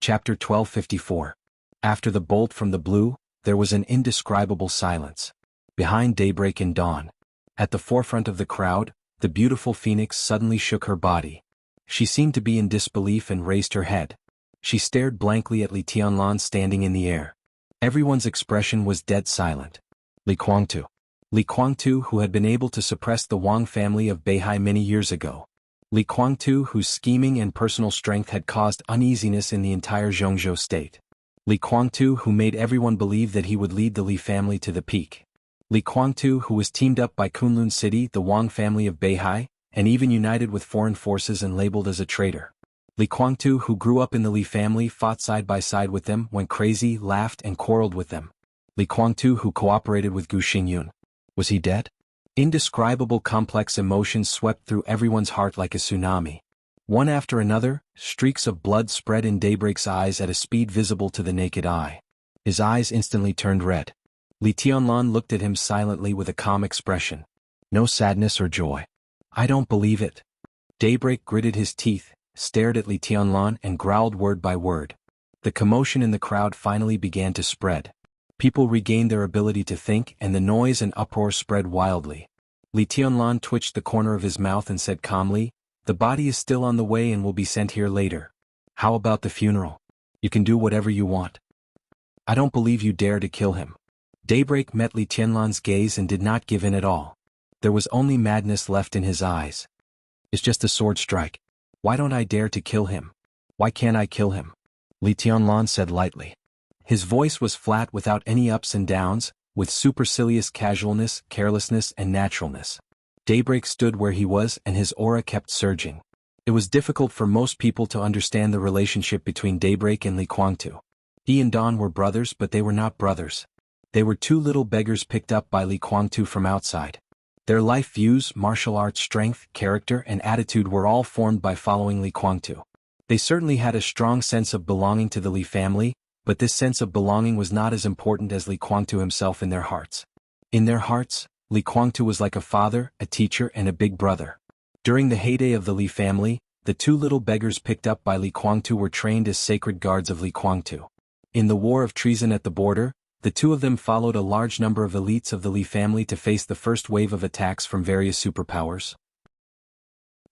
Chapter 1254. After the bolt from the blue, there was an indescribable silence. Behind daybreak and dawn, at the forefront of the crowd, the beautiful phoenix suddenly shook her body. She seemed to be in disbelief and raised her head. She stared blankly at Li Tianlan standing in the air. Everyone's expression was dead silent. Li Guangtu. Li Guangtu, who had been able to suppress the Wang family of Beihai many years ago. Li Guangtu, whose scheming and personal strength had caused uneasiness in the entire Zhongzhou state. Li Guangtu, who made everyone believe that he would lead the Li family to the peak. Li Guangtu, who was teamed up by Kunlun City, the Wang family of Beihai, and even united with foreign forces and labeled as a traitor. Li Guangtu, who grew up in the Li family, fought side by side with them, went crazy, laughed and quarreled with them. Li Guangtu, who cooperated with Gu Xingyun. Was he dead? Indescribable complex emotions swept through everyone's heart like a tsunami. One after another, streaks of blood spread in Daybreak's eyes at a speed visible to the naked eye. His eyes instantly turned red. Li Tianlan looked at him silently with a calm expression. No sadness or joy. I don't believe it. Daybreak gritted his teeth, stared at Li Tianlan and growled word by word. The commotion in the crowd finally began to spread. People regained their ability to think and the noise and uproar spread wildly. Li Tianlan twitched the corner of his mouth and said calmly, "The body is still on the way and will be sent here later. How about the funeral? You can do whatever you want. I don't believe you dare to kill him." Daybreak met Li Tianlan's gaze and did not give in at all. There was only madness left in his eyes. It's just a sword strike. Why don't I dare to kill him? Why can't I kill him? Li Tianlan said lightly. His voice was flat without any ups and downs, with supercilious casualness, carelessness and naturalness. Daybreak stood where he was and his aura kept surging. It was difficult for most people to understand the relationship between Daybreak and Li Guangtu. He and Dawn were brothers, but they were not brothers. They were two little beggars picked up by Li Guangtu from outside. Their life views, martial arts strength, character and attitude were all formed by following Li Guangtu. They certainly had a strong sense of belonging to the Li family, but this sense of belonging was not as important as Li Guangtu himself in their hearts. In their hearts, Li Guangtu was like a father, a teacher and a big brother. During the heyday of the Li family, the two little beggars picked up by Li Guangtu were trained as sacred guards of Li Guangtu. In the war of treason at the border, the two of them followed a large number of elites of the Li family to face the first wave of attacks from various superpowers.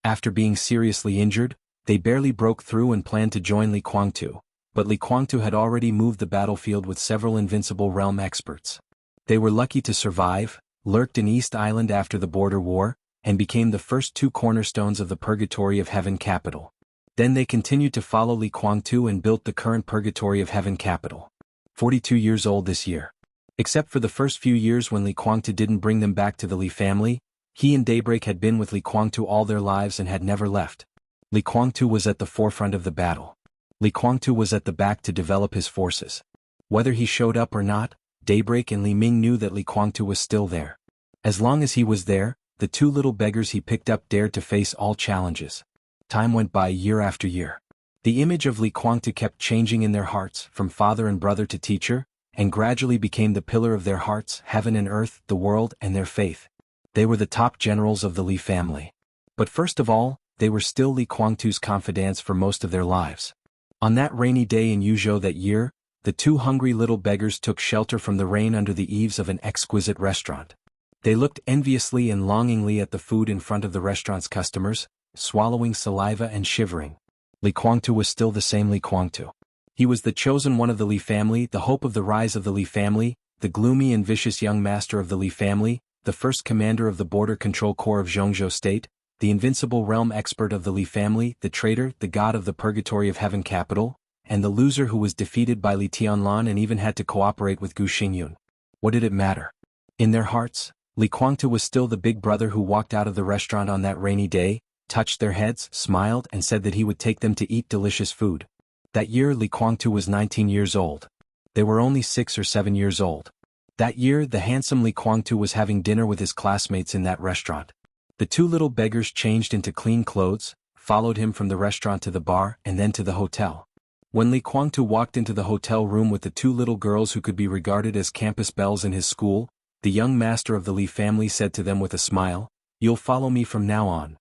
After being seriously injured, they barely broke through and planned to join Li Guangtu. But Li Guangtu had already moved the battlefield with several invincible realm experts. They were lucky to survive, lurked in East Island after the border war, and became the first two cornerstones of the Purgatory of Heaven capital. Then they continued to follow Li Guangtu and built the current Purgatory of Heaven capital. 42 years old this year. Except for the first few years when Li Guangtu didn't bring them back to the Li family, he and Daybreak had been with Li Guangtu all their lives and had never left. Li Guangtu was at the forefront of the battle. Li Guangtu was at the back to develop his forces. Whether he showed up or not, Daybreak and Li Ming knew that Li Guangtu was still there. As long as he was there, the two little beggars he picked up dared to face all challenges. Time went by year after year. The image of Li Guangtu kept changing in their hearts, from father and brother to teacher, and gradually became the pillar of their hearts, heaven and earth, the world and their faith. They were the top generals of the Li family. But first of all, they were still Li Guangtu's confidants for most of their lives. On that rainy day in Yuzhou that year, the two hungry little beggars took shelter from the rain under the eaves of an exquisite restaurant. They looked enviously and longingly at the food in front of the restaurant's customers, swallowing saliva and shivering. Li Guangtu was still the same Li Guangtu. He was the chosen one of the Li family, the hope of the rise of the Li family, the gloomy and vicious young master of the Li family, the first commander of the Border Control Corps of Zhongzhou State, the invincible realm expert of the Li family, the traitor, the god of the Purgatory of Heaven capital, and the loser who was defeated by Li Tianlan and even had to cooperate with Gu Xingyun. What did it matter? In their hearts, Li Guangtu was still the big brother who walked out of the restaurant on that rainy day, touched their heads, smiled and said that he would take them to eat delicious food. That year Li Guangtu was 19 years old. They were only 6 or 7 years old. That year the handsome Li Guangtu was having dinner with his classmates in that restaurant. The two little beggars changed into clean clothes, followed him from the restaurant to the bar and then to the hotel. When Li Guangtu walked into the hotel room with the two little girls who could be regarded as campus belles in his school, the young master of the Li family said to them with a smile, "You'll follow me from now on."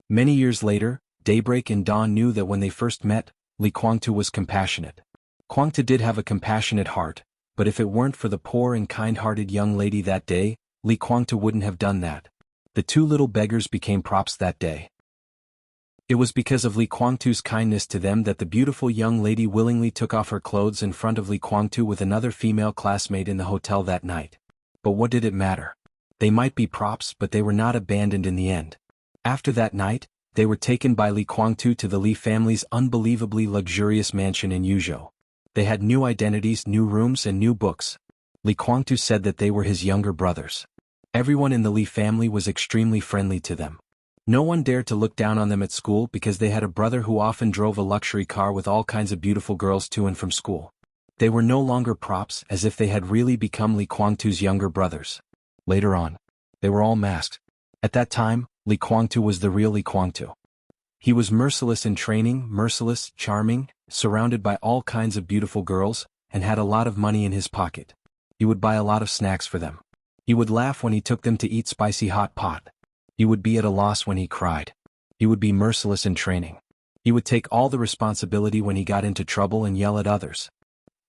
Many years later, Daybreak and Dawn knew that when they first met, Li Kuangtu was compassionate. Kuangtu did have a compassionate heart, but if it weren't for the poor and kind-hearted young lady that day, Li Kuangtu wouldn't have done that. The two little beggars became props that day. It was because of Li Kuangtu's kindness to them that the beautiful young lady willingly took off her clothes in front of Li Kuangtu with another female classmate in the hotel that night. But what did it matter? They might be props, but they were not abandoned in the end. After that night, they were taken by Li Kuangtu to the Li family's unbelievably luxurious mansion in Yuzhou. They had new identities, new rooms, and new books. Li Kuangtu said that they were his younger brothers. Everyone in the Li family was extremely friendly to them. No one dared to look down on them at school because they had a brother who often drove a luxury car with all kinds of beautiful girls to and from school. They were no longer props, as if they had really become Li Kuangtu's younger brothers. Later on, they were all masked. At that time, Li Kuangtu was the real Li Kuangtu. He was merciless in training, merciless, charming, surrounded by all kinds of beautiful girls, and had a lot of money in his pocket. He would buy a lot of snacks for them. He would laugh when he took them to eat spicy hot pot. He would be at a loss when he cried. He would be merciless in training. He would take all the responsibility when he got into trouble and yell at others.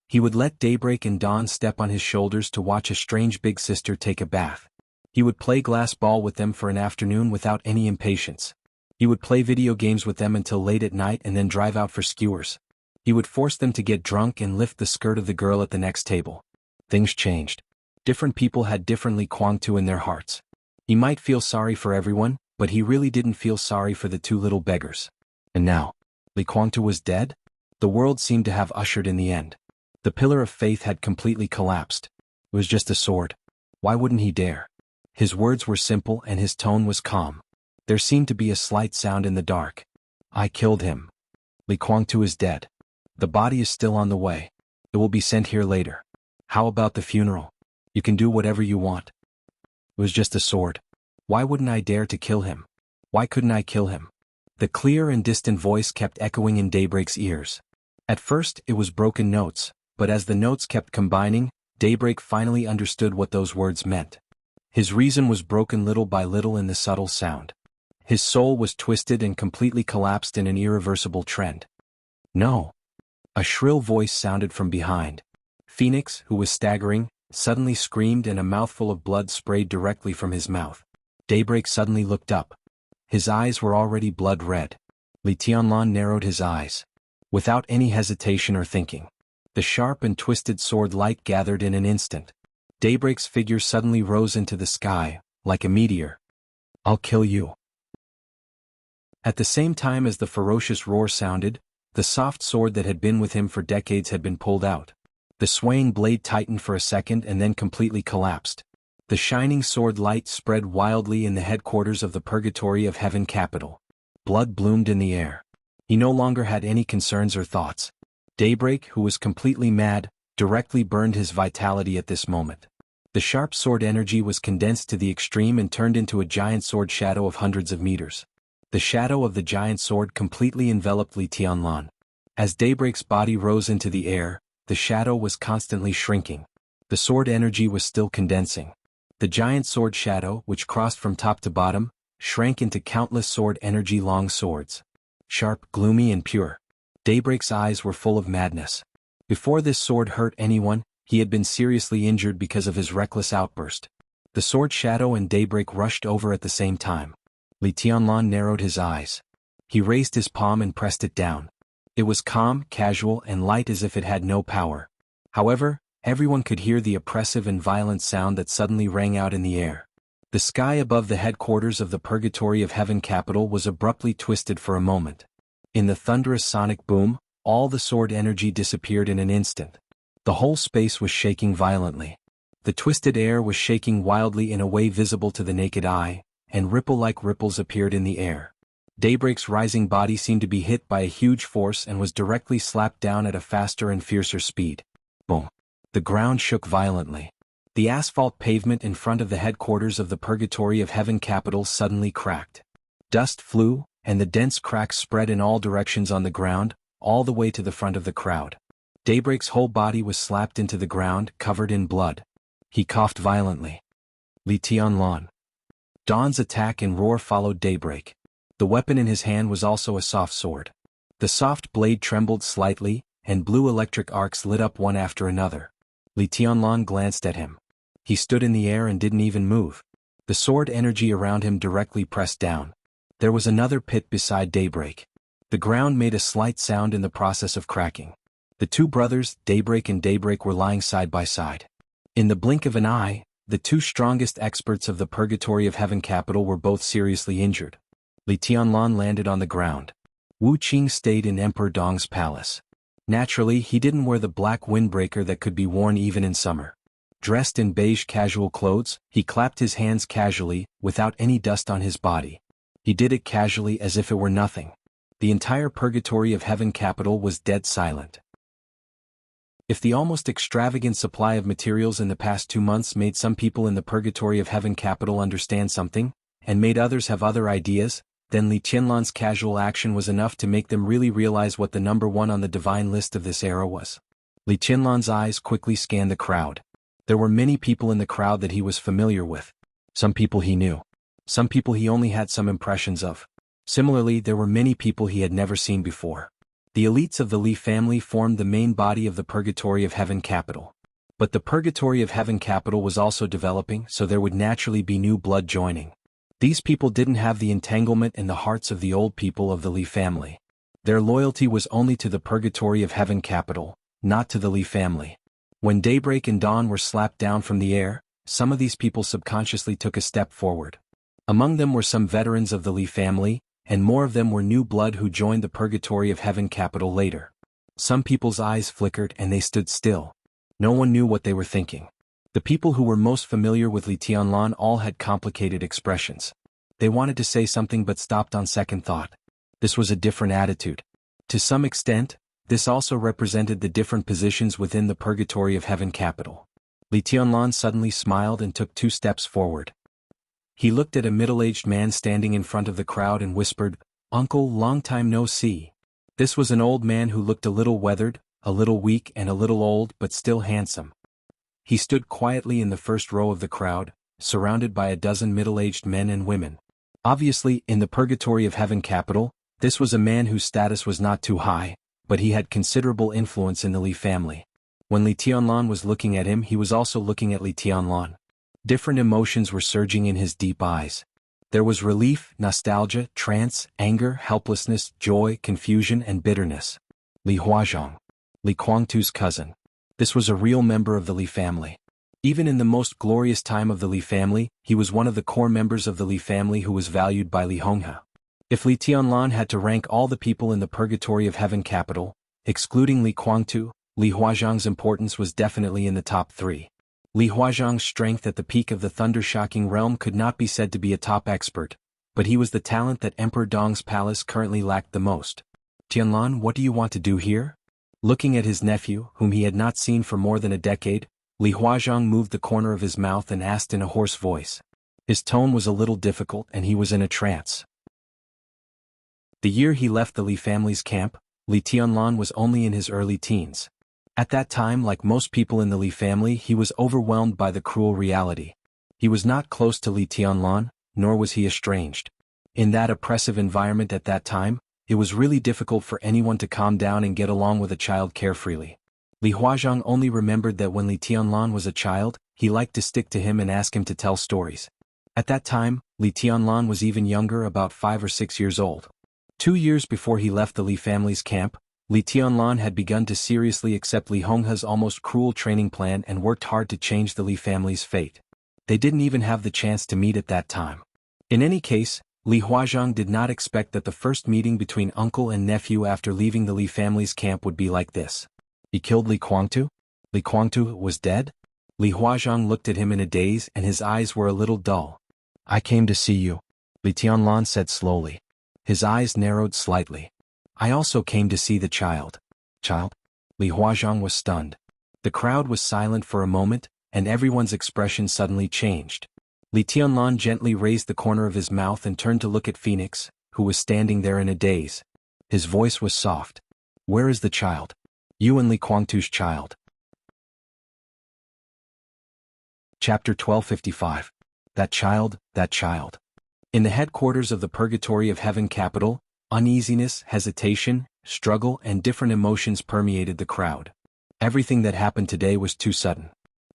He would let Daybreak and Dawn step on his shoulders to watch a strange big sister take a bath. He would play glass ball with them for an afternoon without any impatience. He would play video games with them until late at night and then drive out for skewers. He would force them to get drunk and lift the skirt of the girl at the next table. Things changed. Different people had different Li Kuangtu in their hearts. He might feel sorry for everyone, but he really didn't feel sorry for the two little beggars. And now, Li Kuangtu was dead? The world seemed to have ushered in the end. The pillar of faith had completely collapsed. It was just a sword. Why wouldn't he dare? His words were simple and his tone was calm. There seemed to be a slight sound in the dark. I killed him. Li Kuangtu is dead. The body is still on the way. It will be sent here later. How about the funeral? You can do whatever you want. It was just a sword. Why wouldn't I dare to kill him? Why couldn't I kill him? The clear and distant voice kept echoing in Daybreak's ears. At first, it was broken notes, but as the notes kept combining, Daybreak finally understood what those words meant. His reason was broken little by little in the subtle sound. His soul was twisted and completely collapsed in an irreversible trend. No. A shrill voice sounded from behind. Phoenix, who was staggering, suddenly screamed and a mouthful of blood sprayed directly from his mouth. Daybreak suddenly looked up. His eyes were already blood red. Li Tianlan narrowed his eyes. Without any hesitation or thinking, the sharp and twisted sword light gathered in an instant. Daybreak's figure suddenly rose into the sky, like a meteor. I'll kill you. At the same time as the ferocious roar sounded, the soft sword that had been with him for decades had been pulled out. The swaying blade tightened for a second and then completely collapsed. The shining sword light spread wildly in the headquarters of the Purgatory of Heaven capital. Blood bloomed in the air. He no longer had any concerns or thoughts. Daybreak, who was completely mad, directly burned his vitality at this moment. The sharp sword energy was condensed to the extreme and turned into a giant sword shadow of hundreds of meters. The shadow of the giant sword completely enveloped Li Tianlan. As Daybreak's body rose into the air, the shadow was constantly shrinking. The sword energy was still condensing. The giant sword shadow, which crossed from top to bottom, shrank into countless sword energy long swords. Sharp, gloomy and pure. Daybreak's eyes were full of madness. Before this sword hurt anyone, he had been seriously injured because of his reckless outburst. The sword shadow and Daybreak rushed over at the same time. Li Tianlan narrowed his eyes. He raised his palm and pressed it down. It was calm, casual, and light as if it had no power. However, everyone could hear the oppressive and violent sound that suddenly rang out in the air. The sky above the headquarters of the Purgatory of Heaven capital was abruptly twisted for a moment. In the thunderous sonic boom, all the sword energy disappeared in an instant. The whole space was shaking violently. The twisted air was shaking wildly in a way visible to the naked eye, and ripple-like ripples appeared in the air. Daybreak's rising body seemed to be hit by a huge force and was directly slapped down at a faster and fiercer speed. Boom. The ground shook violently. The asphalt pavement in front of the headquarters of the Purgatory of Heaven capital suddenly cracked. Dust flew, and the dense cracks spread in all directions on the ground, all the way to the front of the crowd. Daybreak's whole body was slapped into the ground, covered in blood. He coughed violently. Li Tianlan. Dawn's attack and roar followed Daybreak. The weapon in his hand was also a soft sword. The soft blade trembled slightly, and blue electric arcs lit up one after another. Li Tianlan glanced at him. He stood in the air and didn't even move. The sword energy around him directly pressed down. There was another pit beside Daybreak. The ground made a slight sound in the process of cracking. The two brothers, Daybreak and Daybreak, were lying side by side. In the blink of an eye, the two strongest experts of the Purgatory of Heaven capital were both seriously injured. Li Tianlan landed on the ground. Wu Qing stayed in Emperor Dong's palace. Naturally, he didn't wear the black windbreaker that could be worn even in summer. Dressed in beige casual clothes, he clapped his hands casually, without any dust on his body. He did it casually as if it were nothing. The entire Purgatory of Heaven capital was dead silent. If the almost extravagant supply of materials in the past 2 months made some people in the Purgatory of Heaven capital understand something, and made others have other ideas, then Li Tianlan's casual action was enough to make them really realize what the number one on the divine list of this era was. Li Tianlan's eyes quickly scanned the crowd. There were many people in the crowd that he was familiar with. Some people he knew. Some people he only had some impressions of. Similarly, there were many people he had never seen before. The elites of the Li family formed the main body of the Purgatory of Heaven capital. But the Purgatory of Heaven capital was also developing, so there would naturally be new blood joining. These people didn't have the entanglement in the hearts of the old people of the Li family. Their loyalty was only to the Purgatory of Heaven capital, not to the Li family. When Daybreak and Dawn were slapped down from the air, some of these people subconsciously took a step forward. Among them were some veterans of the Li family, and more of them were new blood who joined the Purgatory of Heaven capital later. Some people's eyes flickered and they stood still. No one knew what they were thinking. The people who were most familiar with Li Tianlan all had complicated expressions. They wanted to say something but stopped on second thought. This was a different attitude. To some extent, this also represented the different positions within the Purgatory of Heaven capital. Li Tianlan suddenly smiled and took 2 steps forward. He looked at a middle-aged man standing in front of the crowd and whispered, "Uncle, long time no see." This was an old man who looked a little weathered, a little weak and a little old but still handsome. He stood quietly in the first row of the crowd, surrounded by a dozen middle-aged men and women. Obviously, in the Purgatory of Heaven capital, this was a man whose status was not too high, but he had considerable influence in the Li family. When Li Tianlan was looking at him, he was also looking at Li Tianlan. Different emotions were surging in his deep eyes. There was relief, nostalgia, trance, anger, helplessness, joy, confusion, and bitterness. Li Huazhong, Li Guangtu's cousin. This was a real member of the Li family. Even in the most glorious time of the Li family, he was one of the core members of the Li family who was valued by Li Honghe. If Li Tianlan had to rank all the people in the Purgatory of Heaven capital, excluding Li Guangtu, Li Huazhong's importance was definitely in the top 3. Li Huazhong's strength at the peak of the thunder-shocking realm could not be said to be a top expert, but he was the talent that Emperor Dong's palace currently lacked the most. "Tianlan, what do you want to do here?" Looking at his nephew, whom he had not seen for more than a decade, Li Huazhong moved the corner of his mouth and asked in a hoarse voice. His tone was a little difficult and he was in a trance. The year he left the Li family's camp, Li Tianlan was only in his early teens. At that time, like most people in the Li family, he was overwhelmed by the cruel reality. He was not close to Li Tianlan, nor was he estranged. In that oppressive environment at that time, it was really difficult for anyone to calm down and get along with a child carefreely. Li Huazhong only remembered that when Li Tianlan was a child, he liked to stick to him and ask him to tell stories. At that time, Li Tianlan was even younger, about 5 or 6 years old. 2 years before he left the Li family's camp, Li Tianlan had begun to seriously accept Li Honghe's almost cruel training plan and worked hard to change the Li family's fate. They didn't even have the chance to meet at that time. In any case, Li Huazhong did not expect that the first meeting between uncle and nephew after leaving the Li family's camp would be like this. He killed Li Guangtu? Li Guangtu was dead? Li Huazhong looked at him in a daze and his eyes were a little dull. "I came to see you," Li Tianlan said slowly. His eyes narrowed slightly. "I also came to see the child." "Child?" Li Huazhong was stunned. The crowd was silent for a moment, and everyone's expression suddenly changed. Li Tianlan gently raised the corner of his mouth and turned to look at Phoenix, who was standing there in a daze. His voice was soft. "Where is the child?" "You and Li Guangtu's child." Chapter 1255. That child, that child. In the headquarters of the Purgatory of Heaven capital, uneasiness, hesitation, struggle, and different emotions permeated the crowd. Everything that happened today was too sudden.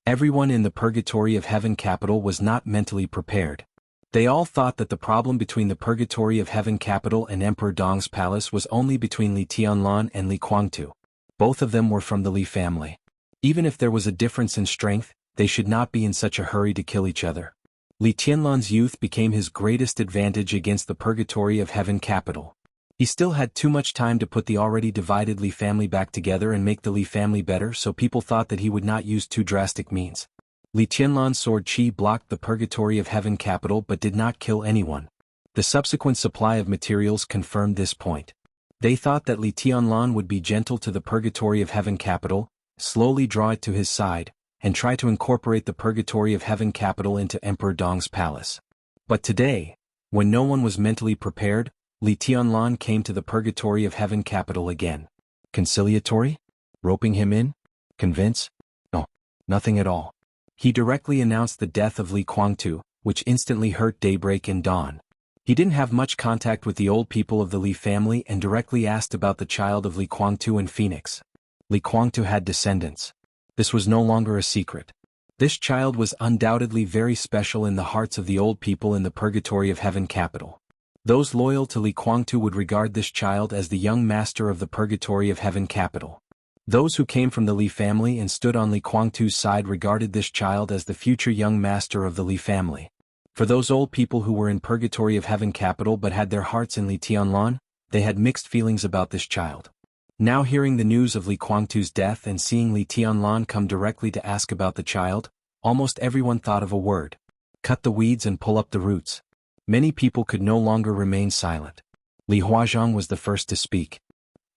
Everyone in the Purgatory of Heaven capital was not mentally prepared. They all thought that the problem between the Purgatory of Heaven capital and Emperor Dong's palace was only between Li Tianlan and Li Guangtu. Both of them were from the Li family. Even if there was a difference in strength, they should not be in such a hurry to kill each other. Li Tianlan's youth became his greatest advantage against the Purgatory of Heaven capital. He still had too much time to put the already divided Li family back together and make the Li family better, so people thought that he would not use too drastic means. Li Tianlan's sword qi blocked the Purgatory of Heaven capital but did not kill anyone. The subsequent supply of materials confirmed this point. They thought that Li Tianlan would be gentle to the Purgatory of Heaven capital, slowly draw it to his side, and try to incorporate the Purgatory of Heaven capital into Emperor Dong's palace. But today, when no one was mentally prepared, Li Tianlan came to the Purgatory of Heaven capital again. Conciliatory? Roping him in? Convince? No, nothing at all. He directly announced the death of Li Guangtu, which instantly hurt Daybreak and Dawn. He didn't have much contact with the old people of the Li family and directly asked about the child of Li Guangtu and Phoenix. Li Guangtu had descendants. This was no longer a secret. This child was undoubtedly very special in the hearts of the old people in the Purgatory of Heaven capital. Those loyal to Li Guangtu would regard this child as the young master of the Purgatory of Heaven capital. Those who came from the Li family and stood on Li Guangtu's side regarded this child as the future young master of the Li family. For those old people who were in Purgatory of Heaven capital but had their hearts in Li Tianlan, they had mixed feelings about this child. Now hearing the news of Li Guangtu's death and seeing Li Tianlan come directly to ask about the child, almost everyone thought of a word. Cut the weeds and pull up the roots. Many people could no longer remain silent. Li Huazhang was the first to speak.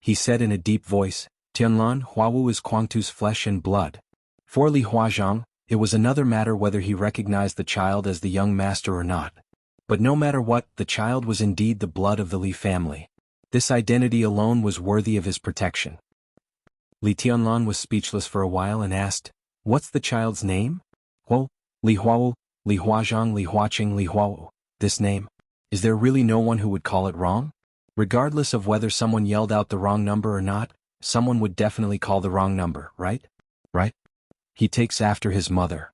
He said in a deep voice, Tianlan Huawu is Guangtu's flesh and blood. For Li Huazhang, it was another matter whether he recognized the child as the young master or not. But no matter what, the child was indeed the blood of the Li family. This identity alone was worthy of his protection. Li Tianlan was speechless for a while and asked, "What's the child's name?" "Huo, Li Huawu, Li Huazhang, Li Huaqing, Li Huawu. This name. Is there really no one who would call it wrong? Regardless of whether someone yelled out the wrong number or not, someone would definitely call the wrong number, right? Right? He takes after his mother."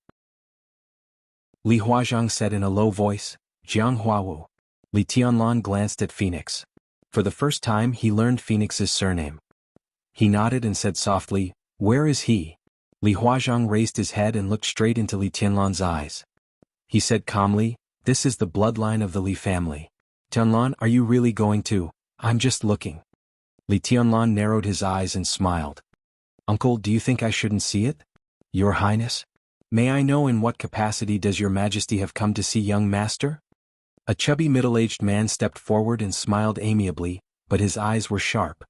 Li Huazhang said in a low voice, "Jiang Huawu." Li Tianlan glanced at Phoenix. For the first time he learned Phoenix's surname. He nodded and said softly, "Where is he?" Li Huazhang raised his head and looked straight into Li Tianlan's eyes. He said calmly, "This is the bloodline of the Li family. Tianlan, are you really going to? I'm just looking." Li Tianlan narrowed his eyes and smiled. "Uncle, do you think I shouldn't see it?" "Your Highness? May I know in what capacity does your Majesty have come to see young master?" A chubby middle-aged man stepped forward and smiled amiably, but his eyes were sharp.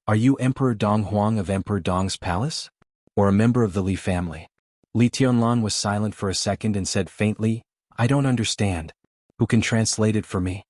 "Are you Emperor Dong Huang of Emperor Dong's palace? Or a member of the Li family?" Li Tianlan was silent for a second and said faintly, "I don't understand. Who can translate it for me?"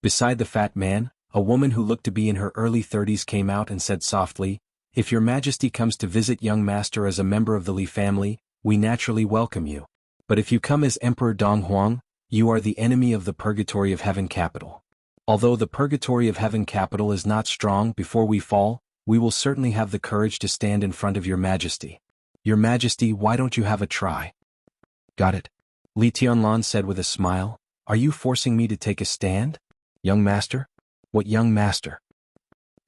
Beside the fat man, a woman who looked to be in her early 30s came out and said softly, "If your Majesty comes to visit young master as a member of the Li family, we naturally welcome you. But if you come as Emperor Dong Huang, you are the enemy of the Purgatory of Heaven capital. Although the Purgatory of Heaven capital is not strong, before we fall, we will certainly have the courage to stand in front of your Majesty. Your Majesty, why don't you have a try?" "Got it," Li Tianlan said with a smile. "Are you forcing me to take a stand? Young master? What young master?"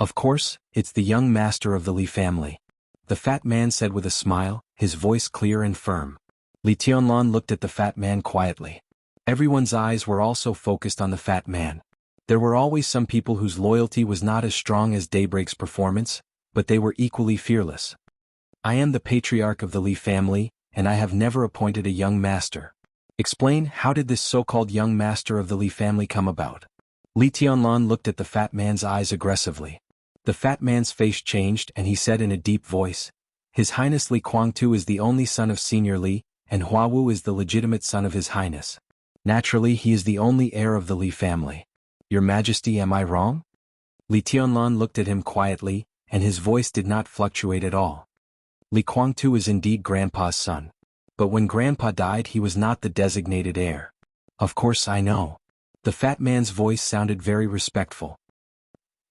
"Of course, it's the young master of the Li family," the fat man said with a smile, his voice clear and firm. Li Tianlan looked at the fat man quietly. Everyone's eyes were also focused on the fat man. There were always some people whose loyalty was not as strong as Daybreak's performance, but they were equally fearless. "I am the patriarch of the Li family, and I have never appointed a young master. Explain, how did this so-called young master of the Li family come about?" Li Tianlan looked at the fat man's eyes aggressively. The fat man's face changed and he said in a deep voice, "His Highness Li Guangtu is the only son of Senior Li, and Huawu is the legitimate son of His Highness. Naturally, he is the only heir of the Li family. Your Majesty, am I wrong?" Li Tianlan looked at him quietly, and his voice did not fluctuate at all. "Li Guangtu is indeed Grandpa's son. But when Grandpa died, he was not the designated heir." "Of course I know." The fat man's voice sounded very respectful.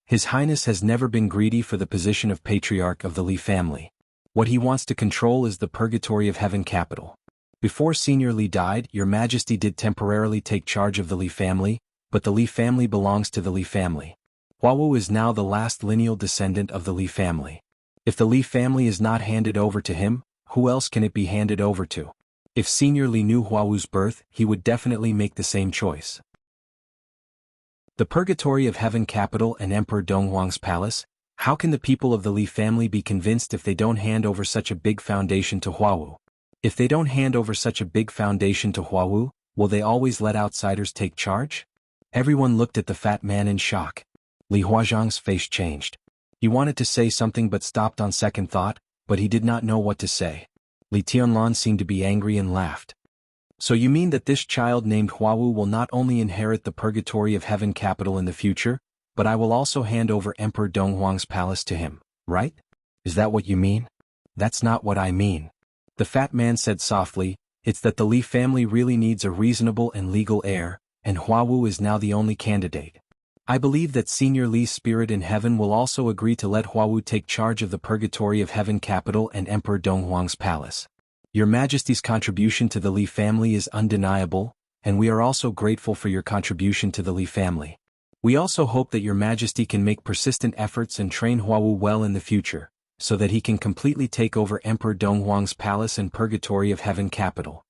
His Highness has never been greedy for the position of Patriarch of the Li family. What he wants to control is the Purgatory of Heaven capital. Before Senior Li died, Your Majesty did temporarily take charge of the Li family, but the Li family belongs to the Li family. Huawu is now the last lineal descendant of the Li family. If the Li family is not handed over to him, who else can it be handed over to? If Senior Li knew Huawu's birth, he would definitely make the same choice. The Purgatory of Heaven capital and Emperor Donghuang's palace. How can the people of the Li family be convinced if they don't hand over such a big foundation to Huawu? If they don't hand over such a big foundation to Huawu, will they always let outsiders take charge? Everyone looked at the fat man in shock. Li Huazhang's face changed. He wanted to say something but stopped on second thought, but he did not know what to say. Li Tianlan seemed to be angry and laughed. So you mean that this child named Huawu will not only inherit the Purgatory of Heaven capital in the future, but I will also hand over Emperor Donghuang's palace to him, right? Is that what you mean? That's not what I mean. The fat man said softly, it's that the Li family really needs a reasonable and legal heir, and Huawu is now the only candidate. I believe that Senior Li's spirit in heaven will also agree to let Huawu take charge of the Purgatory of Heaven capital and Emperor Donghuang's palace. Your Majesty's contribution to the Li family is undeniable, and we are also grateful for your contribution to the Li family. We also hope that Your Majesty can make persistent efforts and train Huawu well in the future, so that he can completely take over Emperor Donghuang's palace and Purgatory of Heaven capital.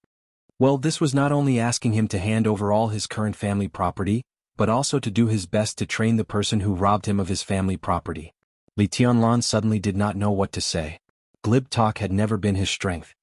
Well, this was not only asking him to hand over all his current family property, but also to do his best to train the person who robbed him of his family property. Li Tianlan suddenly did not know what to say. Glib talk had never been his strength.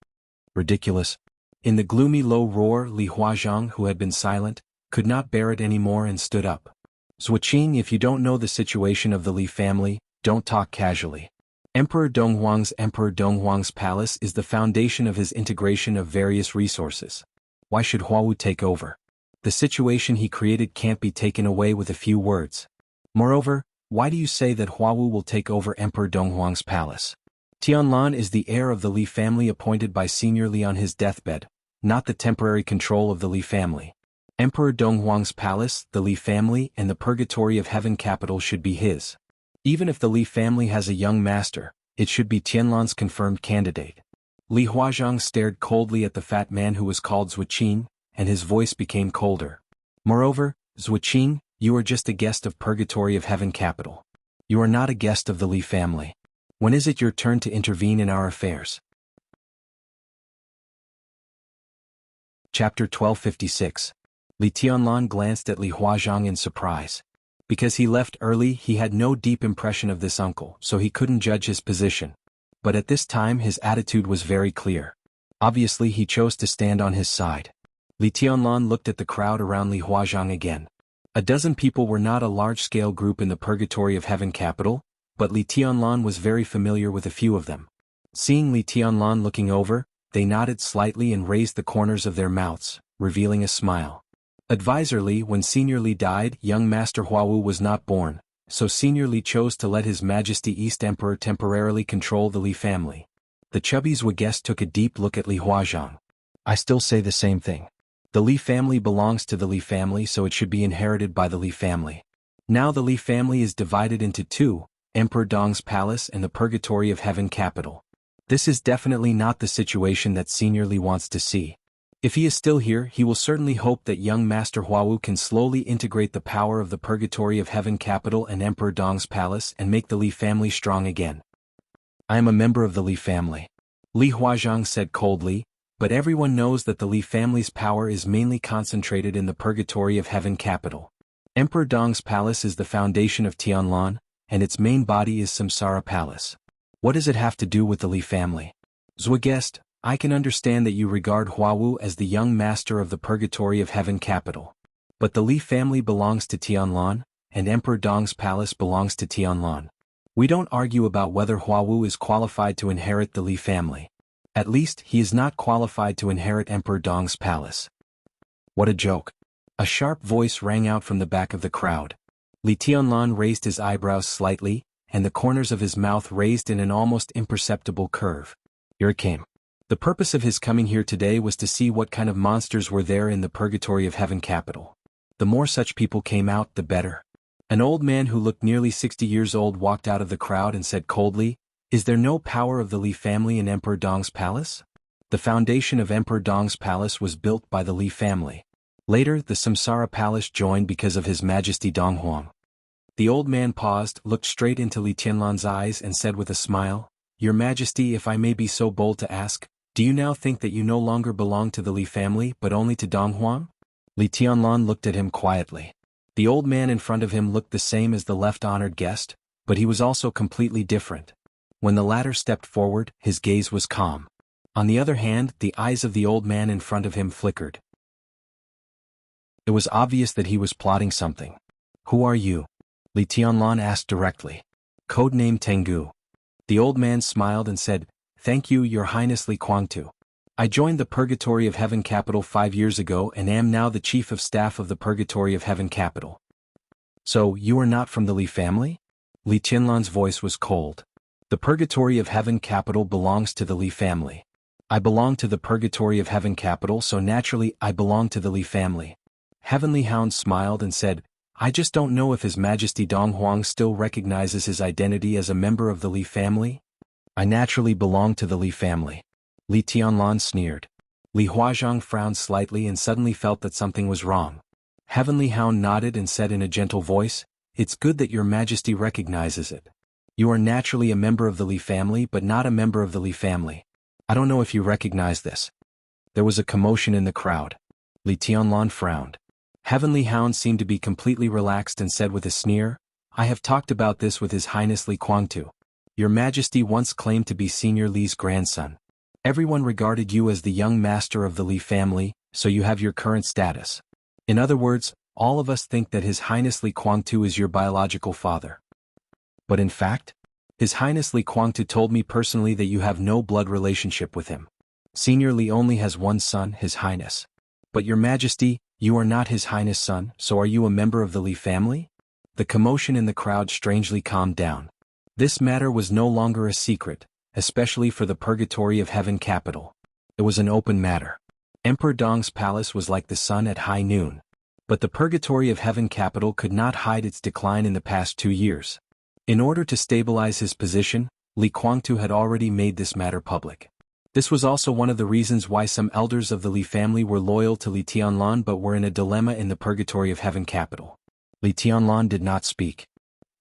Ridiculous. In the gloomy low roar, Li Huazhang, who had been silent, could not bear it anymore and stood up. Zuoqing, if you don't know the situation of the Li family, don't talk casually. Emperor Donghuang's palace is the foundation of his integration of various resources. Why should Huawu take over? The situation he created can't be taken away with a few words. Moreover, why do you say that Huawu will take over Emperor Donghuang's palace? Tianlan is the heir of the Li family appointed by Senior Li on his deathbed, not the temporary control of the Li family. Emperor Donghuang's palace, the Li family, and the Purgatory of Heaven capital should be his. Even if the Li family has a young master, it should be Tianlan's confirmed candidate. Li Huazhang stared coldly at the fat man who was called Zuoqing, and his voice became colder. Moreover, Zuoqing, you are just a guest of Purgatory of Heaven capital. You are not a guest of the Li family. When is it your turn to intervene in our affairs? Chapter 1256. Li Tianlan glanced at Li Huazhang in surprise. Because he left early, he had no deep impression of this uncle, so he couldn't judge his position. But at this time his attitude was very clear. Obviously he chose to stand on his side. Li Tianlan looked at the crowd around Li Huazhang again. A dozen people were not a large-scale group in the Purgatory of Heaven capital, but Li Tianlan was very familiar with a few of them. Seeing Li Tianlan looking over, they nodded slightly and raised the corners of their mouths, revealing a smile. Advisorly, when Senior Li died, young Master Huawu was not born, so Senior Li chose to let His Majesty East Emperor temporarily control the Li family. The chubby Zhuge took a deep look at Li Huazhang. I still say the same thing. The Li family belongs to the Li family, so it should be inherited by the Li family. Now the Li family is divided into two, Emperor Dong's palace and the Purgatory of Heaven capital. This is definitely not the situation that Senior Li wants to see. If he is still here, he will certainly hope that young Master Huawu can slowly integrate the power of the Purgatory of Heaven capital and Emperor Dong's palace and make the Li family strong again. I am a member of the Li family. Li Huazhang said coldly, but everyone knows that the Li family's power is mainly concentrated in the Purgatory of Heaven capital. Emperor Dong's palace is the foundation of Tianlan, and its main body is Samsara Palace. What does it have to do with the Li family? Zhuge, I can understand that you regard Huawu as the young master of the Purgatory of Heaven capital. But the Li family belongs to Tianlan, and Emperor Dong's palace belongs to Tianlan. We don't argue about whether Huawu is qualified to inherit the Li family. At least, he is not qualified to inherit Emperor Dong's palace. What a joke. A sharp voice rang out from the back of the crowd. Li Tianlan raised his eyebrows slightly, and the corners of his mouth raised in an almost imperceptible curve. Here it came. The purpose of his coming here today was to see what kind of monsters were there in the Purgatory of Heaven capital. The more such people came out, the better. An old man who looked nearly 60 years old walked out of the crowd and said coldly, "Is there no power of the Li family in Emperor Dong's palace?" The foundation of Emperor Dong's palace was built by the Li family. Later, the Samsara palace joined because of His Majesty Dong Huang. The old man paused, looked straight into Li Tianlan's eyes and said with a smile, "Your Majesty, if I may be so bold to ask, do you now think that you no longer belong to the Li family but only to Dong Huang?" Li Tianlan looked at him quietly. The old man in front of him looked the same as the left-honored guest, but he was also completely different. When the latter stepped forward, his gaze was calm. On the other hand, the eyes of the old man in front of him flickered. It was obvious that he was plotting something. "Who are you?" Li Tianlan asked directly. "Codename Tengu." The old man smiled and said, "Thank you, Your Highness Li Kuangtu. I joined the Purgatory of Heaven capital 5 years ago and am now the Chief of Staff of the Purgatory of Heaven capital." "So, you are not from the Li family?" Li Tianlan's voice was cold. "The Purgatory of Heaven capital belongs to the Li family. I belong to the Purgatory of Heaven capital, so naturally I belong to the Li family." Heavenly Hound smiled and said, "I just don't know if His Majesty Dong Huang still recognizes his identity as a member of the Li family." "I naturally belong to the Li family." Li Tianlan sneered. Li Huazhang frowned slightly and suddenly felt that something was wrong. Heavenly Hound nodded and said in a gentle voice, "It's good that Your Majesty recognizes it. You are naturally a member of the Li family but not a member of the Li family. I don't know if you recognize this." There was a commotion in the crowd. Li Tianlan frowned. Heavenly Hound seemed to be completely relaxed and said with a sneer, "I have talked about this with His Highness Li Kuangtu. Your Majesty once claimed to be Senior Li's grandson. Everyone regarded you as the young master of the Li family, so you have your current status. In other words, all of us think that His Highness Li Kuangtu is your biological father. But in fact, His Highness Li Kuangtu told me personally that you have no blood relationship with him. Senior Li only has one son, His Highness. But Your Majesty, you are not His Highness' son, so are you a member of the Li family?" The commotion in the crowd strangely calmed down. This matter was no longer a secret, especially for the Purgatory of Heaven capital. It was an open matter. Emperor Dong's palace was like the sun at high noon. But the Purgatory of Heaven capital could not hide its decline in the past 2 years. In order to stabilize his position, Li Kuangtu had already made this matter public. This was also one of the reasons why some elders of the Li family were loyal to Li Tianlan but were in a dilemma in the Purgatory of Heaven capital. Li Tianlan did not speak.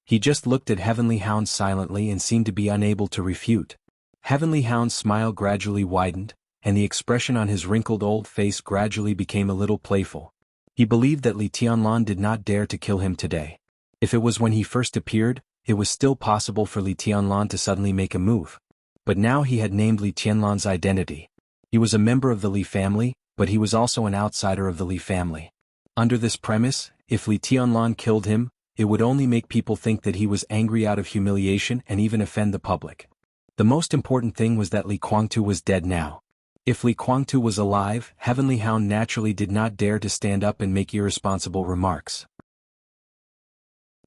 He just looked at Heavenly Hound silently and seemed to be unable to refute. Heavenly Hound's smile gradually widened, and the expression on his wrinkled old face gradually became a little playful. He believed that Li Tianlan did not dare to kill him today. If it was when he first appeared, it was still possible for Li Tianlan to suddenly make a move. But now he had named Li Tianlan's identity. He was a member of the Li family, but he was also an outsider of the Li family. Under this premise, if Li Tianlan killed him, it would only make people think that he was angry out of humiliation and even offend the public. The most important thing was that Li Kuangtu was dead now. If Li Kuangtu was alive, Heavenly Hound naturally did not dare to stand up and make irresponsible remarks.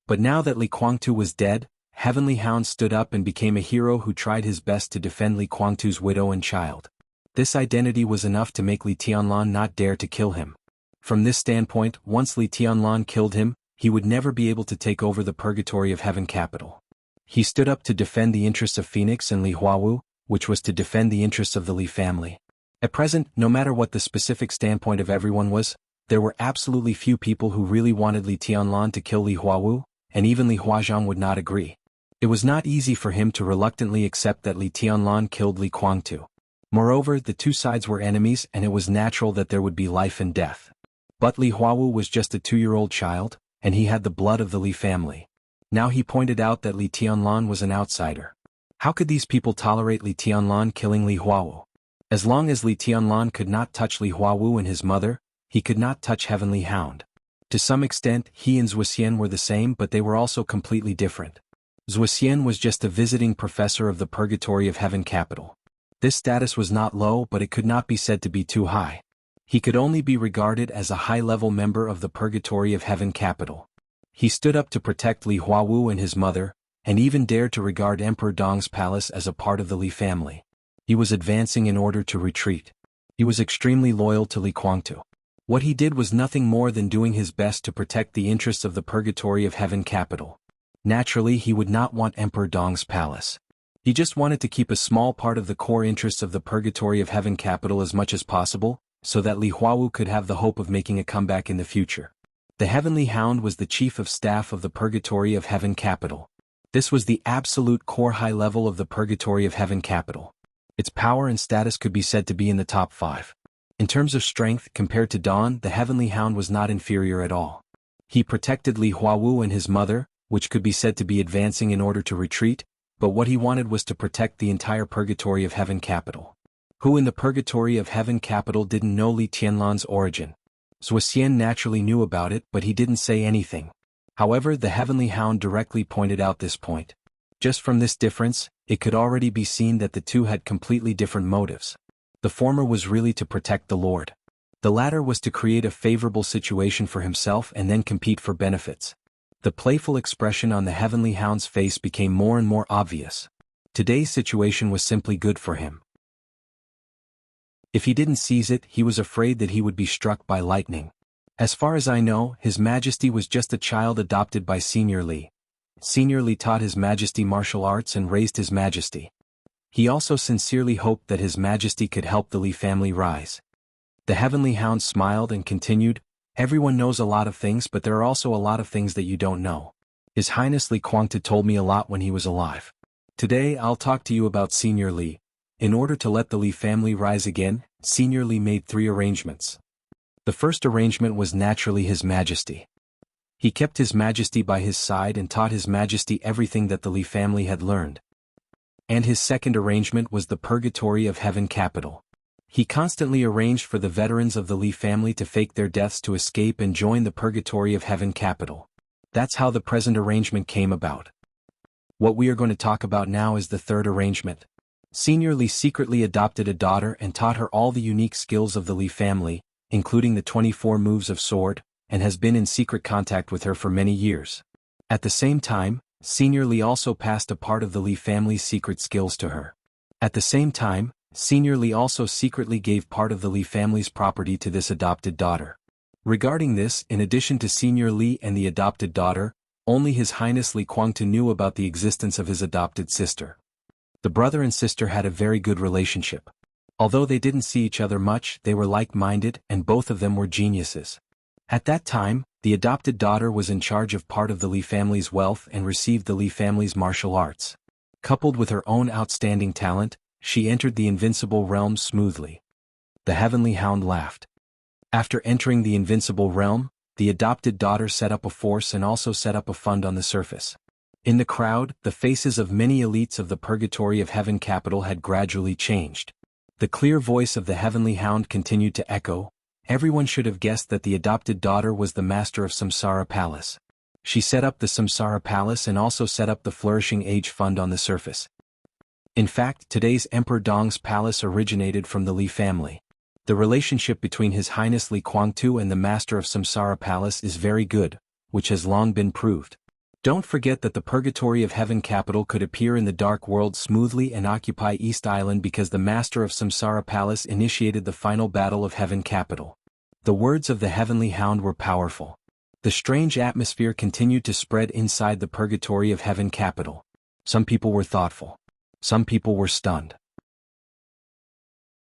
But now that Li Kuangtu was dead, Heavenly Hound stood up and became a hero who tried his best to defend Li Kuangtu's widow and child. This identity was enough to make Li Tianlan not dare to kill him. From this standpoint, once Li Tianlan killed him, he would never be able to take over the Purgatory of Heaven capital. He stood up to defend the interests of Phoenix and Li Huawu, which was to defend the interests of the Li family. At present, no matter what the specific standpoint of everyone was, there were absolutely few people who really wanted Li Tianlan to kill Li Huawu, and even Li Huazhang would not agree. It was not easy for him to reluctantly accept that Li Tianlan killed Li Kuangtu. Moreover, the two sides were enemies and it was natural that there would be life and death. But Li Huawu was just a 2-year-old child, and he had the blood of the Li family. Now he pointed out that Li Tianlan was an outsider. How could these people tolerate Li Tianlan killing Li Huawu? As long as Li Tianlan could not touch Li Huawu and his mother, he could not touch Heavenly Hound. To some extent, he and Zuoxian were the same, but they were also completely different. Zuoxian was just a visiting professor of the Purgatory of Heaven capital. This status was not low, but it could not be said to be too high. He could only be regarded as a high-level member of the Purgatory of Heaven capital. He stood up to protect Li Huawu and his mother, and even dared to regard Emperor Dong's palace as a part of the Li family. He was advancing in order to retreat. He was extremely loyal to Li Kuangtu. What he did was nothing more than doing his best to protect the interests of the Purgatory of Heaven capital. Naturally, he would not want Emperor Dong's palace. He just wanted to keep a small part of the core interests of the Purgatory of Heaven capital as much as possible, so that Li Huawu could have the hope of making a comeback in the future. The Heavenly Hound was the chief of staff of the Purgatory of Heaven capital. This was the absolute core high level of the Purgatory of Heaven capital. Its power and status could be said to be in the top 5. In terms of strength, compared to Dawn, the Heavenly Hound was not inferior at all. He protected Li Huawu and his mother, which could be said to be advancing in order to retreat, but what he wanted was to protect the entire Purgatory of Heaven capital. Who in the Purgatory of Heaven capital didn't know Li Tianlan's origin? Zuoxian naturally knew about it, but he didn't say anything. However, the Heavenly Hound directly pointed out this point. Just from this difference, it could already be seen that the two had completely different motives. The former was really to protect the Lord. The latter was to create a favorable situation for himself and then compete for benefits. The playful expression on the Heavenly Hound's face became more and more obvious. Today's situation was simply good for him. If he didn't seize it, he was afraid that he would be struck by lightning. As far as I know, His Majesty was just a child adopted by Senior Li. Senior Li taught His Majesty martial arts and raised His Majesty. He also sincerely hoped that His Majesty could help the Li family rise. The Heavenly Hound smiled and continued, "Everyone knows a lot of things, but there are also a lot of things that you don't know. His Highness Li Kuangtu told me a lot when he was alive. Today I'll talk to you about Senior Li. In order to let the Li family rise again, Senior Li made 3 arrangements. The first arrangement was naturally His Majesty. He kept His Majesty by his side and taught His Majesty everything that the Li family had learned. And his second arrangement was the Purgatory of Heaven capital. He constantly arranged for the veterans of the Li family to fake their deaths to escape and join the Purgatory of Heaven capital. That's how the present arrangement came about. What we are going to talk about now is the third arrangement. Senior Li secretly adopted a daughter and taught her all the unique skills of the Li family, including the 24 moves of sword, and has been in secret contact with her for many years. At the same time, Senior Li also passed a part of the Li family's secret skills to her. At the same time, Senior Li also secretly gave part of the Li family's property to this adopted daughter. Regarding this, in addition to Senior Li and the adopted daughter, only His Highness Li Kuangtu knew about the existence of his adopted sister. The brother and sister had a very good relationship. Although they didn't see each other much, they were like-minded and both of them were geniuses. At that time, the adopted daughter was in charge of part of the Li family's wealth and received the Li family's martial arts. Coupled with her own outstanding talent, she entered the invincible realm smoothly. The Heavenly Hound laughed. After entering the invincible realm, the adopted daughter set up a force and also set up a fund on the surface. In the crowd, the faces of many elites of the Purgatory of Heaven capital had gradually changed. The clear voice of the Heavenly Hound continued to echo. Everyone should have guessed that the adopted daughter was the master of Samsara Palace. She set up the Samsara Palace and also set up the Flourishing Age Fund on the surface. In fact, today's Emperor Dong's palace originated from the Li family. The relationship between His Highness Li Kuangtu and the master of Samsara Palace is very good, which has long been proved. Don't forget that the Purgatory of Heaven capital could appear in the Dark World smoothly and occupy East Island because the master of Samsara Palace initiated the final battle of Heaven capital. The words of the Heavenly Hound were powerful. The strange atmosphere continued to spread inside the Purgatory of Heaven capital. Some people were thoughtful. Some people were stunned.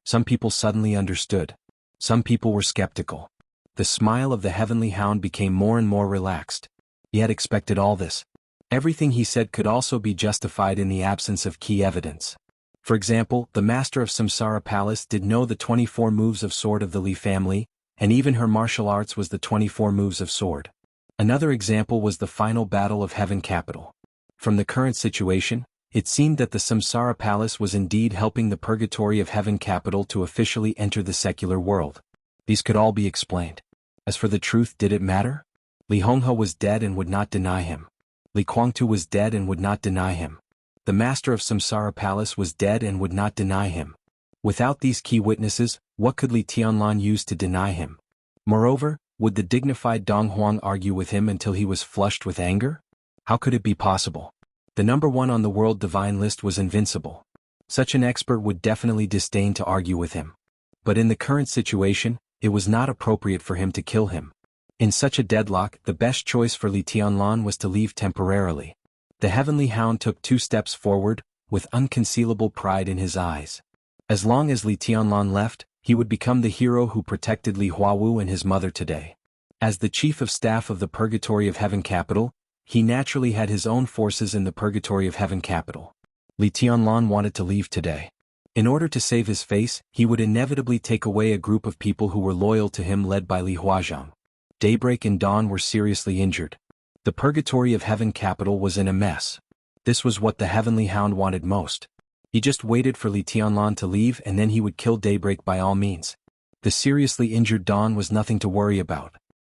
Some people suddenly understood. Some people were skeptical. The smile of the Heavenly Hound became more and more relaxed. He had expected all this. Everything he said could also be justified in the absence of key evidence. For example, the master of Samsara Palace did know the 24 moves of sword of the Li family, and even her martial arts was the 24 moves of sword. Another example was the final battle of Heaven capital. From the current situation, it seemed that the Samsara Palace was indeed helping the Purgatory of Heaven capital to officially enter the secular world. These could all be explained. As for the truth, did it matter? Li Honghe was dead and would not deny him. Li Kuangtu was dead and would not deny him. The master of Samsara Palace was dead and would not deny him. Without these key witnesses, what could Li Tianlan use to deny him? Moreover, would the dignified Dong Huang argue with him until he was flushed with anger? How could it be possible? The number 1 on the world divine list was invincible. Such an expert would definitely disdain to argue with him. But in the current situation, it was not appropriate for him to kill him. In such a deadlock, the best choice for Li Tianlan was to leave temporarily. The Heavenly Hound took 2 steps forward, with unconcealable pride in his eyes. As long as Li Tianlan left, he would become the hero who protected Li Huawu and his mother today. As the chief of staff of the Purgatory of Heaven capital, he naturally had his own forces in the Purgatory of Heaven capital. Li Tianlan wanted to leave today. In order to save his face, he would inevitably take away a group of people who were loyal to him led by Li Huazhang. Daybreak and Dawn were seriously injured. The Purgatory of Heaven capital was in a mess. This was what the Heavenly Hound wanted most. He just waited for Li Tianlan to leave and then he would kill Daybreak by all means. The seriously injured Dawn was nothing to worry about.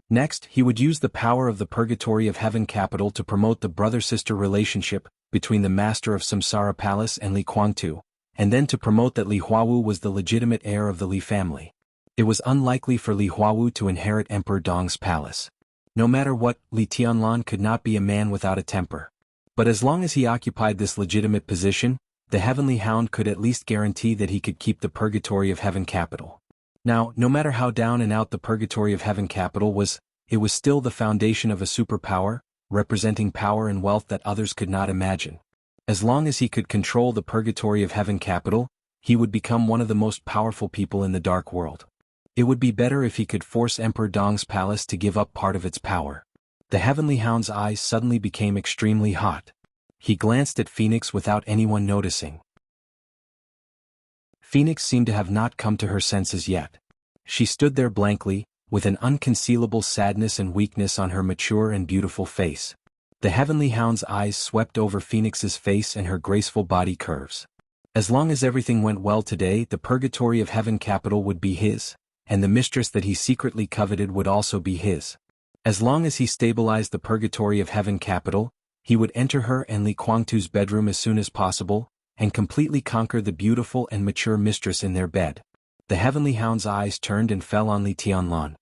Next, he would use the power of the Purgatory of Heaven capital to promote the brother-sister relationship between the Master of Samsara Palace and Li Guangtu, and then to promote that Li Huawu was the legitimate heir of the Li family. It was unlikely for Li Huawu to inherit Emperor Dong's palace. No matter what, Li Tianlan could not be a man without a temper. But as long as he occupied this legitimate position, the Heavenly Hound could at least guarantee that he could keep the Purgatory of Heaven capital. Now, no matter how down and out the Purgatory of Heaven capital was, it was still the foundation of a superpower, representing power and wealth that others could not imagine. As long as he could control the Purgatory of Heaven capital, he would become one of the most powerful people in the dark world. It would be better if he could force Emperor Dong's palace to give up part of its power. The Heavenly Hound's eyes suddenly became extremely hot. He glanced at Phoenix without anyone noticing. Phoenix seemed to have not come to her senses yet. She stood there blankly, with an unconcealable sadness and weakness on her mature and beautiful face. The Heavenly Hound's eyes swept over Phoenix's face and her graceful body curves. As long as everything went well today, the Purgatory of Heaven capital would be his, and the mistress that he secretly coveted would also be his. As long as he stabilized the Purgatory of Heaven capital, he would enter her and Li Guangtu's bedroom as soon as possible, and completely conquer the beautiful and mature mistress in their bed. The Heavenly Hound's eyes turned and fell on Li Tianlan.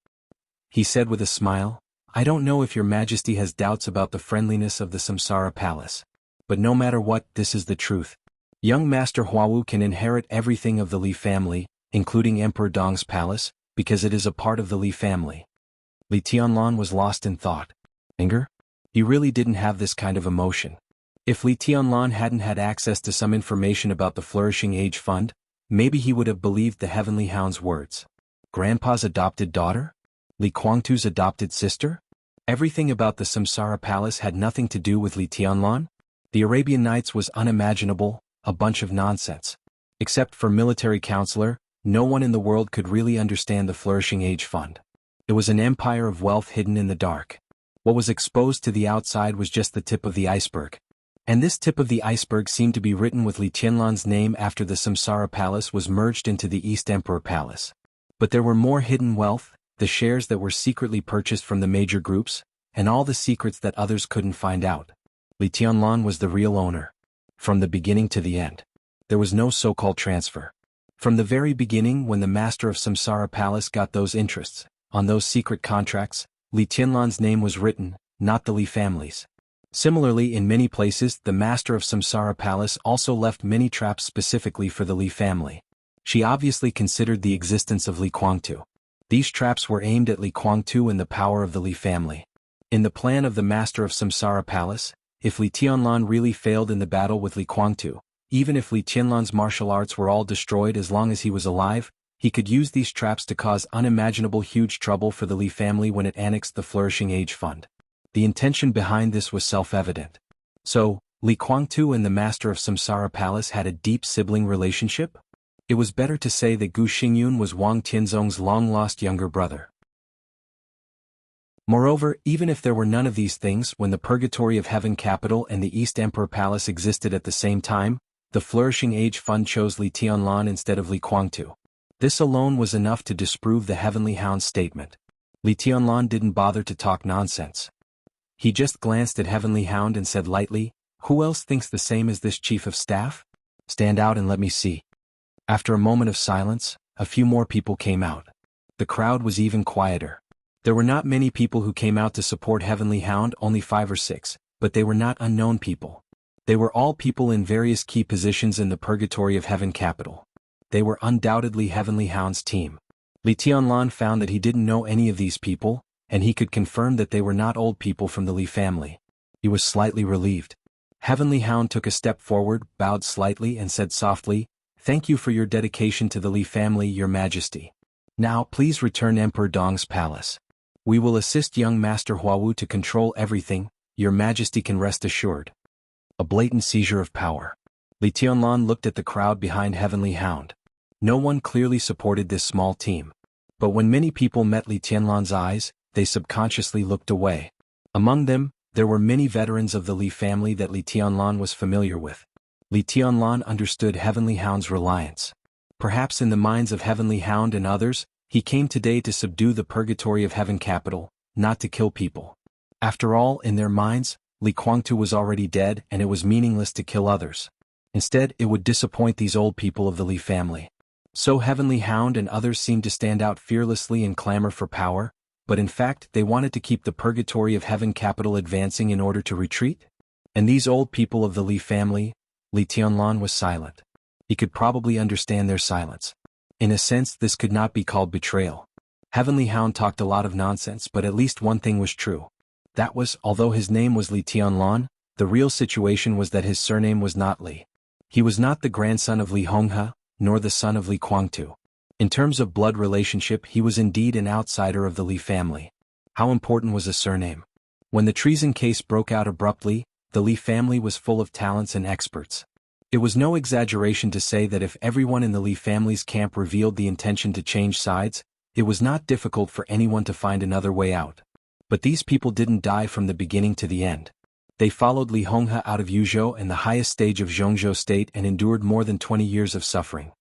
He said with a smile, "I don't know if your Majesty has doubts about the friendliness of the Samsara Palace. But no matter what, this is the truth. Young Master Huawu can inherit everything of the Li family, including Emperor Dong's palace, because it is a part of the Li family." Li Tianlan was lost in thought. Anger? He really didn't have this kind of emotion. If Li Tianlan hadn't had access to some information about the Flourishing Age Fund, maybe he would have believed the Heavenly Hound's words. Grandpa's adopted daughter? Li Guangtu's adopted sister? Everything about the Samsara Palace had nothing to do with Li Tianlan? The Arabian Nights was unimaginable, a bunch of nonsense. Except for military counselor, no one in the world could really understand the Flourishing Age Fund. It was an empire of wealth hidden in the dark. What was exposed to the outside was just the tip of the iceberg. And this tip of the iceberg seemed to be written with Li Tianlan's name after the Samsara Palace was merged into the East Emperor Palace. But there were more hidden wealth, the shares that were secretly purchased from the major groups, and all the secrets that others couldn't find out. Li Tianlan was the real owner. From the beginning to the end. There was no so-called transfer. From the very beginning when the Master of Samsara Palace got those interests, on those secret contracts, Li Tianlan's name was written, not the Li family's. Similarly, in many places, the Master of Samsara Palace also left many traps specifically for the Li family. She obviously considered the existence of Li Guangtu. These traps were aimed at Li Guangtu and the power of the Li family. In the plan of the Master of Samsara Palace, if Li Tianlan really failed in the battle with Li Guangtu, even if Li Tianlan's martial arts were all destroyed as long as he was alive, he could use these traps to cause unimaginable huge trouble for the Li family when it annexed the Flourishing Age Fund. The intention behind this was self-evident. So, Li Guangtu and the Master of Samsara Palace had a deep sibling relationship? It was better to say that Gu Xingyun was Wang Tianzong's long-lost younger brother. Moreover, even if there were none of these things when the Purgatory of Heaven capital and the East Emperor Palace existed at the same time, the Flourishing Age Fund chose Li Tianlan instead of Li Guangtu. This alone was enough to disprove the Heavenly Hound's statement. Li Tianlan didn't bother to talk nonsense. He just glanced at Heavenly Hound and said lightly, "Who else thinks the same as this chief of staff? Stand out and let me see." After a moment of silence, a few more people came out. The crowd was even quieter. There were not many people who came out to support Heavenly Hound, only 5 or 6, but they were not unknown people. They were all people in various key positions in the Purgatory of Heaven capital. They were undoubtedly Heavenly Hound's team. Li Tianlan found that he didn't know any of these people, and he could confirm that they were not old people from the Li family. He was slightly relieved. Heavenly Hound took a step forward, bowed slightly and said softly, "Thank you for your dedication to the Li family, Your Majesty. Now please return Emperor Dong's palace. We will assist young Master Huawu to control everything, Your Majesty can rest assured." A blatant seizure of power. Li Tianlan looked at the crowd behind Heavenly Hound. No one clearly supported this small team. But when many people met Li Tianlan's eyes, they subconsciously looked away. Among them, there were many veterans of the Li family that Li Tianlan was familiar with. Li Tianlan understood Heavenly Hound's reliance. Perhaps in the minds of Heavenly Hound and others, he came today to subdue the purgatory of Heaven Capital, not to kill people. After all, in their minds, Li Guangtu was already dead and it was meaningless to kill others. Instead, it would disappoint these old people of the Li family. So Heavenly Hound and others seemed to stand out fearlessly and clamor for power, but in fact they wanted to keep the purgatory of Heaven Capital advancing in order to retreat? And these old people of the Li family? Li Tianlan was silent. He could probably understand their silence. In a sense, this could not be called betrayal. Heavenly Hound talked a lot of nonsense, but at least one thing was true. That was, although his name was Li Tianlan, the real situation was that his surname was not Li. He was not the grandson of Li Honghe, nor the son of Li Guangtu. In terms of blood relationship, he was indeed an outsider of the Li family. How important was a surname? When the treason case broke out abruptly, the Li family was full of talents and experts. It was no exaggeration to say that if everyone in the Li family's camp revealed the intention to change sides, it was not difficult for anyone to find another way out. But these people didn't die from the beginning to the end. They followed Li Honghe out of Yuzhou and the highest stage of Zhongzhou state and endured more than 20 years of suffering.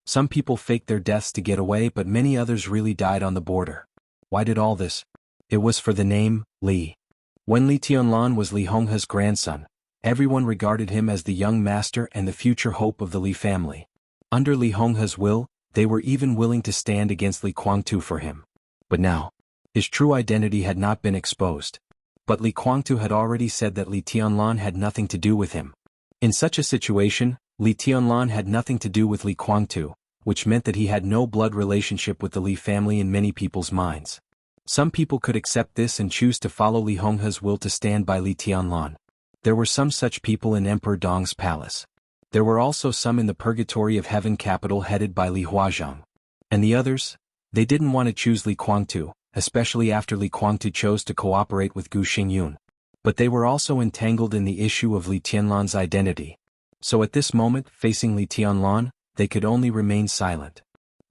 Some people faked their deaths to get away, but many others really died on the border. Why did all this? It was for the name, Li. When Li Tianlan was Li Honghe's grandson, everyone regarded him as the young master and the future hope of the Li family. Under Li Honghe's will, they were even willing to stand against Li Guangtu for him. But now, his true identity had not been exposed. But Li Guangtu had already said that Li Tianlan had nothing to do with him. In such a situation, Li Tianlan had nothing to do with Li Guangtu, which meant that he had no blood relationship with the Li family in many people's minds. Some people could accept this and choose to follow Li Honghe's will to stand by Li Tianlan. There were some such people in Emperor Dong's palace. There were also some in the purgatory of Heaven Capital headed by Li Huazhang. And the others? They didn't want to choose Li Guangtu, especially after Li Guangtu chose to cooperate with Gu Xingyun. But they were also entangled in the issue of Li Tianlan's identity. So at this moment, facing Li Tianlan, they could only remain silent.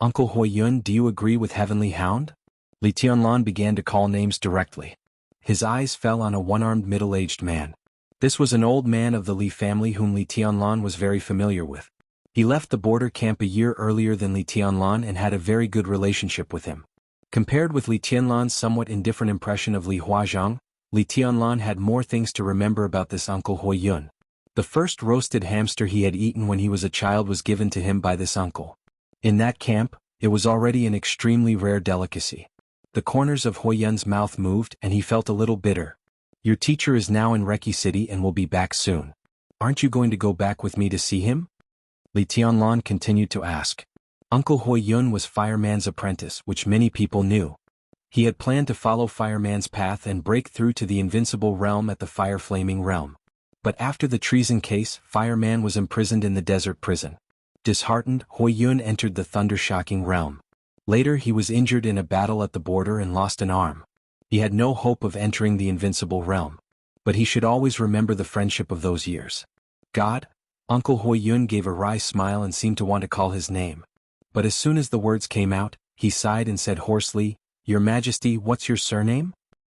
"Uncle Huiyun, do you agree with Heavenly Hound?" Li Tianlan began to call names directly. His eyes fell on a one-armed middle-aged man. This was an old man of the Li family whom Li Tianlan was very familiar with. He left the border camp a year earlier than Li Tianlan and had a very good relationship with him. Compared with Li Tianlan's somewhat indifferent impression of Li Huazhang, Li Tianlan had more things to remember about this Uncle Huiyun. The first roasted hamster he had eaten when he was a child was given to him by this uncle. In that camp, it was already an extremely rare delicacy. The corners of Huiyun's mouth moved and he felt a little bitter. "Your teacher is now in Reki City and will be back soon. Aren't you going to go back with me to see him?" Li Tianlan continued to ask. Uncle Huiyun was Fireman's apprentice, which many people knew. He had planned to follow Fireman's path and break through to the invincible realm at the Fire Flaming Realm. But after the treason case, Fireman was imprisoned in the desert prison. Disheartened, Huiyun entered the thunder-shocking realm. Later he was injured in a battle at the border and lost an arm. He had no hope of entering the invincible realm. But he should always remember the friendship of those years. "God?" Uncle Huiyun gave a wry smile and seemed to want to call his name. But as soon as the words came out, he sighed and said hoarsely, "Your Majesty, what's your surname?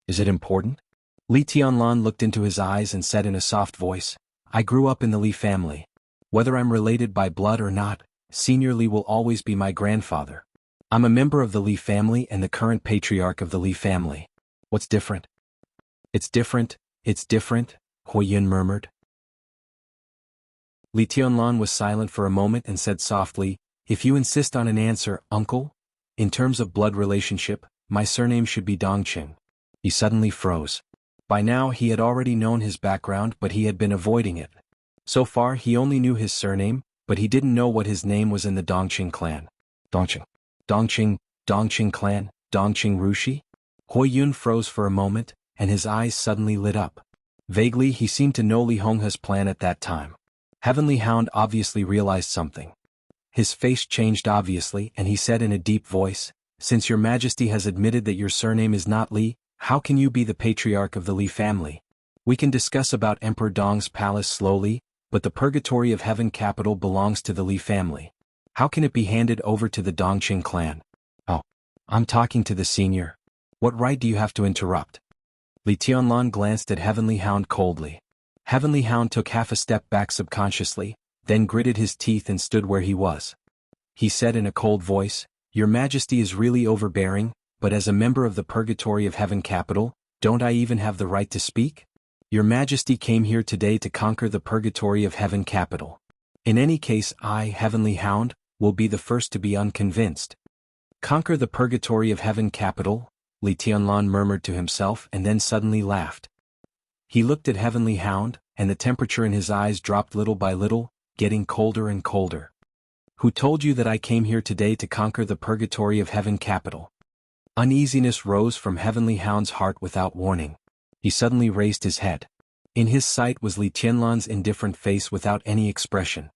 Is it important?" Li Tianlan looked into his eyes and said in a soft voice, "I grew up in the Li family. Whether I'm related by blood or not, Senior Li will always be my grandfather. I'm a member of the Li family and the current patriarch of the Li family. What's different?" It's different, Huiyun murmured. Li Tianlan was silent for a moment and said softly, "If you insist on an answer, uncle, in terms of blood relationship, my surname should be Dongqing." He suddenly froze. By now he had already known his background, but he had been avoiding it. So far he only knew his surname, but he didn't know what his name was in the Dongqing clan. Dongqing. Dongqing clan, Dongqing Rushi? Hui Yun froze for a moment, and his eyes suddenly lit up. Vaguely, he seemed to know Li Honghe's plan at that time. Heavenly Hound obviously realized something. His face changed obviously, and he said in a deep voice, "Since your majesty has admitted that your surname is not Li, how can you be the patriarch of the Li family? We can discuss about Emperor Dong's palace slowly, but the purgatory of heaven capital belongs to the Li family. How can it be handed over to the Dongqing clan?" "Oh, I'm talking to the senior. What right do you have to interrupt?" Li Tianlan glanced at Heavenly Hound coldly. Heavenly Hound took half a step back subconsciously, then gritted his teeth and stood where he was. He said in a cold voice, "Your Majesty is really overbearing, but as a member of the Purgatory of Heaven capital, don't I even have the right to speak? Your Majesty came here today to conquer the Purgatory of Heaven capital. In any case, I, Heavenly Hound, will be the first to be unconvinced." "Conquer the Purgatory of Heaven capital?" Li Tianlan murmured to himself and then suddenly laughed. He looked at Heavenly Hound, and the temperature in his eyes dropped little by little, getting colder and colder. "Who told you that I came here today to conquer the Purgatory of Heaven capital?" Uneasiness rose from Heavenly Hound's heart without warning. He suddenly raised his head. In his sight was Li Tianlan's indifferent face without any expression.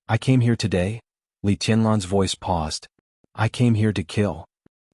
"I came here today?" Li Tianlan's voice paused. "I came here to kill."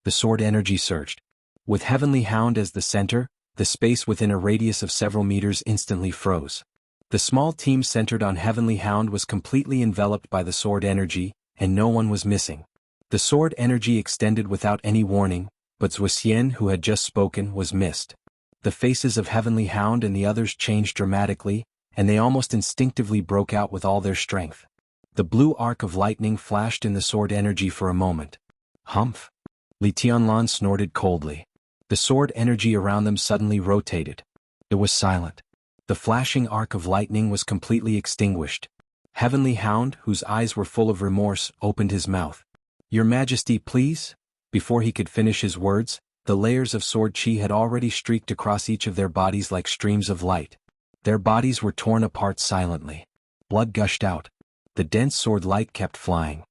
The sword energy surged. With Heavenly Hound as the center, the space within a radius of several meters instantly froze. The small team centered on Heavenly Hound was completely enveloped by the sword energy, and no one was missing. The sword energy extended without any warning, but Zuxian, who had just spoken, was missed. The faces of Heavenly Hound and the others changed dramatically, and they almost instinctively broke out with all their strength. The blue arc of lightning flashed in the sword energy for a moment. "Humph!" Li Tianlan snorted coldly. The sword energy around them suddenly rotated. It was silent. The flashing arc of lightning was completely extinguished. Heavenly Hound, whose eyes were full of remorse, opened his mouth. "Your Majesty, please?" Before he could finish his words, the layers of sword chi had already streaked across each of their bodies like streams of light. Their bodies were torn apart silently. Blood gushed out. The dense sword light kept flying.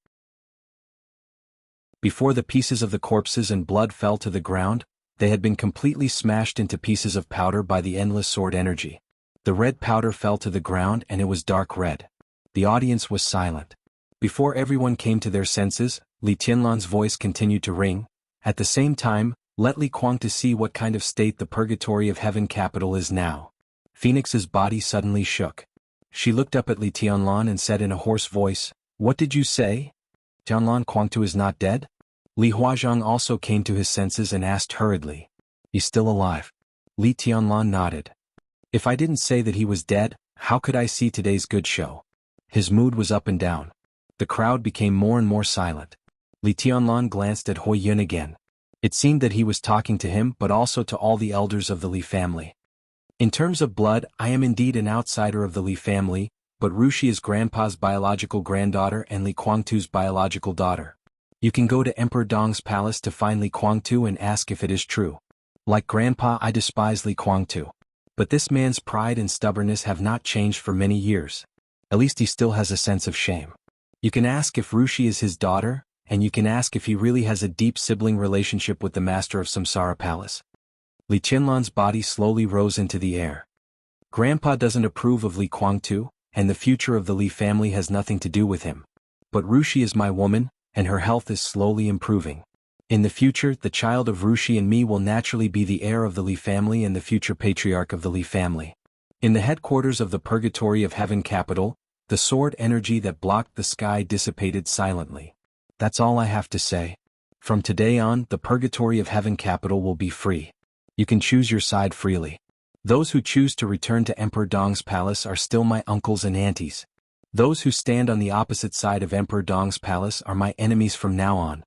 Before the pieces of the corpses and blood fell to the ground, they had been completely smashed into pieces of powder by the endless sword energy. The red powder fell to the ground and it was dark red. The audience was silent. Before everyone came to their senses, Li Tianlan's voice continued to ring. "At the same time, let Li Kuang to see what kind of state the Purgatory of Heaven capital is now." Phoenix's body suddenly shook. She looked up at Li Tianlan and said in a hoarse voice, "What did you say? Tianlan Kuangtu is not dead?" Li Huazhang also came to his senses and asked hurriedly, "He's still alive?" Li Tianlan nodded. "If I didn't say that he was dead, how could I see today's good show?" His mood was up and down. The crowd became more and more silent. Li Tianlan glanced at Hui Yun again. It seemed that he was talking to him but also to all the elders of the Li family. "In terms of blood, I am indeed an outsider of the Li family, but Rushi is Grandpa's biological granddaughter and Li Kuangtu's biological daughter. You can go to Emperor Dong's palace to find Li Kuangtu and ask if it is true. Like Grandpa, I despise Li Kuangtu. But this man's pride and stubbornness have not changed for many years. At least he still has a sense of shame. You can ask if Rushi is his daughter, and you can ask if he really has a deep sibling relationship with the master of Samsara Palace." Li Tianlan's body slowly rose into the air. "Grandpa doesn't approve of Li Kuangtu, and the future of the Li family has nothing to do with him. But Rushi is my woman, and her health is slowly improving. In the future, the child of Rushi and me will naturally be the heir of the Li family and the future patriarch of the Li family." In the headquarters of the Purgatory of Heaven capital, the sword energy that blocked the sky dissipated silently. "That's all I have to say. From today on, the Purgatory of Heaven capital will be free. You can choose your side freely. Those who choose to return to Emperor Dong's palace are still my uncles and aunties. Those who stand on the opposite side of Emperor Dong's palace are my enemies from now on."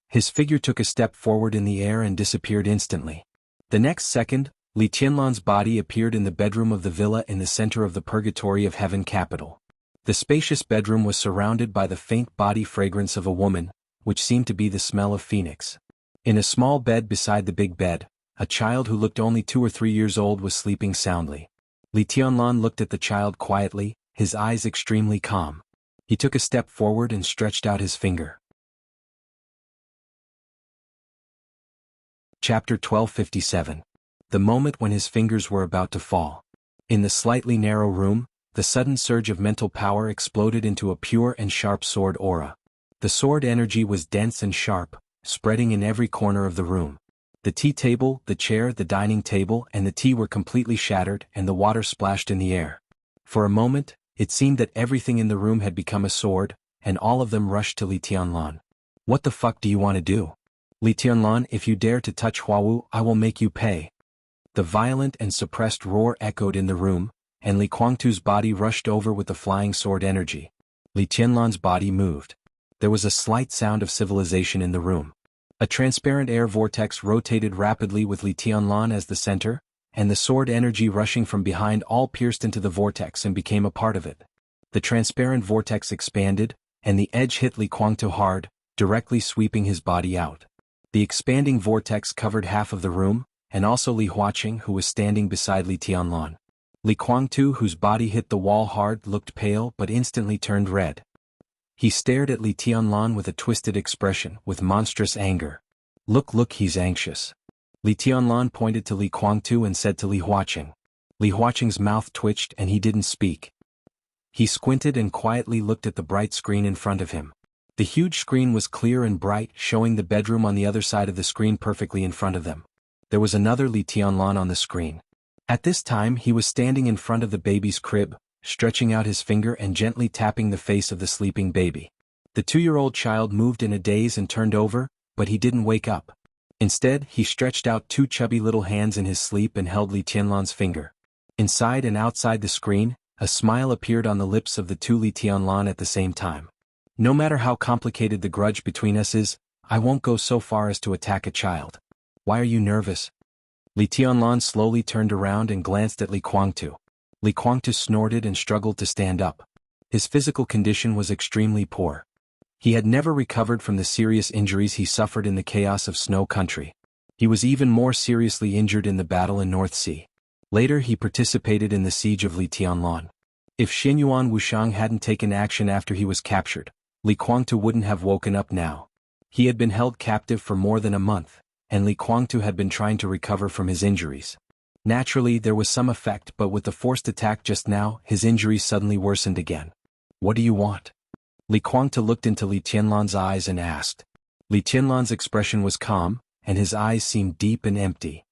His figure took a step forward in the air and disappeared instantly. The next second, Li Tianlan's body appeared in the bedroom of the villa in the center of the Purgatory of Heaven capital. The spacious bedroom was surrounded by the faint body fragrance of a woman, which seemed to be the smell of Phoenix. In a small bed beside the big bed, a child who looked only 2 or 3 years old was sleeping soundly. Li Tianlan looked at the child quietly, his eyes extremely calm. He took a step forward and stretched out his finger. Chapter 1257. The moment when his fingers were about to fall. In the slightly narrow room, the sudden surge of mental power exploded into a pure and sharp sword aura. The sword energy was dense and sharp, spreading in every corner of the room. The tea table, the chair, the dining table, and the tea were completely shattered, and the water splashed in the air. For a moment, it seemed that everything in the room had become a sword, and all of them rushed to Li Tianlan. "What the fuck do you want to do? Li Tianlan, if you dare to touch Huawu, I will make you pay." The violent and suppressed roar echoed in the room, and Li Guangtu's body rushed over with the flying sword energy. Li Tianlan's body moved. There was a slight sound of civilization in the room. A transparent air vortex rotated rapidly with Li Tianlan as the center, and the sword energy rushing from behind all pierced into the vortex and became a part of it. The transparent vortex expanded, and the edge hit Li Guangtu hard, directly sweeping his body out. The expanding vortex covered half of the room, and also Li Huaqing, who was standing beside Li Tianlan. Li Guangtu, whose body hit the wall hard, looked pale but instantly turned red. He stared at Li Tianlan with a twisted expression, with monstrous anger. Look, he's anxious." Li Tianlan pointed to Li Guangtu and said to Li Huaqing. Li Huaqing's mouth twitched and he didn't speak. He squinted and quietly looked at the bright screen in front of him. The huge screen was clear and bright, showing the bedroom on the other side of the screen perfectly in front of them. There was another Li Tianlan on the screen. At this time he was standing in front of the baby's crib, stretching out his finger and gently tapping the face of the sleeping baby. The 2-year-old child moved in a daze and turned over, but he didn't wake up. Instead, he stretched out 2 chubby little hands in his sleep and held Li Tianlan's finger. Inside and outside the screen, a smile appeared on the lips of the 2 Li Tianlan at the same time. "No matter how complicated the grudge between us is, I won't go so far as to attack a child. Why are you nervous?" Li Tianlan slowly turned around and glanced at Li Guangtu. Li Guangtu snorted and struggled to stand up. His physical condition was extremely poor. He had never recovered from the serious injuries he suffered in the chaos of Snow Country. He was even more seriously injured in the battle in North Sea. Later he participated in the siege of Li Tianlan. If Xianyuan Wushang hadn't taken action after he was captured, Li Guangtu wouldn't have woken up now. He had been held captive for more than a month, and Li Guangtu had been trying to recover from his injuries. Naturally, there was some effect, but with the forced attack just now, his injuries suddenly worsened again. "What do you want?" Li Guangtu looked into Li Tianlan's eyes and asked. Li Tianlan's expression was calm, and his eyes seemed deep and empty.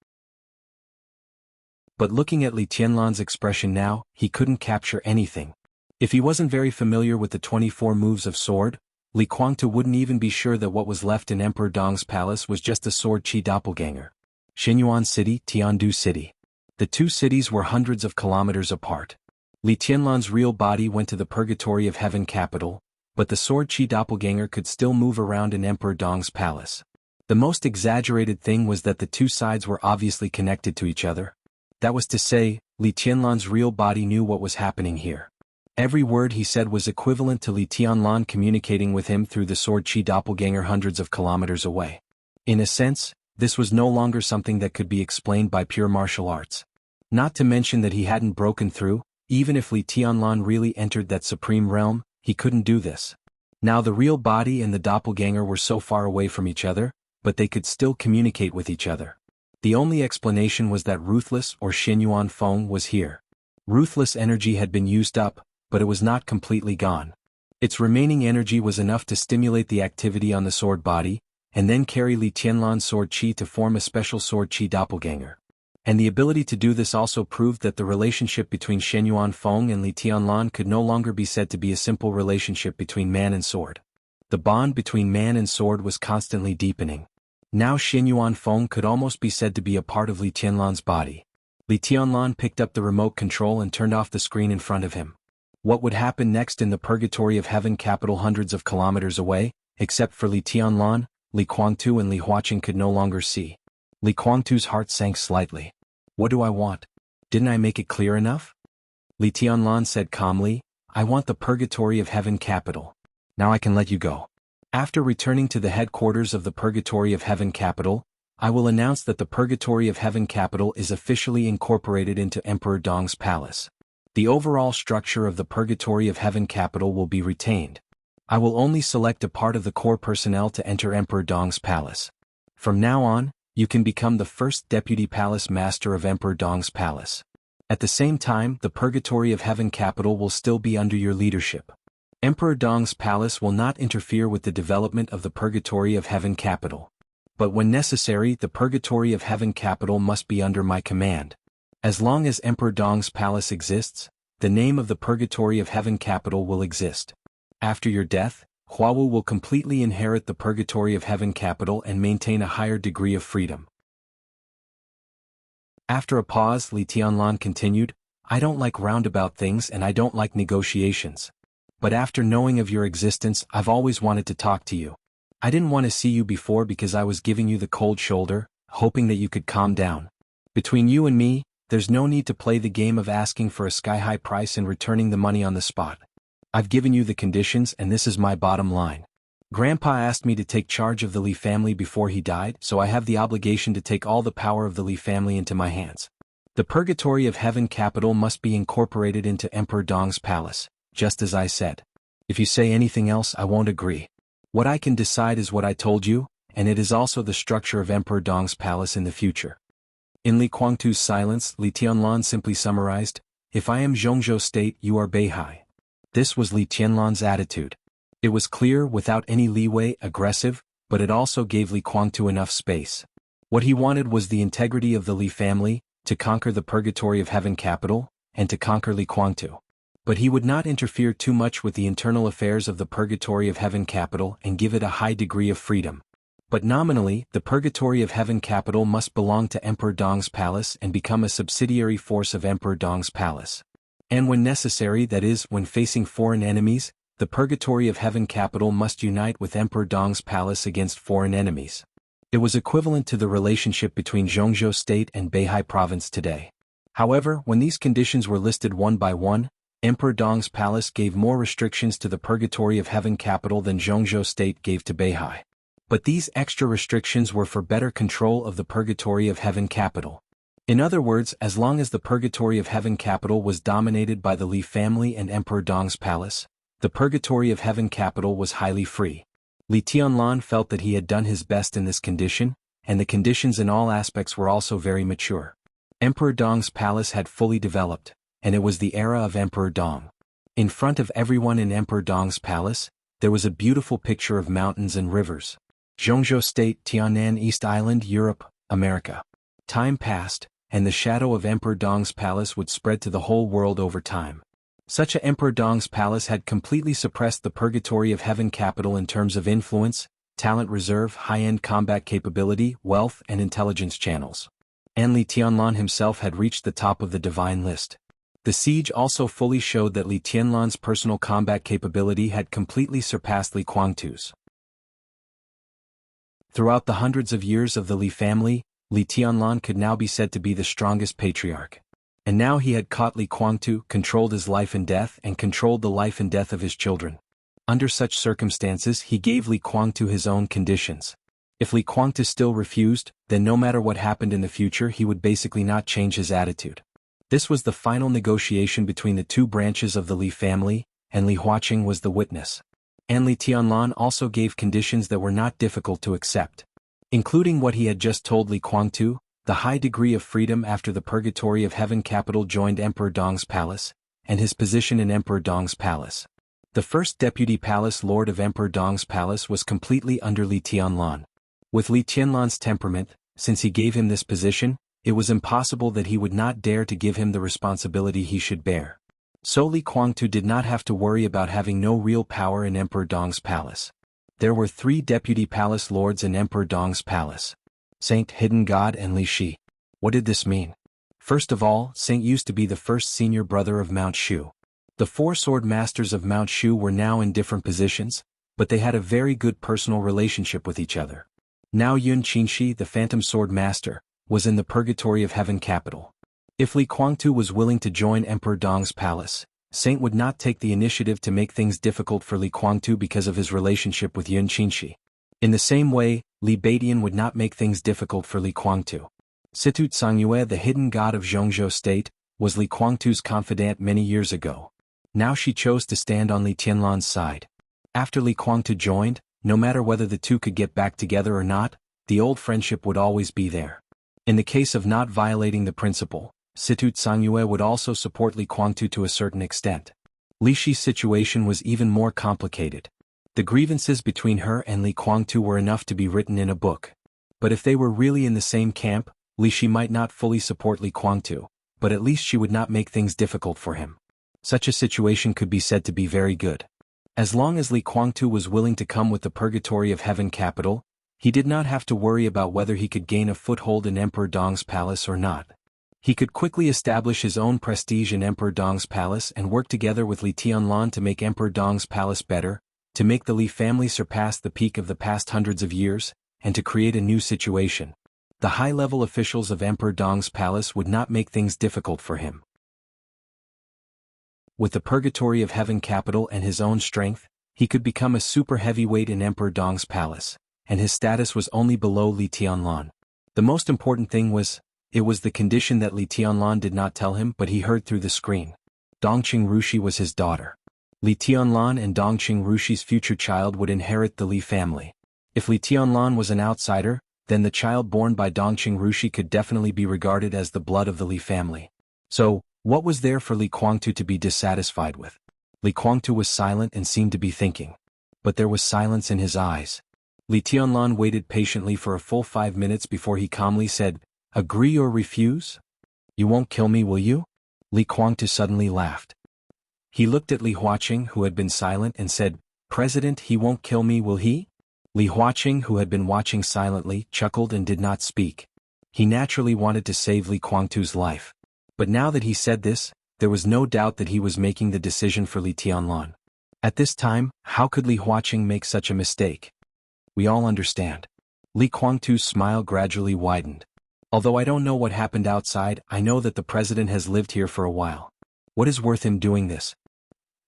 But looking at Li Tianlan's expression now, he couldn't capture anything. If he wasn't very familiar with the 24 moves of sword, Li Guangtu wouldn't even be sure that what was left in Emperor Dong's palace was just a sword chi doppelganger. Xianyuan City, Tiandu City. The 2 cities were hundreds of kilometers apart. Li Tianlan's real body went to the Purgatory of Heaven capital, but the sword chi doppelganger could still move around in Emperor Dong's palace. The most exaggerated thing was that the 2 sides were obviously connected to each other. That was to say, Li Tianlan's real body knew what was happening here. Every word he said was equivalent to Li Tianlan communicating with him through the sword chi doppelganger hundreds of kilometers away. In a sense, this was no longer something that could be explained by pure martial arts. Not to mention that he hadn't broken through. Even if Li Tianlan really entered that supreme realm, he couldn't do this. Now the real body and the doppelganger were so far away from each other, but they could still communicate with each other. The only explanation was that Ruthless or Xianyuan Feng was here. Ruthless energy had been used up, but it was not completely gone. Its remaining energy was enough to stimulate the activity on the sword body, and then carry Li Tianlan's sword chi to form a special sword chi doppelganger. And the ability to do this also proved that the relationship between Xianyuan Feng and Li Tianlan could no longer be said to be a simple relationship between man and sword. The bond between man and sword was constantly deepening. Now Xianyuan Feng could almost be said to be a part of Li Tianlan's body. Li Tianlan picked up the remote control and turned off the screen in front of him. What would happen next in the Purgatory of Heaven capital hundreds of kilometers away, except for Li Tianlan, Li Guangtu and Li Huaqing could no longer see. Li Guangtu's heart sank slightly. "What do I want? Didn't I make it clear enough?" Li Tianlan said calmly, "I want the Purgatory of Heaven capital. Now I can let you go. After returning to the headquarters of the Purgatory of Heaven capital, I will announce that the Purgatory of Heaven capital is officially incorporated into Emperor Dong's palace. The overall structure of the Purgatory of Heaven capital will be retained. I will only select a part of the core personnel to enter Emperor Dong's palace. From now on, you can become the first deputy palace master of Emperor Dong's palace. At the same time, the Purgatory of Heaven capital will still be under your leadership. Emperor Dong's palace will not interfere with the development of the Purgatory of Heaven capital. But when necessary, the Purgatory of Heaven capital must be under my command. As long as Emperor Dong's palace exists, the name of the Purgatory of Heaven capital will exist. After your death, Huawu will completely inherit the Purgatory of Heaven capital and maintain a higher degree of freedom. After a pause, Li Tianlan continued, I don't like roundabout things and I don't like negotiations. But after knowing of your existence, I've always wanted to talk to you. I didn't want to see you before because I was giving you the cold shoulder, hoping that you could calm down. Between you and me, there's no need to play the game of asking for a sky-high price and returning the money on the spot. I've given you the conditions and this is my bottom line. Grandpa asked me to take charge of the Li family before he died, so I have the obligation to take all the power of the Li family into my hands. The Purgatory of Heaven capital must be incorporated into Emperor Dong's palace, just as I said. If you say anything else, I won't agree. What I can decide is what I told you, and it is also the structure of Emperor Dong's palace in the future. In Li Guangtu's silence, Li Tianlan simply summarized, if I am Zhongzhou State, you are Beihai. This was Li Tianlan's attitude. It was clear, without any leeway, aggressive, but it also gave Li Guangtu enough space. What he wanted was the integrity of the Li family, to conquer the Purgatory of Heaven capital, and to conquer Li Guangtu. But he would not interfere too much with the internal affairs of the Purgatory of Heaven capital and give it a high degree of freedom. But nominally, the Purgatory of Heaven capital must belong to Emperor Dong's palace and become a subsidiary force of Emperor Dong's palace. And when necessary, that is, when facing foreign enemies, the Purgatory of Heaven capital must unite with Emperor Dong's palace against foreign enemies. It was equivalent to the relationship between Zhongzhou State and Beihai Province today. However, when these conditions were listed one by one, Emperor Dong's palace gave more restrictions to the Purgatory of Heaven capital than Zhongzhou State gave to Beihai. But these extra restrictions were for better control of the Purgatory of Heaven capital. In other words, as long as the Purgatory of Heaven capital was dominated by the Li family and Emperor Dong's palace, the Purgatory of Heaven capital was highly free. Li Tianlan felt that he had done his best in this condition, and the conditions in all aspects were also very mature. Emperor Dong's palace had fully developed, and it was the era of Emperor Dong. In front of everyone in Emperor Dong's palace, there was a beautiful picture of mountains and rivers. Zhongzhou State, Tianan East Island, Europe, America. Time passed, and the shadow of Emperor Dong's palace would spread to the whole world over time. Such a Emperor Dong's palace had completely suppressed the Purgatory of Heaven capital in terms of influence, talent reserve, high-end combat capability, wealth, and intelligence channels. And Li Tianlan himself had reached the top of the divine list. The siege also fully showed that Li Tianlan's personal combat capability had completely surpassed Li Guangtu's. Throughout the hundreds of years of the Li family, Li Tianlan could now be said to be the strongest patriarch. And now he had caught Li Guangtu, controlled his life and death, and controlled the life and death of his children. Under such circumstances, he gave Li Guangtu his own conditions. If Li Guangtu still refused, then no matter what happened in the future, he would basically not change his attitude. This was the final negotiation between the two branches of the Li family, and Li Huaqing was the witness. And Li Tianlan also gave conditions that were not difficult to accept, including what he had just told Li Guangtu, the high degree of freedom after the Purgatory of Heaven capital joined Emperor Dong's palace, and his position in Emperor Dong's palace. The first deputy palace lord of Emperor Dong's palace was completely under Li Tianlan. With Li Tianlan's temperament, since he gave him this position, it was impossible that he would not dare to give him the responsibility he should bear. So Li Guangtu did not have to worry about having no real power in Emperor Dong's palace. There were 3 deputy palace lords in Emperor Dong's palace: Saint, Hidden God, and Li Shi. What did this mean? First of all, Saint used to be the first senior brother of Mount Shu. The 4 sword masters of Mount Shu were now in different positions, but they had a very good personal relationship with each other. Now Yun Qinshi, the Phantom Sword Master, was in the Purgatory of Heaven capital. If Li Guangtu was willing to join Emperor Dong's palace, Saint would not take the initiative to make things difficult for Li Guangtu because of his relationship with Yun Qinshi. In the same way, Li Baidian would not make things difficult for Li Guangtu. Situt Songyue, the hidden god of Zhongzhou State, was Li Guangtu's confidant many years ago. Now she chose to stand on Li Tianlan's side. After Li Guangtu joined, no matter whether the two could get back together or not, the old friendship would always be there. In the case of not violating the principle, Situ Tsangyue would also support Li Guangtu to a certain extent. Li Shi's situation was even more complicated. The grievances between her and Li Guangtu were enough to be written in a book. But if they were really in the same camp, Li Shi might not fully support Li Guangtu, but at least she would not make things difficult for him. Such a situation could be said to be very good. As long as Li Guangtu was willing to come with the Purgatory of Heaven capital, he did not have to worry about whether he could gain a foothold in Emperor Dong's palace or not. He could quickly establish his own prestige in Emperor Dong's palace and work together with Li Tianlan to make Emperor Dong's palace better, to make the Li family surpass the peak of the past hundreds of years, and to create a new situation. The high-level officials of Emperor Dong's palace would not make things difficult for him. With the Purgatory of Heaven capital and his own strength, he could become a super heavyweight in Emperor Dong's palace, and his status was only below Li Tianlan. The most important thing was, it was the condition that Li Tianlan did not tell him but he heard through the screen. Dongqing Rushi was his daughter. Li Tianlan and Dongqing Rushi's future child would inherit the Li family. If Li Tianlan was an outsider, then the child born by Dongqing Rushi could definitely be regarded as the blood of the Li family. So, what was there for Li Guangtu to be dissatisfied with? Li Guangtu was silent and seemed to be thinking. But there was silence in his eyes. Li Tianlan waited patiently for a full 5 minutes before he calmly said, "Agree or refuse? You won't kill me, will you?" Li Guangtu suddenly laughed. He looked at Li Huaqing, who had been silent, and said, "President, he won't kill me, will he?" Li Huaqing, who had been watching silently, chuckled and did not speak. He naturally wanted to save Li Guangtu's life. But now that he said this, there was no doubt that he was making the decision for Li Tianlan. At this time, how could Li Huaqing make such a mistake? We all understand. Li Guangtu's smile gradually widened. Although I don't know what happened outside, I know that the president has lived here for a while. What is worth him doing this?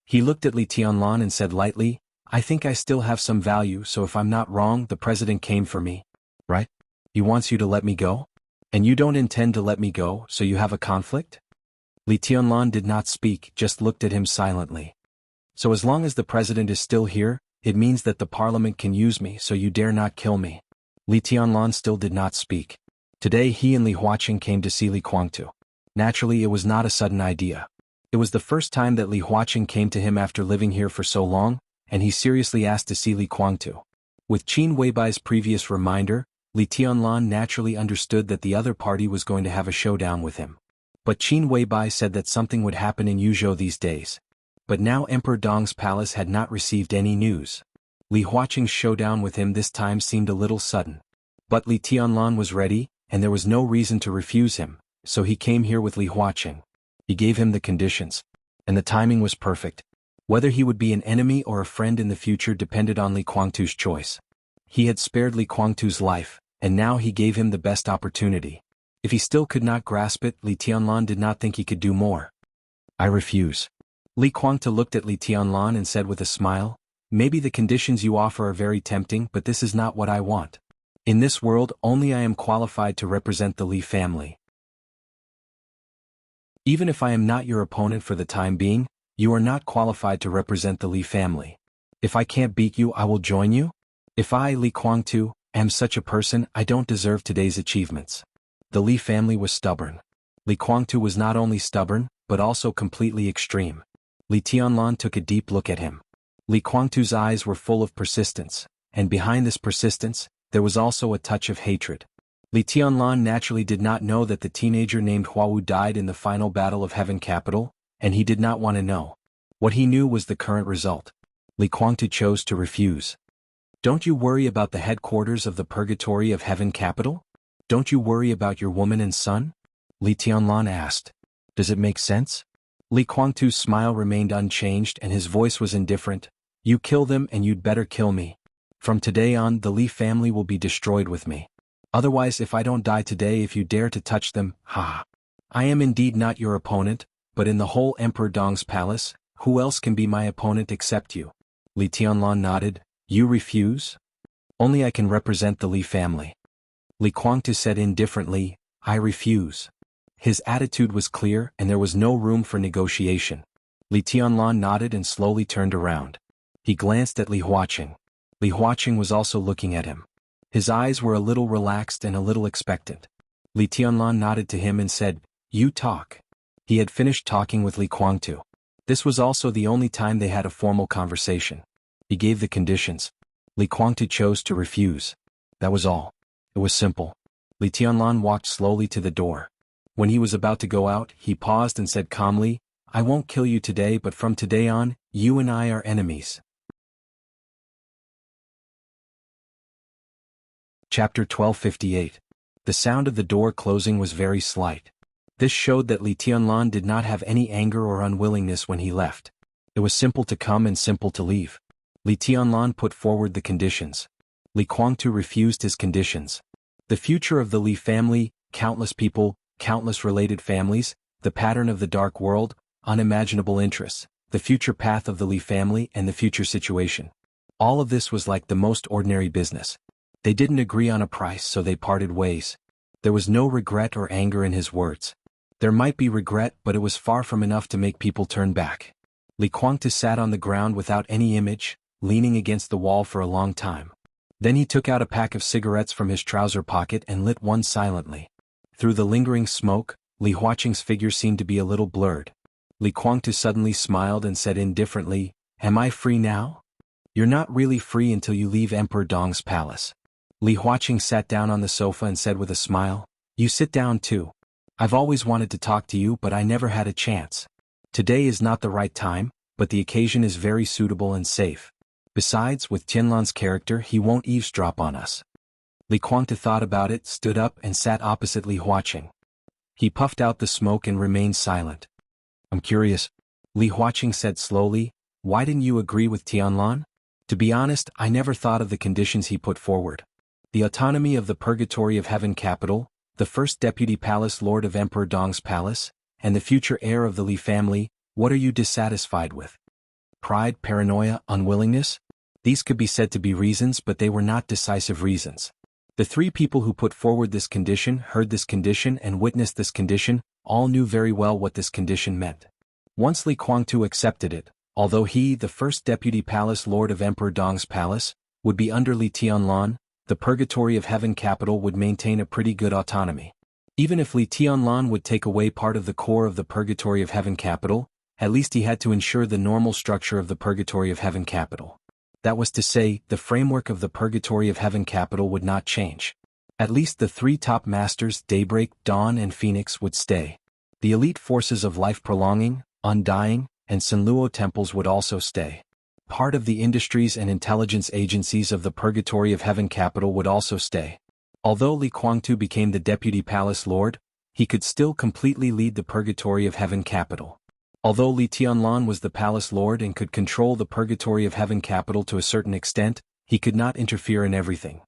He looked at Li Tianlan and said lightly, "I think I still have some value, so if I'm not wrong, the president came for me. Right? He wants you to let me go? And you don't intend to let me go, so you have a conflict?" Li Tianlan did not speak, just looked at him silently. "So as long as the president is still here, it means that the parliament can use me, so you dare not kill me." Li Tianlan still did not speak. Today he and Li Huaqing came to see Li Guangtu. Naturally, it was not a sudden idea. It was the first time that Li Huaqing came to him after living here for so long, and he seriously asked to see Li Guangtu. With Qin Weibai's previous reminder, Li Tianlan naturally understood that the other party was going to have a showdown with him. But Qin Weibai said that something would happen in Yuzhou these days. But now Emperor Dong's palace had not received any news. Li Huaqing's showdown with him this time seemed a little sudden. But Li Tianlan was ready, and there was no reason to refuse him, so he came here with Li Huaqing. He gave him the conditions. And the timing was perfect. Whether he would be an enemy or a friend in the future depended on Li Guangtu's choice. He had spared Li Guangtu's life, and now he gave him the best opportunity. If he still could not grasp it, Li Tianlan did not think he could do more. "I refuse." Li Guangtu looked at Li Tianlan and said with a smile, "Maybe the conditions you offer are very tempting, but this is not what I want. In this world, only I am qualified to represent the Li family. Even if I am not your opponent for the time being, you are not qualified to represent the Li family. If I can't beat you, I will join you? If I, Li Guangtu, am such a person, I don't deserve today's achievements." The Li family was stubborn. Li Guangtu was not only stubborn, but also completely extreme. Li Tianlan took a deep look at him. Li Guangtu's eyes were full of persistence, and behind this persistence, there was also a touch of hatred. Li Tianlan naturally did not know that the teenager named Huawu died in the final battle of Heaven Capital, and he did not want to know. What he knew was the current result. Li Guangtu chose to refuse. "Don't you worry about the headquarters of the Purgatory of Heaven Capital? Don't you worry about your woman and son?" Li Tianlan asked. "Does it make sense?" Li Guangtu's smile remained unchanged and his voice was indifferent. "You kill them and you'd better kill me. From today on, the Li family will be destroyed with me. Otherwise, if I don't die today, if you dare to touch them, ha! I am indeed not your opponent, but in the whole Emperor Dong's palace, who else can be my opponent except you?" Li Tianlan nodded. "You refuse? Only I can represent the Li family." Li Guangtu said indifferently, "I refuse." His attitude was clear and there was no room for negotiation. Li Tianlan nodded and slowly turned around. He glanced at Li Huaqing. Li Huaqing was also looking at him. His eyes were a little relaxed and a little expectant. Li Tianlan nodded to him and said, "You talk." He had finished talking with Li Guangtu. This was also the only time they had a formal conversation. He gave the conditions. Li Guangtu chose to refuse. That was all. It was simple. Li Tianlan walked slowly to the door. When he was about to go out, he paused and said calmly, "I won't kill you today, but from today on, you and I are enemies." Chapter 1258. The sound of the door closing was very slight. This showed that Li Tianlan did not have any anger or unwillingness when he left. It was simple to come and simple to leave. Li Tianlan put forward the conditions. Li Guangtu refused his conditions. The future of the Li family, countless people, countless related families, the pattern of the dark world, unimaginable interests, the future path of the Li family and the future situation. All of this was like the most ordinary business. They didn't agree on a price, so they parted ways. There was no regret or anger in his words. There might be regret, but it was far from enough to make people turn back. Li Guangtu sat on the ground without any image, leaning against the wall for a long time. Then he took out a pack of cigarettes from his trouser pocket and lit one silently. Through the lingering smoke, Li Huaqing's figure seemed to be a little blurred. Li Guangtu suddenly smiled and said indifferently, "Am I free now?" "You're not really free until you leave Emperor Dong's palace." Li Huaqing sat down on the sofa and said with a smile, "You sit down too. I've always wanted to talk to you, but I never had a chance. Today is not the right time, but the occasion is very suitable and safe. Besides, with Tianlan's character, he won't eavesdrop on us." Li Guangtu thought about it, stood up and sat opposite Li Huaqing. He puffed out the smoke and remained silent. "I'm curious," Li Huaqing said slowly, "why didn't you agree with Tianlan?" "To be honest, I never thought of the conditions he put forward. The autonomy of the Purgatory of Heaven capital, the first deputy palace lord of Emperor Dong's palace, and the future heir of the Li family. What are you dissatisfied with? Pride, paranoia, unwillingness? These could be said to be reasons, but they were not decisive reasons. The three people who put forward this condition, heard this condition and witnessed this condition, all knew very well what this condition meant. Once Li Guangtu accepted it, although he, the first deputy palace lord of Emperor Dong's palace, would be under Li Tianlan, the Purgatory of Heaven capital would maintain a pretty good autonomy. Even if Li Tianlan would take away part of the core of the Purgatory of Heaven capital, at least he had to ensure the normal structure of the Purgatory of Heaven capital. That was to say, the framework of the Purgatory of Heaven capital would not change. At least the three top masters, Daybreak, Dawn and Phoenix, would stay. The elite forces of Life Prolonging, Undying, and Sanluo temples would also stay. Part of the industries and intelligence agencies of the Purgatory of Heaven capital would also stay. Although Li Guangtu became the deputy palace lord, he could still completely lead the Purgatory of Heaven capital. Although Li Tianlan was the palace lord and could control the Purgatory of Heaven capital to a certain extent, he could not interfere in everything.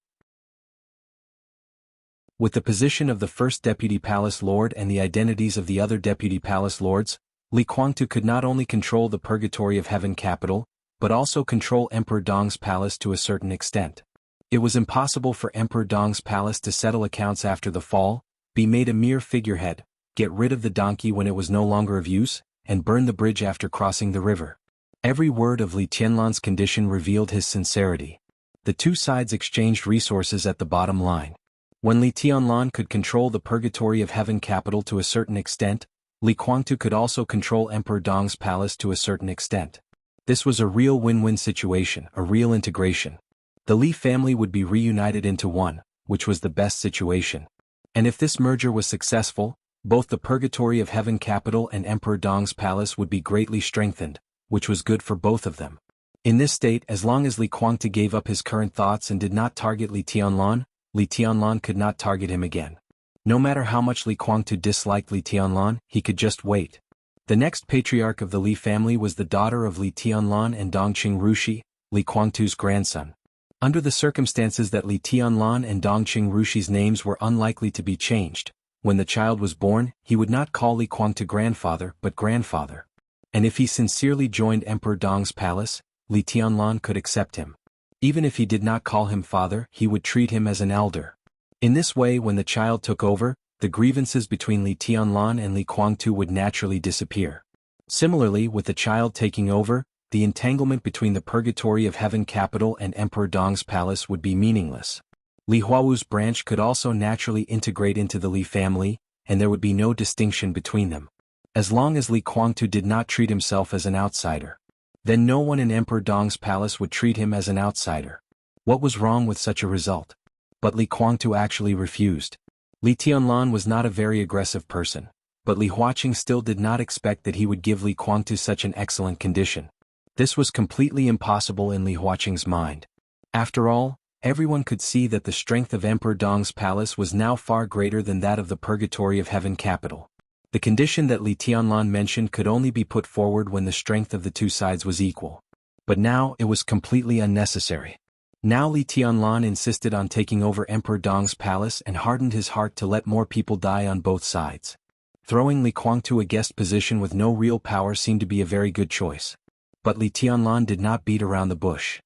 With the position of the first deputy palace lord and the identities of the other deputy palace lords, Li Guangtu could not only control the Purgatory of Heaven capital, but also control Emperor Dong's palace to a certain extent. It was impossible for Emperor Dong's palace to settle accounts after the fall, be made a mere figurehead, get rid of the donkey when it was no longer of use, and burn the bridge after crossing the river. Every word of Li Tianlan's condition revealed his sincerity. The two sides exchanged resources at the bottom line. When Li Tianlan could control the Purgatory of Heaven capital to a certain extent, Li Guangtu could also control Emperor Dong's palace to a certain extent. This was a real win-win situation, a real integration. The Li family would be reunited into one, which was the best situation. And if this merger was successful, both the Purgatory of Heaven capital and Emperor Dong's palace would be greatly strengthened, which was good for both of them. In this state, as long as Li Guangtu gave up his current thoughts and did not target Li Tianlan could not target him again. No matter how much Li Guangtu disliked Li Tianlan, he could just wait. The next patriarch of the Li family was the daughter of Li Tianlan and Dongqing Rushi, Li Guangtu's grandson. Under the circumstances that Li Tianlan and Dongqing Rushi's names were unlikely to be changed, when the child was born, he would not call Li Guangtu grandfather but grandfather. And if he sincerely joined Emperor Dong's palace, Li Tianlan could accept him. Even if he did not call him father, he would treat him as an elder. In this way, when the child took over, the grievances between Li Tianlan and Li Guangtu would naturally disappear. Similarly, with the child taking over, the entanglement between the Purgatory of Heaven capital and Emperor Dong's palace would be meaningless. Li Huawu's branch could also naturally integrate into the Li family, and there would be no distinction between them. As long as Li Guangtu did not treat himself as an outsider. Then no one in Emperor Dong's palace would treat him as an outsider. What was wrong with such a result? But Li Guangtu actually refused. Li Tianlan was not a very aggressive person, but Li Huaqing still did not expect that he would give Li Guangtu such an excellent condition. This was completely impossible in Li Huaqing's mind. After all, everyone could see that the strength of Emperor Dong's palace was now far greater than that of the Purgatory of Heaven capital. The condition that Li Tianlan mentioned could only be put forward when the strength of the two sides was equal. But now it was completely unnecessary. Now Li Tianlan insisted on taking over Emperor Dong's palace and hardened his heart to let more people die on both sides. Throwing Li Guangtu a guest position with no real power seemed to be a very good choice. But Li Tianlan did not beat around the bush.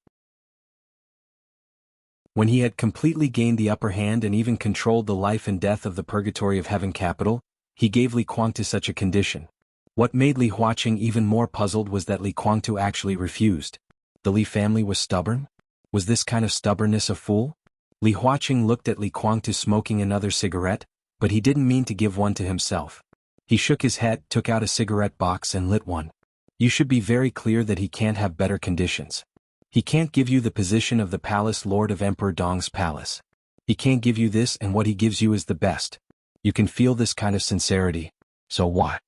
When he had completely gained the upper hand and even controlled the life and death of the Purgatory of Heaven capital, he gave Li Guangtu such a condition. What made Li Huaqing even more puzzled was that Li Guangtu actually refused. The Li family was stubborn? Was this kind of stubbornness a fool? Li Huaqing looked at Li Guangtu smoking another cigarette, but he didn't mean to give one to himself. He shook his head, took out a cigarette box and lit one. You should be very clear that he can't have better conditions. He can't give you the position of the palace lord of Emperor Dong's palace. He can't give you this, and what he gives you is the best. You can feel this kind of sincerity. So why?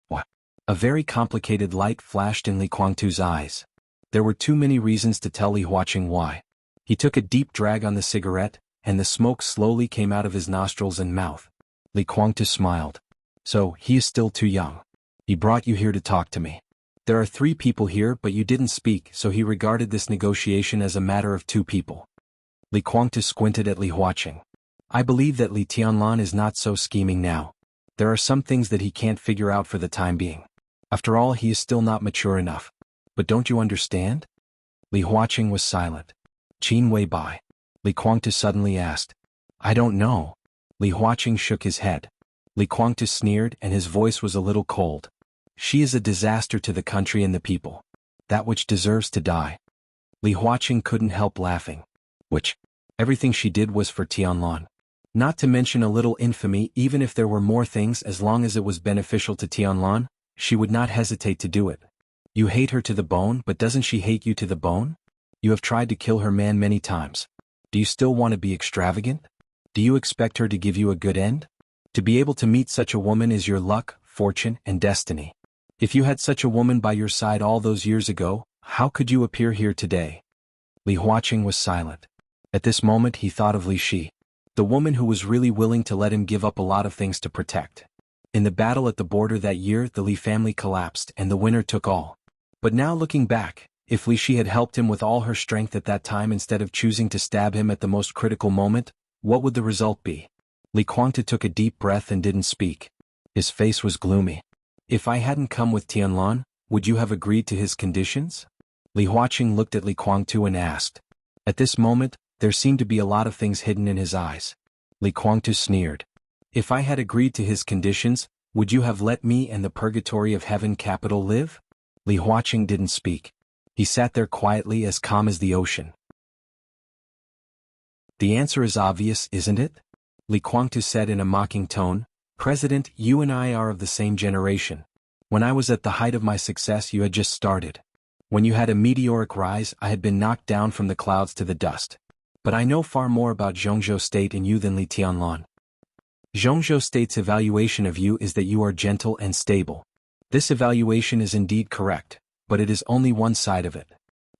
What? A very complicated light flashed in Li Guangtu's eyes. There were too many reasons to tell Li Huaqing why. He took a deep drag on the cigarette, and the smoke slowly came out of his nostrils and mouth. Li Guangtu smiled. So, he is still too young. He brought you here to talk to me. There are 3 people here, but you didn't speak, so he regarded this negotiation as a matter of 2 people. Li Guangtu squinted at Li Huaqing. I believe that Li Tianlan is not so scheming now. There are some things that he can't figure out for the time being. After all, he is still not mature enough. But don't you understand? Li Huaqing was silent. Qin Wei Bai. Li Guangtu suddenly asked. I don't know. Li Huaqing shook his head. Li Guangtu sneered, and his voice was a little cold. She is a disaster to the country and the people. That which deserves to die. Li Huaqing couldn't help laughing. Which? Everything she did was for Tianlan. Not to mention a little infamy. Even if there were more things, as long as it was beneficial to Tianlan, she would not hesitate to do it. You hate her to the bone, but doesn't she hate you to the bone? You have tried to kill her man many times. Do you still want to be extravagant? Do you expect her to give you a good end? To be able to meet such a woman is your luck, fortune, and destiny. If you had such a woman by your side all those years ago, how could you appear here today? Li Huaqing was silent. At this moment he thought of Li Shi, the woman who was really willing to let him give up a lot of things to protect. In the battle at the border that year, the Li family collapsed and the winner took all. But now looking back, if Li Shi had helped him with all her strength at that time instead of choosing to stab him at the most critical moment, what would the result be? Li Guangtu took a deep breath and didn't speak. His face was gloomy. If I hadn't come with Tianlan, would you have agreed to his conditions? Li Huaqing looked at Li Guangtu and asked. At this moment, there seemed to be a lot of things hidden in his eyes. Li Guangtu sneered. If I had agreed to his conditions, would you have let me and the Purgatory of Heaven capital live? Li Huaqing didn't speak. He sat there quietly, as calm as the ocean. The answer is obvious, isn't it? Li Guangtu said in a mocking tone. President, you and I are of the same generation. When I was at the height of my success, you had just started. When you had a meteoric rise, I had been knocked down from the clouds to the dust. But I know far more about Zhongzhou State and you than Li Tianlan. Zhongzhou State's evaluation of you is that you are gentle and stable. This evaluation is indeed correct, but it is only one side of it.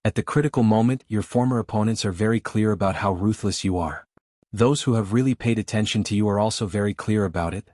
At the critical moment, your former opponents are very clear about how ruthless you are. Those who have really paid attention to you are also very clear about it.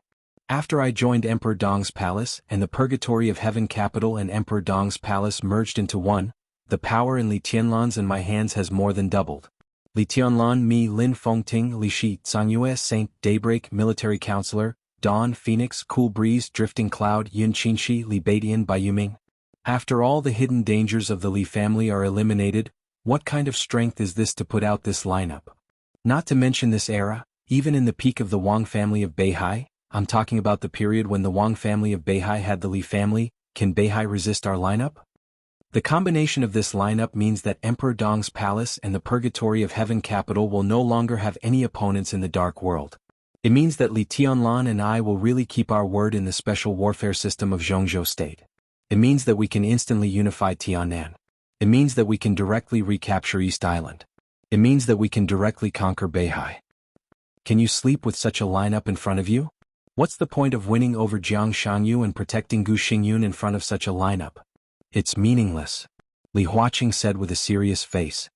After I joined Emperor Dong's palace and the Purgatory of Heaven capital and Emperor Dong's palace merged into one, the power in Li Tianlan's and my hands has more than doubled. Li Tianlan, me, Lin Fengting, Li Shi, Zhangyue, Saint, Daybreak, Military Counselor, Dawn, Phoenix, Cool Breeze, Drifting Cloud, Yin Qinshi, Li Baidian, Bai Yuming. After all the hidden dangers of the Li family are eliminated, what kind of strength is this to put out this lineup? Not to mention this era, even in the peak of the Wang family of Beihai, I'm talking about the period when the Wang family of Beihai had the Li family, can Beihai resist our lineup? The combination of this lineup means that Emperor Dong's palace and the Purgatory of Heaven capital will no longer have any opponents in the dark world. It means that Li Tianlan and I will really keep our word in the special warfare system of Zhongzhou State. It means that we can instantly unify Tiannan. It means that we can directly recapture East Island. It means that we can directly conquer Beihai. Can you sleep with such a lineup in front of you? What's the point of winning over Jiang Shangyu and protecting Gu Xingyun in front of such a lineup? It's meaningless, Li Huaqing said with a serious face.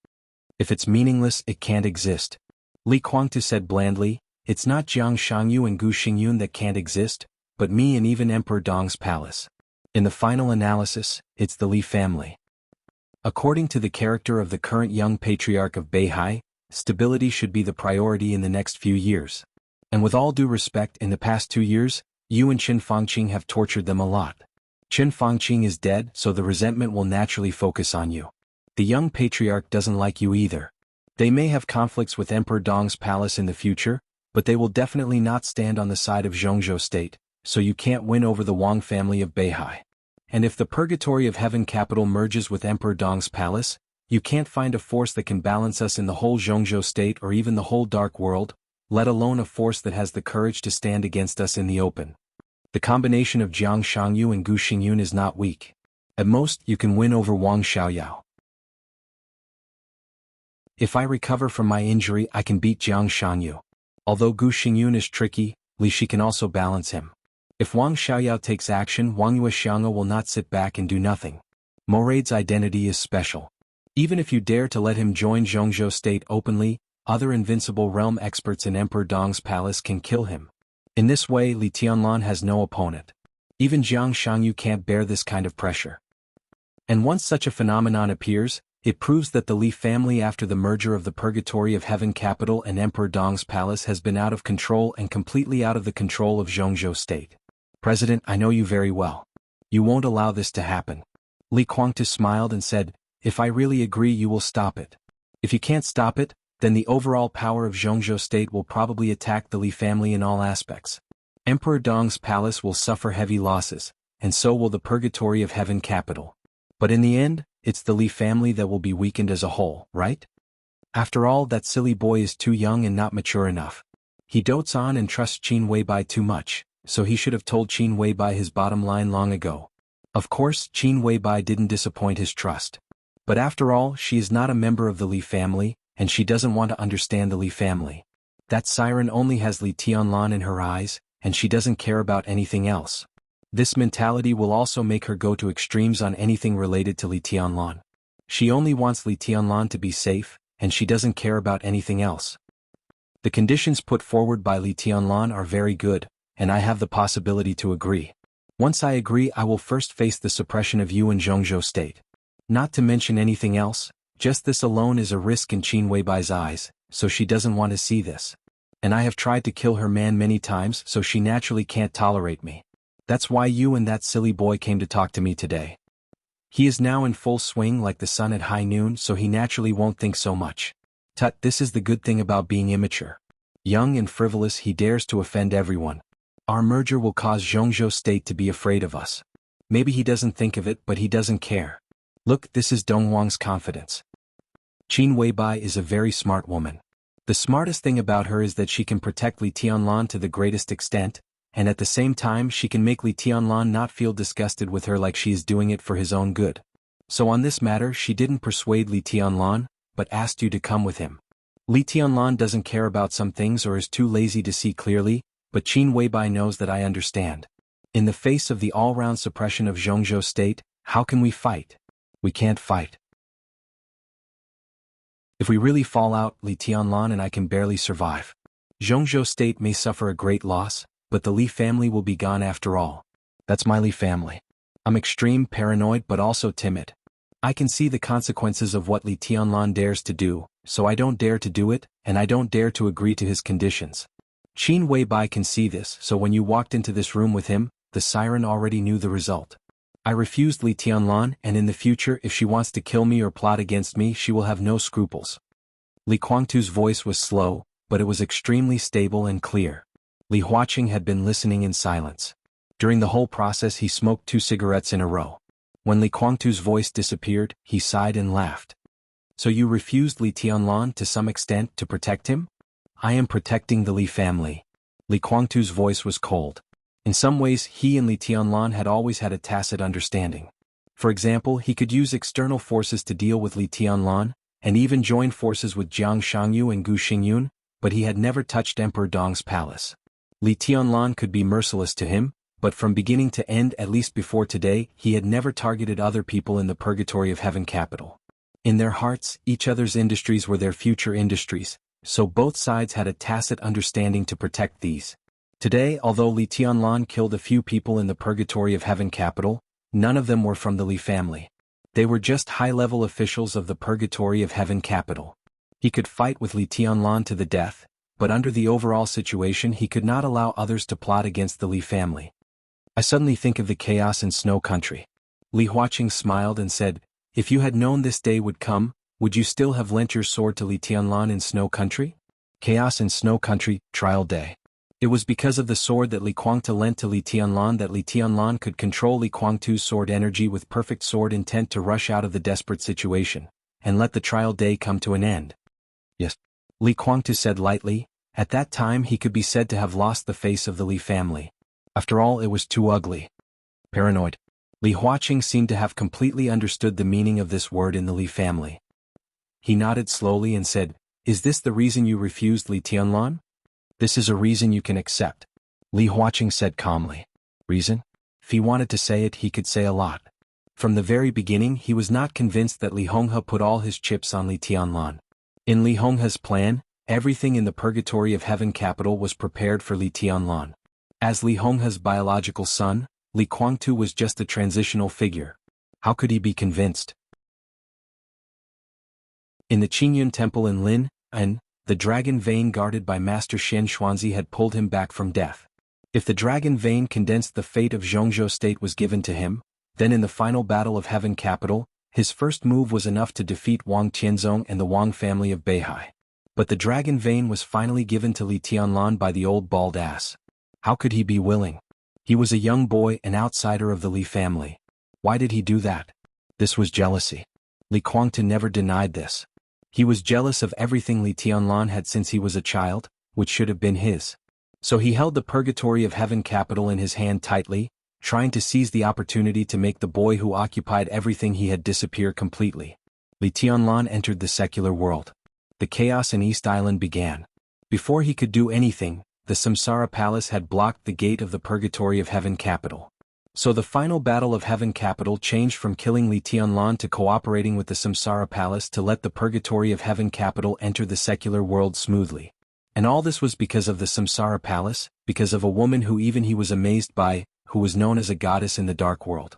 If it's meaningless, it can't exist. Li Guangtu said blandly, it's not Jiang Shangyu and Gu Xingyun that can't exist, but me and even Emperor Dong's palace. In the final analysis, it's the Li family. According to the character of the current young patriarch of Beihai, stability should be the priority in the next few years. And with all due respect, in the past 2 years, you and Qin Fangqing have tortured them a lot. Qin Fangqing is dead, so the resentment will naturally focus on you. The young patriarch doesn't like you either. They may have conflicts with Emperor Dong's palace in the future, but they will definitely not stand on the side of Zhongzhou State, so you can't win over the Wang family of Beihai. And if the Purgatory of Heaven capital merges with Emperor Dong's palace, you can't find a force that can balance us in the whole Zhongzhou State or even the whole dark world, let alone a force that has the courage to stand against us in the open. The combination of Jiang Shangyu and Gu Xingyun is not weak. At most, you can win over Wang Xiaoyao. If I recover from my injury, I can beat Jiang Shangyu. Although Gu Xingyun is tricky, Li Shi can also balance him. If Wang Xiaoyao takes action, Wang Yuexianga will not sit back and do nothing. Morade's identity is special. Even if you dare to let him join Zhongzhou State openly, other invincible realm experts in Emperor Dong's palace can kill him. In this way, Li Tianlan has no opponent. Even Jiang Shangyu can't bear this kind of pressure. And once such a phenomenon appears, it proves that the Li family after the merger of the Purgatory of Heaven capital and Emperor Dong's palace has been out of control and completely out of the control of Zhongzhou State. President, I know you very well. You won't allow this to happen. Li Guangtu smiled and said, if I really agree, you will stop it. If you can't stop it, then the overall power of Zhongzhou State will probably attack the Li family in all aspects. Emperor Dong's palace will suffer heavy losses, and so will the Purgatory of Heaven capital. But in the end, it's the Li family that will be weakened as a whole, right? After all, that silly boy is too young and not mature enough. He dotes on and trusts Qin Weibai too much, so he should have told Qin Weibai his bottom line long ago. Of course, Qin Weibai didn't disappoint his trust. But after all, she is not a member of the Li family, and she doesn't want to understand the Li family. That siren only has Li Tianlan in her eyes, and she doesn't care about anything else. This mentality will also make her go to extremes on anything related to Li Tianlan. She only wants Li Tianlan to be safe, and she doesn't care about anything else. The conditions put forward by Li Tianlan are very good, and I have the possibility to agree. Once I agree, I will first face the suppression of you in Zhongzhou State. Not to mention anything else, just this alone is a risk in Qin Weibai's eyes, so she doesn't want to see this. And I have tried to kill her man many times, so she naturally can't tolerate me. That's why you and that silly boy came to talk to me today. He is now in full swing like the sun at high noon, so he naturally won't think so much. Tut, this is the good thing about being immature. Young and frivolous, he dares to offend everyone. Our merger will cause Zhongzhou State to be afraid of us. Maybe he doesn't think of it, but he doesn't care. Look, this is Dongwang's confidence. Qin Weibai is a very smart woman. The smartest thing about her is that she can protect Li Tianlan to the greatest extent, and at the same time she can make Li Tianlan not feel disgusted with her like she is doing it for his own good. So on this matter she didn't persuade Li Tianlan, but asked you to come with him. Li Tianlan doesn't care about some things or is too lazy to see clearly, but Qin Weibai knows that I understand. In the face of the all-round suppression of Zhongzhou State, how can we fight? We can't fight. If we really fall out, Li Tianlan and I can barely survive. Zhongzhou State may suffer a great loss, but the Li family will be gone after all. That's my Li family. I'm extreme, paranoid, but also timid. I can see the consequences of what Li Tianlan dares to do, so I don't dare to do it, and I don't dare to agree to his conditions. Qin Weibai can see this, so when you walked into this room with him, the siren already knew the result. I refused Li Tianlan, and in the future if she wants to kill me or plot against me she will have no scruples. Li Guangtu's voice was slow, but it was extremely stable and clear. Li Huaqing had been listening in silence. During the whole process he smoked 2 cigarettes in a row. When Li Guangtu's voice disappeared, he sighed and laughed. So you refused Li Tianlan to some extent to protect him? I am protecting the Li family. Li Guangtu's voice was cold. In some ways, he and Li Tianlan had always had a tacit understanding. For example, he could use external forces to deal with Li Tianlan, and even join forces with Jiang Shangyu and Gu Xingyun, but he had never touched Emperor Dong's palace. Li Tianlan could be merciless to him, but from beginning to end, at least before today, he had never targeted other people in the purgatory of heaven capital. In their hearts, each other's industries were their future industries, so both sides had a tacit understanding to protect these. Today, although Li Tianlan killed a few people in the purgatory of heaven capital, none of them were from the Li family. They were just high-level officials of the purgatory of heaven capital. He could fight with Li Tianlan to the death, but under the overall situation he could not allow others to plot against the Li family. I suddenly think of the chaos in Snow Country. Li Huaqing smiled and said, if you had known this day would come, would you still have lent your sword to Li Tianlan in Snow Country? Chaos in Snow Country, Trial Day. It was because of the sword that Li Guangtu lent to Li Tianlan that Li Tianlan could control Li Guangtu's sword energy with perfect sword intent to rush out of the desperate situation, and let the trial day come to an end. Yes. Li Guangtu said lightly, at that time he could be said to have lost the face of the Li family. After all, it was too ugly. Paranoid. Li Huaqing seemed to have completely understood the meaning of this word in the Li family. He nodded slowly and said, is this the reason you refused Li Tianlan? This is a reason you can accept. Li Huaqing said calmly. Reason? If he wanted to say it, he could say a lot. From the very beginning, he was not convinced that Li Honghe put all his chips on Li Tianlan. In Li Honghe's plan, everything in the purgatory of heaven capital was prepared for Li Tianlan. As Li Honghe's biological son, Li Guangtu was just a transitional figure. How could he be convinced? In the Qingyun temple in Lin, the dragon vein guarded by Master Shen Xuanzi had pulled him back from death. If the dragon vein condensed the fate of Zhongzhou state was given to him, then in the final battle of heaven capital, his first move was enough to defeat Wang Tianzong and the Wang family of Beihai. But the dragon vein was finally given to Li Tianlan by the old bald ass. How could he be willing? He was a young boy, an outsider of the Li family. Why did he do that? This was jealousy. Li Guangtu never denied this. He was jealous of everything Li Tianlan had since he was a child, which should have been his. So he held the purgatory of heaven capital in his hand tightly, trying to seize the opportunity to make the boy who occupied everything he had disappear completely. Li Tianlan entered the secular world. The chaos in East Island began. Before he could do anything, the Samsara Palace had blocked the gate of the purgatory of heaven capital. So the final battle of heaven capital changed from killing Li Tianlan to cooperating with the Samsara Palace to let the purgatory of heaven capital enter the secular world smoothly. And all this was because of the Samsara Palace, because of a woman who even he was amazed by, who was known as a goddess in the dark world.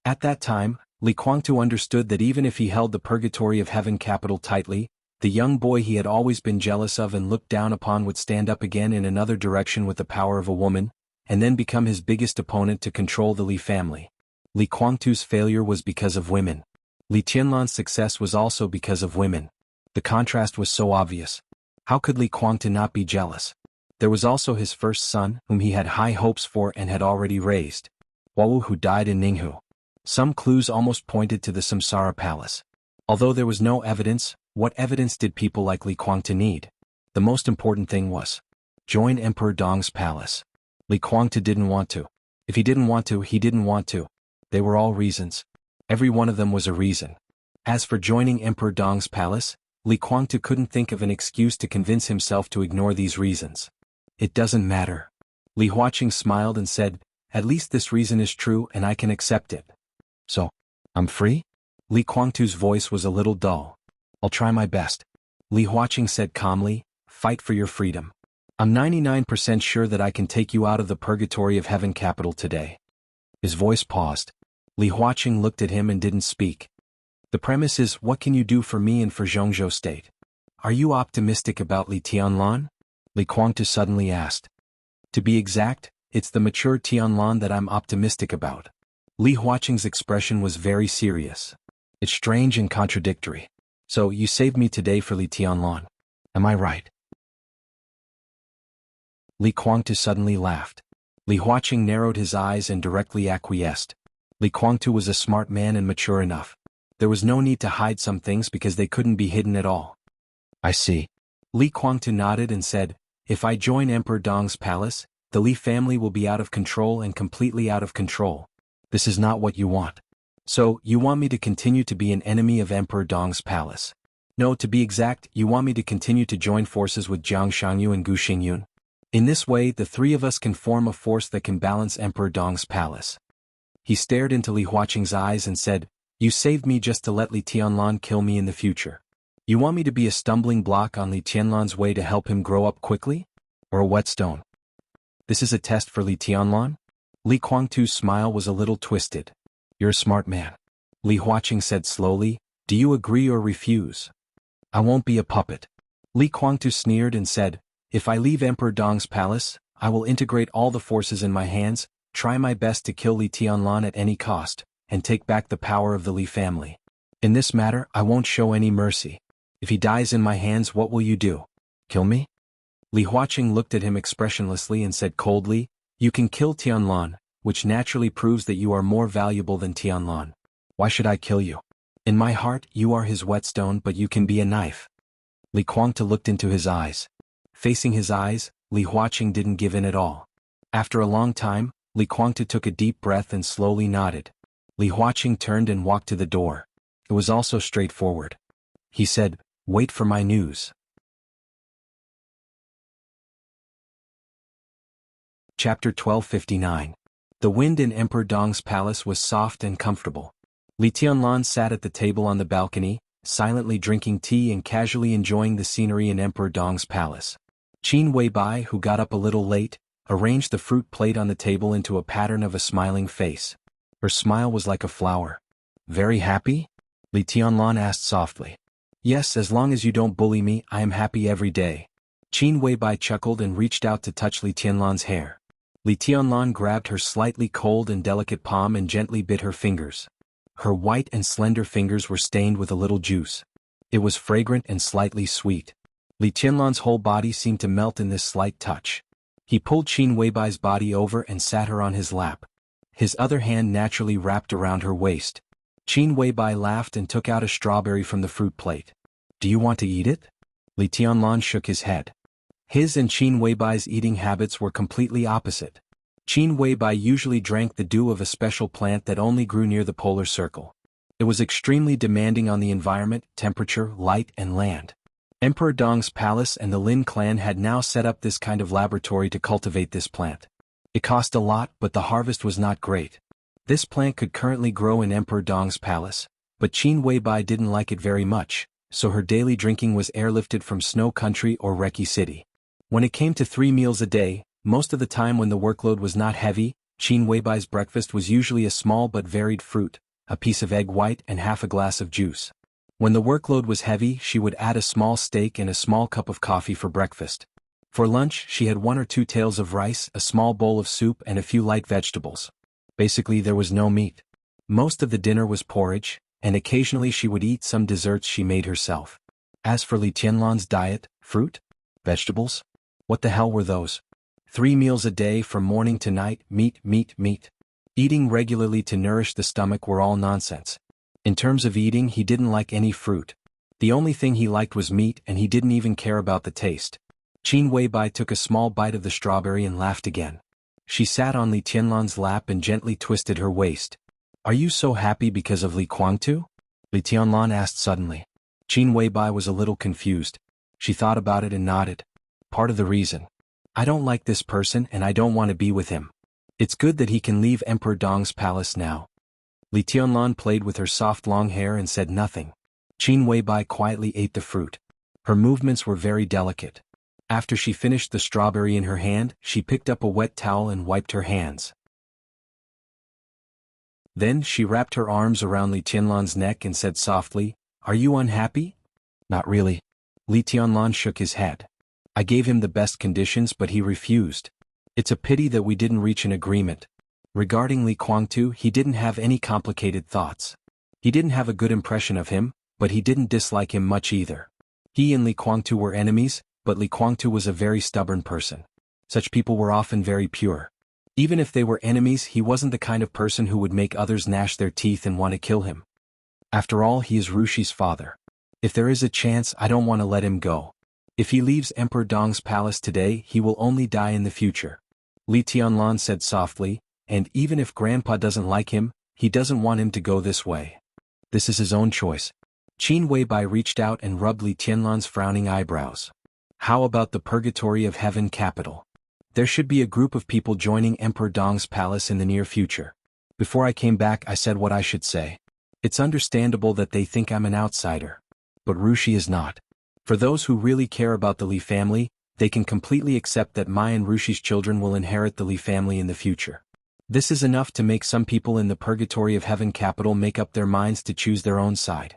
At that time, Li Guangtu understood that even if he held the purgatory of heaven capital tightly, the young boy he had always been jealous of and looked down upon would stand up again in another direction with the power of a woman, and then become his biggest opponent to control the Li family. Li Guangtu's failure was because of women. Li Tianlan's success was also because of women. The contrast was so obvious. How could Li Guangtu not be jealous? There was also his first son, whom he had high hopes for and had already raised. Huawu, who died in Ninghu. Some clues almost pointed to the Samsara Palace. Although there was no evidence, what evidence did people like Li Guangtu need? The most important thing was, join Emperor Dong's palace. Li Guangtu didn't want to. If he didn't want to, he didn't want to. They were all reasons. Every one of them was a reason. As for joining Emperor Dong's palace, Li Guangtu couldn't think of an excuse to convince himself to ignore these reasons. It doesn't matter. Li Huaqing smiled and said, at least this reason is true and I can accept it. So, I'm free? Li Guangtu's voice was a little dull. I'll try my best. Li Huaqing said calmly, fight for your freedom. I'm 99% sure that I can take you out of the purgatory of heaven capital today. His voice paused. Li Huaqing looked at him and didn't speak. The premise is, what can you do for me and for Zhongzhou state? Are you optimistic about Li Tianlan? Li Guangtu suddenly asked. To be exact, it's the mature Tianlan that I'm optimistic about. Li Huaqing's expression was very serious. It's strange and contradictory. So, you saved me today for Li Tianlan. Am I right? Li Guangtu suddenly laughed. Li Huaqing narrowed his eyes and directly acquiesced. Li Guangtu was a smart man and mature enough. There was no need to hide some things because they couldn't be hidden at all. I see. Li Guangtu nodded and said, if I join Emperor Dong's palace, the Li family will be out of control and completely out of control. This is not what you want. So, you want me to continue to be an enemy of Emperor Dong's palace? No, to be exact, you want me to continue to join forces with Jiang Shangyu and Gu Xingyun? In this way, the three of us can form a force that can balance Emperor Dong's palace. He stared into Li Huaqing's eyes and said, you saved me just to let Li Tianlan kill me in the future. You want me to be a stumbling block on Li Tianlan's way to help him grow up quickly? Or a whetstone? This is a test for Li Tianlan? Li Guangtu's smile was a little twisted. You're a smart man. Li Huaqing said slowly, do you agree or refuse? I won't be a puppet. Li Guangtu sneered and said, if I leave Emperor Dong's palace, I will integrate all the forces in my hands, try my best to kill Li Tianlan at any cost, and take back the power of the Li family. In this matter, I won't show any mercy. If he dies in my hands, what will you do? Kill me? Li Huaqing looked at him expressionlessly and said coldly, you can kill Tianlan, which naturally proves that you are more valuable than Tianlan. Why should I kill you? In my heart, you are his whetstone, but you can be a knife. Li Guangtu looked into his eyes. Facing his eyes, Li Huaqing didn't give in at all. After a long time, Li Guangtu took a deep breath and slowly nodded. Li Huaqing turned and walked to the door. It was also straightforward. He said, wait for my news. Chapter 1259. The wind in Emperor Dong's palace was soft and comfortable. Li Tianlan sat at the table on the balcony, silently drinking tea and casually enjoying the scenery in Emperor Dong's palace. Qin Weibai, who got up a little late, arranged the fruit plate on the table into a pattern of a smiling face. Her smile was like a flower. Very happy? Li Tianlan asked softly. Yes, as long as you don't bully me, I am happy every day. Qin Weibai chuckled and reached out to touch Li Tianlan's hair. Li Tianlan grabbed her slightly cold and delicate palm and gently bit her fingers. Her white and slender fingers were stained with a little juice. It was fragrant and slightly sweet. Li Tianlan's whole body seemed to melt in this slight touch. He pulled Qin Weibai's body over and sat her on his lap. His other hand naturally wrapped around her waist. Qin Weibai laughed and took out a strawberry from the fruit plate. Do you want to eat it? Li Tianlan shook his head. His and Qin Weibai's eating habits were completely opposite. Qin Weibai usually drank the dew of a special plant that only grew near the polar circle. It was extremely demanding on the environment, temperature, light, and land. Emperor Dong's palace and the Lin clan had now set up this kind of laboratory to cultivate this plant. It cost a lot, but the harvest was not great. This plant could currently grow in Emperor Dong's palace, but Qin Weibai didn't like it very much, so her daily drinking was airlifted from Snow Country or Reki City. When it came to 3 meals a day, most of the time when the workload was not heavy, Qin Weibai's breakfast was usually a small but varied fruit, a piece of egg white and half a glass of juice. When the workload was heavy, she would add a small steak and a small cup of coffee for breakfast. For lunch, she had 1 or 2 taels of rice, a small bowl of soup and a few light vegetables. Basically, there was no meat. Most of the dinner was porridge, and occasionally she would eat some desserts she made herself. As for Li Tianlan's diet, fruit? Vegetables? What the hell were those? 3 meals a day from morning to night, meat, meat, meat. Eating regularly to nourish the stomach were all nonsense. In terms of eating, he didn't like any fruit. The only thing he liked was meat, and he didn't even care about the taste. Qin Weibai took a small bite of the strawberry and laughed again. She sat on Li Tianlan's lap and gently twisted her waist. Are you so happy because of Li Guangtu? Li Tianlan asked suddenly. Qin Weibai was a little confused. She thought about it and nodded. Part of the reason. I don't like this person and I don't want to be with him. It's good that he can leave Emperor Dong's palace now. Li Tianlan played with her soft long hair and said nothing. Qin Weibai quietly ate the fruit. Her movements were very delicate. After she finished the strawberry in her hand, she picked up a wet towel and wiped her hands. Then she wrapped her arms around Li Tianlan's neck and said softly, Are you unhappy? Not really. Li Tianlan shook his head. I gave him the best conditions but he refused. It's a pity that we didn't reach an agreement. Regarding Li Guangtu, he didn't have any complicated thoughts. He didn't have a good impression of him, but he didn't dislike him much either. He and Li Guangtu were enemies, but Li Guangtu was a very stubborn person. Such people were often very pure. Even if they were enemies, he wasn't the kind of person who would make others gnash their teeth and want to kill him. After all, he is Rushi's father. If there is a chance, I don't want to let him go. If he leaves Emperor Dong's palace today, he will only die in the future. Li Tianlan said softly, and even if Grandpa doesn't like him, he doesn't want him to go this way. This is his own choice. Qin Weibai reached out and rubbed Li Tianlan's frowning eyebrows. How about the Purgatory of Heaven capital? There should be a group of people joining Emperor Dong's palace in the near future. Before I came back, I said what I should say. It's understandable that they think I'm an outsider. But Rushi is not. For those who really care about the Li family, they can completely accept that Mai and Rushi's children will inherit the Li family in the future. This is enough to make some people in the Purgatory of Heaven capital make up their minds to choose their own side.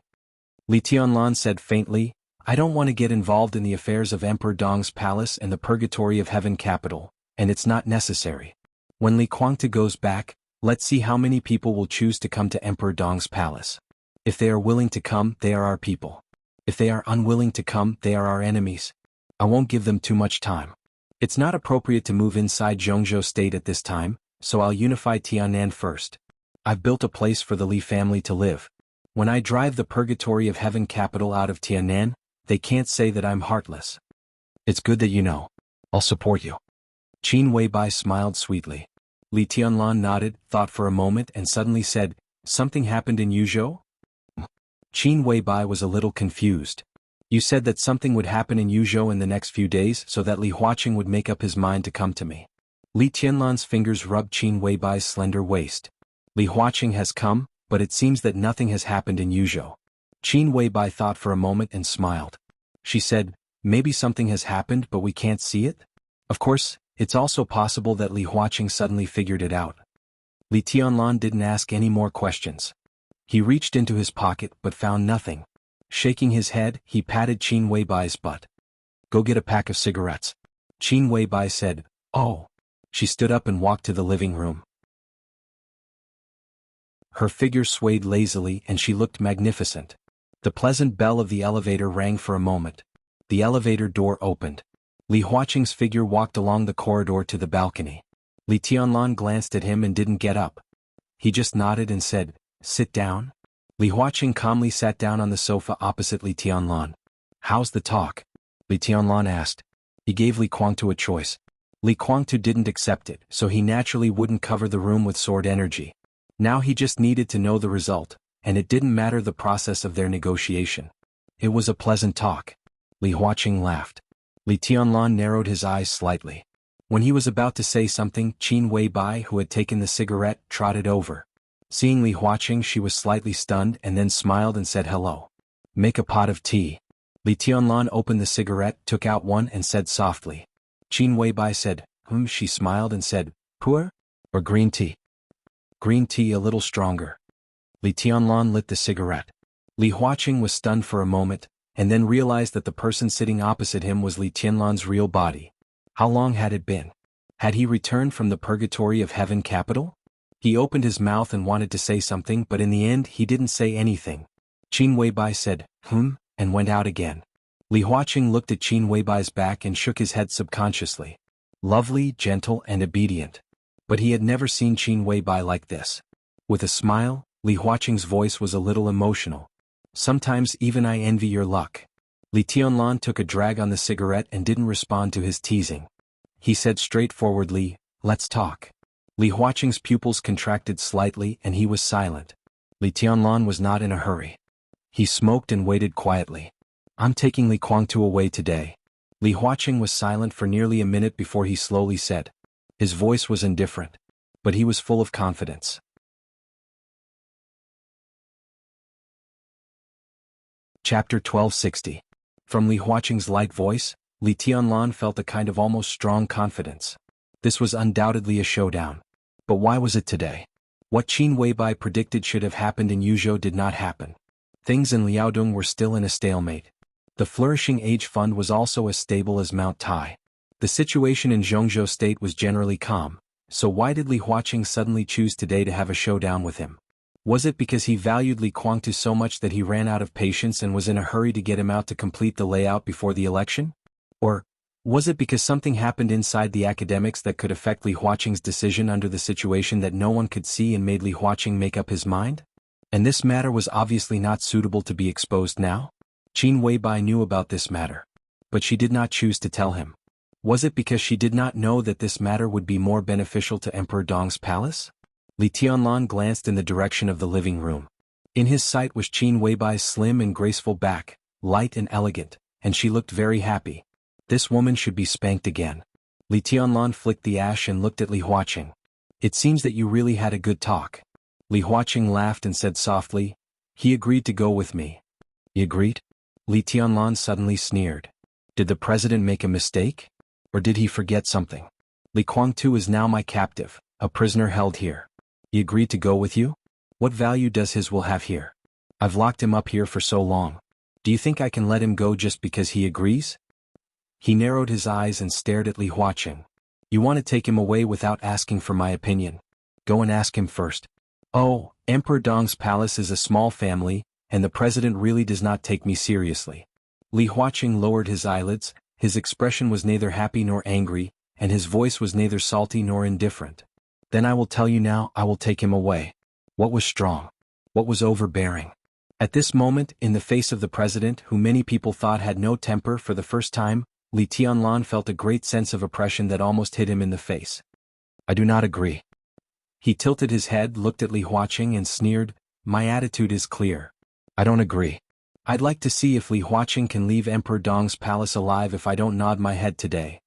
Li Tianlan said faintly, I don't want to get involved in the affairs of Emperor Dong's palace and the Purgatory of Heaven capital, and it's not necessary. When Li Kuangtu goes back, let's see how many people will choose to come to Emperor Dong's palace. If they are willing to come, they are our people. If they are unwilling to come, they are our enemies. I won't give them too much time. It's not appropriate to move inside Zhongzhou State at this time, so I'll unify Tiannan first. I've built a place for the Li family to live. When I drive the Purgatory of Heaven capital out of Tiannan, they can't say that I'm heartless. It's good that you know. I'll support you. Qin Weibai smiled sweetly. Li Tianlan nodded, thought for a moment and suddenly said, Something happened in Yuzhou? Qin Weibai was a little confused. You said that something would happen in Yuzhou in the next few days so that Li Huaqing would make up his mind to come to me. Li Tianlan's fingers rubbed Qin Weibai's slender waist. Li Huaqing has come, but it seems that nothing has happened in Yuzhou. Qin Weibai thought for a moment and smiled. She said, Maybe something has happened but we can't see it? Of course, it's also possible that Li Huaqing suddenly figured it out. Li Tianlan didn't ask any more questions. He reached into his pocket but found nothing. Shaking his head, he patted Qin Weibai's butt. Go get a pack of cigarettes. Qin Weibai said, Oh. She stood up and walked to the living room. Her figure swayed lazily and she looked magnificent. The pleasant bell of the elevator rang for a moment. The elevator door opened. Li Huaqing's figure walked along the corridor to the balcony. Li Tianlan glanced at him and didn't get up. He just nodded and said, Sit down. Li Huaqing calmly sat down on the sofa opposite Li Tianlan. How's the talk? Li Tianlan asked. He gave Li Kuangtu a choice. Li Kuangtu didn't accept it, so he naturally wouldn't cover the room with sword energy. Now he just needed to know the result, and it didn't matter the process of their negotiation. It was a pleasant talk. Li Huaqing laughed. Li Tianlan narrowed his eyes slightly. When he was about to say something, Qin Weibai, who had taken the cigarette, trotted over. Seeing Li Huaqing, she was slightly stunned and then smiled and said hello. Make a pot of tea. Li Tianlan opened the cigarette, took out one and said softly. Qin Weibai said, She smiled and said, Pu'er? Or green tea? Green tea a little stronger. Li Tianlan lit the cigarette. Li Huaqing was stunned for a moment, and then realized that the person sitting opposite him was Li Tianlan's real body. How long had it been? Had he returned from the Purgatory of Heaven capital? He opened his mouth and wanted to say something, but in the end he didn't say anything. Qin Weibai said, and went out again. Li Huaqing looked at Qin Weibai's back and shook his head subconsciously. Lovely, gentle, and obedient. But he had never seen Qin Weibai like this. With a smile, Li Huaqing's voice was a little emotional. Sometimes even I envy your luck. Li Tianlan took a drag on the cigarette and didn't respond to his teasing. He said straightforwardly, Let's talk. Li Huaqing's pupils contracted slightly and he was silent. Li Tianlan was not in a hurry. He smoked and waited quietly. I'm taking Li Kuangtu away today. Li Huaqing was silent for nearly a minute before he slowly said. His voice was indifferent, but he was full of confidence. Chapter 1260. From Li Huaqing's light voice, Li Tianlan felt a kind of almost strong confidence. This was undoubtedly a showdown. But why was it today? What Qin Weibai predicted should have happened in Yuzhou did not happen. Things in Liaodong were still in a stalemate. The flourishing age fund was also as stable as Mount Tai. The situation in Zhongzhou State was generally calm, so why did Li Huaqing suddenly choose today to have a showdown with him? Was it because he valued Li Kuangtu so much that he ran out of patience and was in a hurry to get him out to complete the layout before the election? Or Was it because something happened inside the academics that could affect Li Huaqing's decision under the situation that no one could see and made Li Huaqing make up his mind? And this matter was obviously not suitable to be exposed now? Qin Weibai knew about this matter. But she did not choose to tell him. Was it because she did not know that this matter would be more beneficial to Emperor Dong's palace? Li Tianlan glanced in the direction of the living room. In his sight was Qin Weibai's slim and graceful back, light and elegant, and she looked very happy. This woman should be spanked again. Li Tianlan flicked the ash and looked at Li Huaqing. It seems that you really had a good talk. Li Huaqing laughed and said softly, he agreed to go with me. He agreed? Li Tianlan suddenly sneered. Did the president make a mistake? Or did he forget something? Li Guangtu is now my captive, a prisoner held here. He agreed to go with you? What value does his will have here? I've locked him up here for so long. Do you think I can let him go just because he agrees? He narrowed his eyes and stared at Li Huaqing. You want to take him away without asking for my opinion? Go and ask him first. Oh, Emperor Dong's palace is a small family, and the president really does not take me seriously. Li Huaqing lowered his eyelids, his expression was neither happy nor angry, and his voice was neither salty nor indifferent. Then I will tell you now, I will take him away. What was strong? What was overbearing? At this moment, in the face of the president who many people thought had no temper for the first time, Li Tianlan felt a great sense of oppression that almost hit him in the face. I do not agree. He tilted his head, looked at Li Huaqing and sneered, my attitude is clear. I don't agree. I'd like to see if Li Huaqing can leave Emperor Dong's palace alive if I don't nod my head today.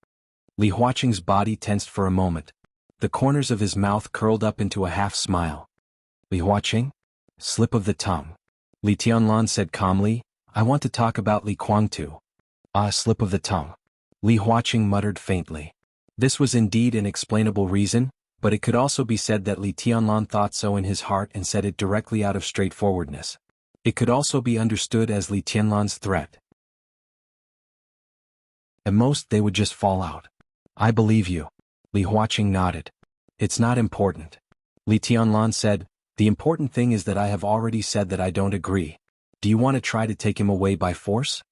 Li Huaqing's body tensed for a moment. The corners of his mouth curled up into a half smile. Li Huaqing? Slip of the tongue. Li Tianlan said calmly, I want to talk about Li Guangtu. Ah, slip of the tongue. Li Huaqing muttered faintly. This was indeed an explainable reason, but it could also be said that Li Tianlan thought so in his heart and said it directly out of straightforwardness. It could also be understood as Li Tianlan's threat. At most they would just fall out. I believe you. Li Huaqing nodded. It's not important. Li Tianlan said, the important thing is that I have already said that I don't agree. Do you want to try to take him away by force?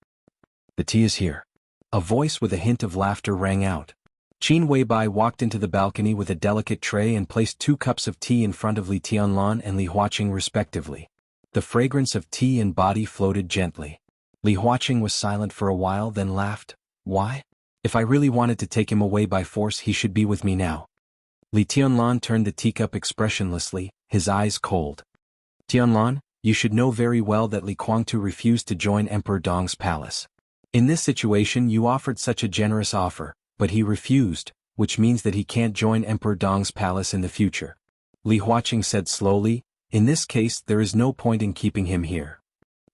The tea is here. A voice with a hint of laughter rang out. Qin Weibai walked into the balcony with a delicate tray and placed 2 cups of tea in front of Li Tianlan and Li Huaqing respectively. The fragrance of tea and body floated gently. Li Huaqing was silent for a while, then laughed. Why? If I really wanted to take him away by force, he should be with me now. Li Tianlan turned the teacup expressionlessly, his eyes cold. Tianlan, you should know very well that Li Guangtu refused to join Emperor Dong's palace. In this situation you offered such a generous offer, but he refused, which means that he can't join Emperor Dong's palace in the future. Li Huaqing said slowly, in this case there is no point in keeping him here.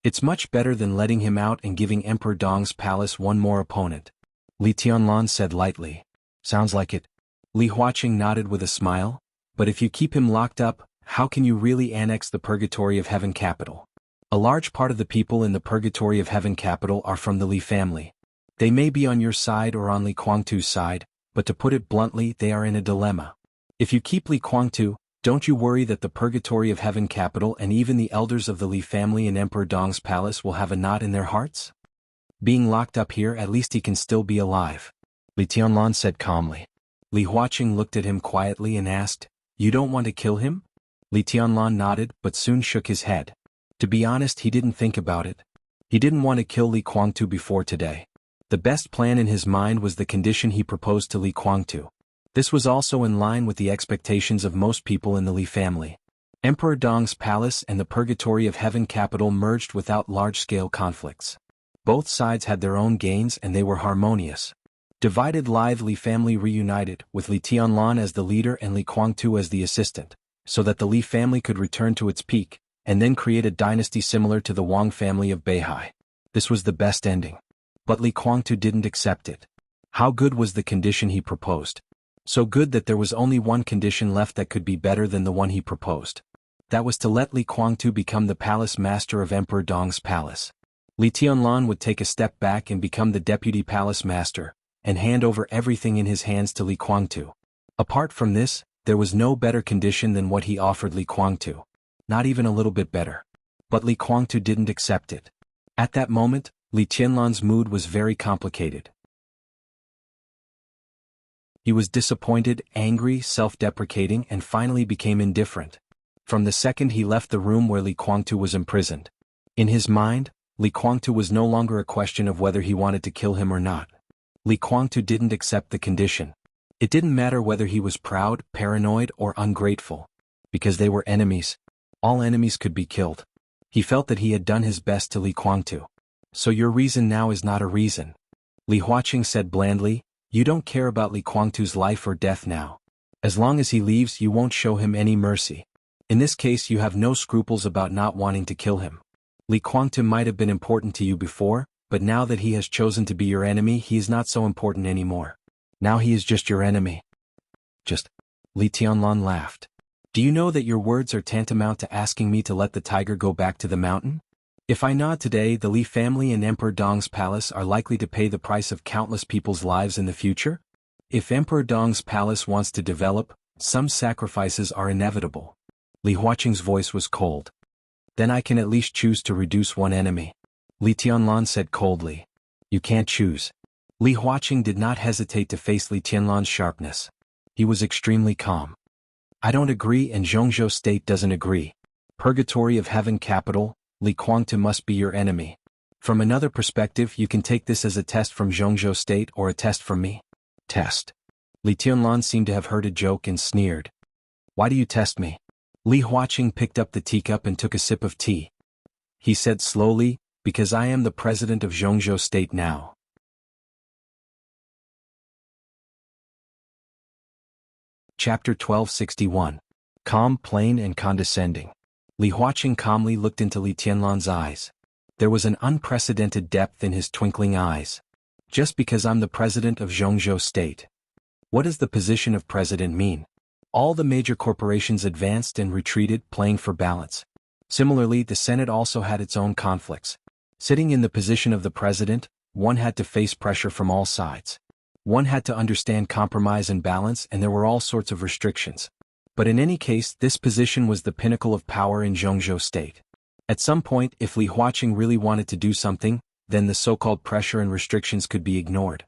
It's much better than letting him out and giving Emperor Dong's palace one more opponent. Li Tianlan said lightly. Sounds like it. Li Huaqing nodded with a smile, but if you keep him locked up, how can you really annex the Purgatory of Heaven capital? A large part of the people in the Purgatory of Heaven capital are from the Li family. They may be on your side or on Li Guangtu's side, but to put it bluntly, they are in a dilemma. If you keep Li Guangtu, don't you worry that the Purgatory of Heaven capital and even the elders of the Li family in Emperor Dong's palace will have a knot in their hearts? Being locked up here, at least he can still be alive. Li Tianlan said calmly. Li Huaqing looked at him quietly and asked, you don't want to kill him? Li Tianlan nodded but soon shook his head. To be honest, he didn't think about it. He didn't want to kill Li Guangtu before today. The best plan in his mind was the condition he proposed to Li Guangtu. This was also in line with the expectations of most people in the Li family. Emperor Dong's palace and the Purgatory of Heaven capital merged without large-scale conflicts. Both sides had their own gains and they were harmonious. Divided Li Li family reunited, with Li Tianlan as the leader and Li Guangtu as the assistant, so that the Li family could return to its peak, and then create a dynasty similar to the Wang family of Beihai. This was the best ending. But Li Guangtu didn't accept it. How good was the condition he proposed? So good that there was only one condition left that could be better than the one he proposed. That was to let Li Guangtu become the palace master of Emperor Dong's palace. Li Tianlan would take a step back and become the deputy palace master, and hand over everything in his hands to Li Guangtu. Apart from this, there was no better condition than what he offered Li Guangtu. Not even a little bit better. But Li Guangtu didn't accept it. At that moment, Li Tianlan's mood was very complicated. He was disappointed, angry, self-deprecating, and finally became indifferent. From the second he left the room where Li Guangtu was imprisoned. In his mind, Li Guangtu was no longer a question of whether he wanted to kill him or not. Li Guangtu didn't accept the condition. It didn't matter whether he was proud, paranoid, or ungrateful. Because they were enemies. All enemies could be killed. He felt that he had done his best to Li Guangtu. So your reason now is not a reason. Li Huaqing said blandly, you don't care about Li Guangtu's life or death now. As long as he leaves, you won't show him any mercy. In this case, you have no scruples about not wanting to kill him. Li Guangtu might have been important to you before, but now that he has chosen to be your enemy, he is not so important anymore. Now he is just your enemy. Just. Li Tianlan laughed. Do you know that your words are tantamount to asking me to let the tiger go back to the mountain? If I nod today, the Li family and Emperor Dong's palace are likely to pay the price of countless people's lives in the future? If Emperor Dong's palace wants to develop, some sacrifices are inevitable. Li Huaqing's voice was cold. Then I can at least choose to reduce one enemy. Li Tianlan said coldly. You can't choose. Li Huaqing did not hesitate to face Li Tianlan's sharpness. He was extremely calm. I don't agree and Zhongzhou State doesn't agree. Purgatory of Heaven Capital, Li Guangtu must be your enemy. From another perspective, you can take this as a test from Zhongzhou State or a test from me. Test. Li Tianlan seemed to have heard a joke and sneered. Why do you test me? Li Huaqing picked up the teacup and took a sip of tea. He said slowly, because I am the president of Zhongzhou State now. Chapter 1261. Calm, plain and condescending. Li Huaqing calmly looked into Li Tianlan's eyes. There was an unprecedented depth in his twinkling eyes. Just because I'm the president of Zhongzhou State. What does the position of president mean? All the major corporations advanced and retreated, playing for balance. Similarly, the Senate also had its own conflicts. Sitting in the position of the president, one had to face pressure from all sides. One had to understand compromise and balance, and there were all sorts of restrictions. But in any case, this position was the pinnacle of power in Zhongzhou State. At some point, if Li Huaqing really wanted to do something, then the so-called pressure and restrictions could be ignored.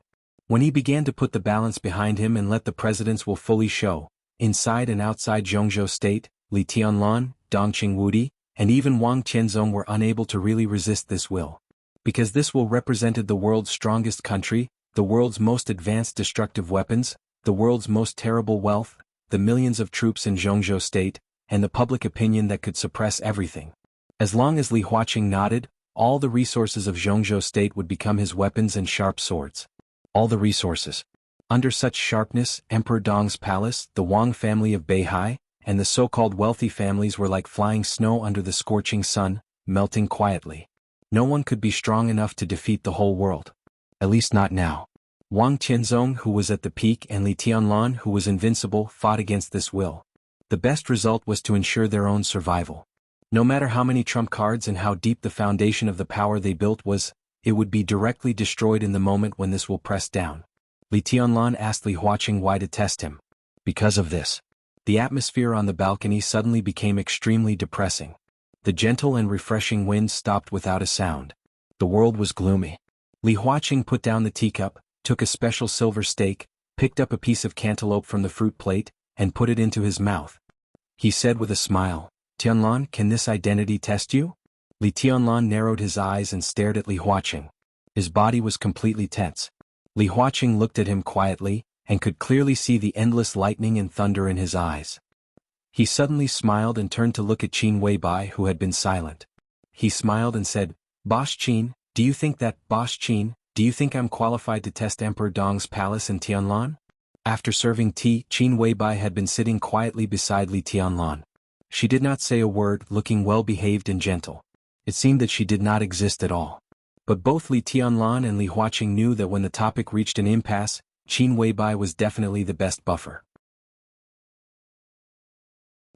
When he began to put the balance behind him and let the president's will fully show, inside and outside Zhongzhou State, Li Tianlan, Dongqing Wudi, and even Wang Tianzong were unable to really resist this will. Because this will represented the world's strongest country, the world's most advanced destructive weapons, the world's most terrible wealth, the millions of troops in Zhongzhou State, and the public opinion that could suppress everything. As long as Li Huaqing nodded, all the resources of Zhongzhou State would become his weapons and sharp swords. All the resources. Under such sharpness, Emperor Dong's palace, the Wang family of Beihai, and the so-called wealthy families were like flying snow under the scorching sun, melting quietly. No one could be strong enough to defeat the whole world. At least not now. Wang Tianzong, who was at the peak, and Li Tianlan, who was invincible, fought against this will. The best result was to ensure their own survival. No matter how many trump cards and how deep the foundation of the power they built was, it would be directly destroyed in the moment when this will press down. Li Tianlan asked Li Huaqing why to test him. Because of this. The atmosphere on the balcony suddenly became extremely depressing. The gentle and refreshing wind stopped without a sound. The world was gloomy. Li Huaqing put down the teacup, took a special silver steak, picked up a piece of cantaloupe from the fruit plate, and put it into his mouth. He said with a smile, Tianlan, can this identity test you? Li Tianlan narrowed his eyes and stared at Li Huaqing. His body was completely tense. Li Huaqing looked at him quietly, and could clearly see the endless lightning and thunder in his eyes. He suddenly smiled and turned to look at Qin Weibai, who had been silent. He smiled and said, Boss Qin, do you think I'm qualified to test Emperor Dong's palace in Tianlan? After serving tea, Qin Weibai had been sitting quietly beside Li Tianlan. She did not say a word, looking well-behaved and gentle. It seemed that she did not exist at all. But both Li Tianlan and Li Huaqing knew that when the topic reached an impasse, Qin Weibai was definitely the best buffer.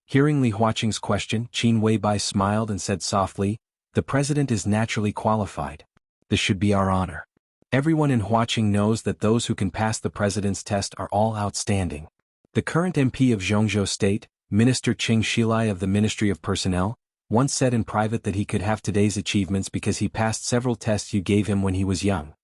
Hearing Li Huaqing's question, Qin Weibai smiled and said softly, the president is naturally qualified. This should be our honor. Everyone in Huaqing knows that those who can pass the president's test are all outstanding. The current MP of Zhongzhou State, Minister Qing Shilai of the Ministry of Personnel, once said in private that he could have today's achievements because he passed several tests you gave him when he was young.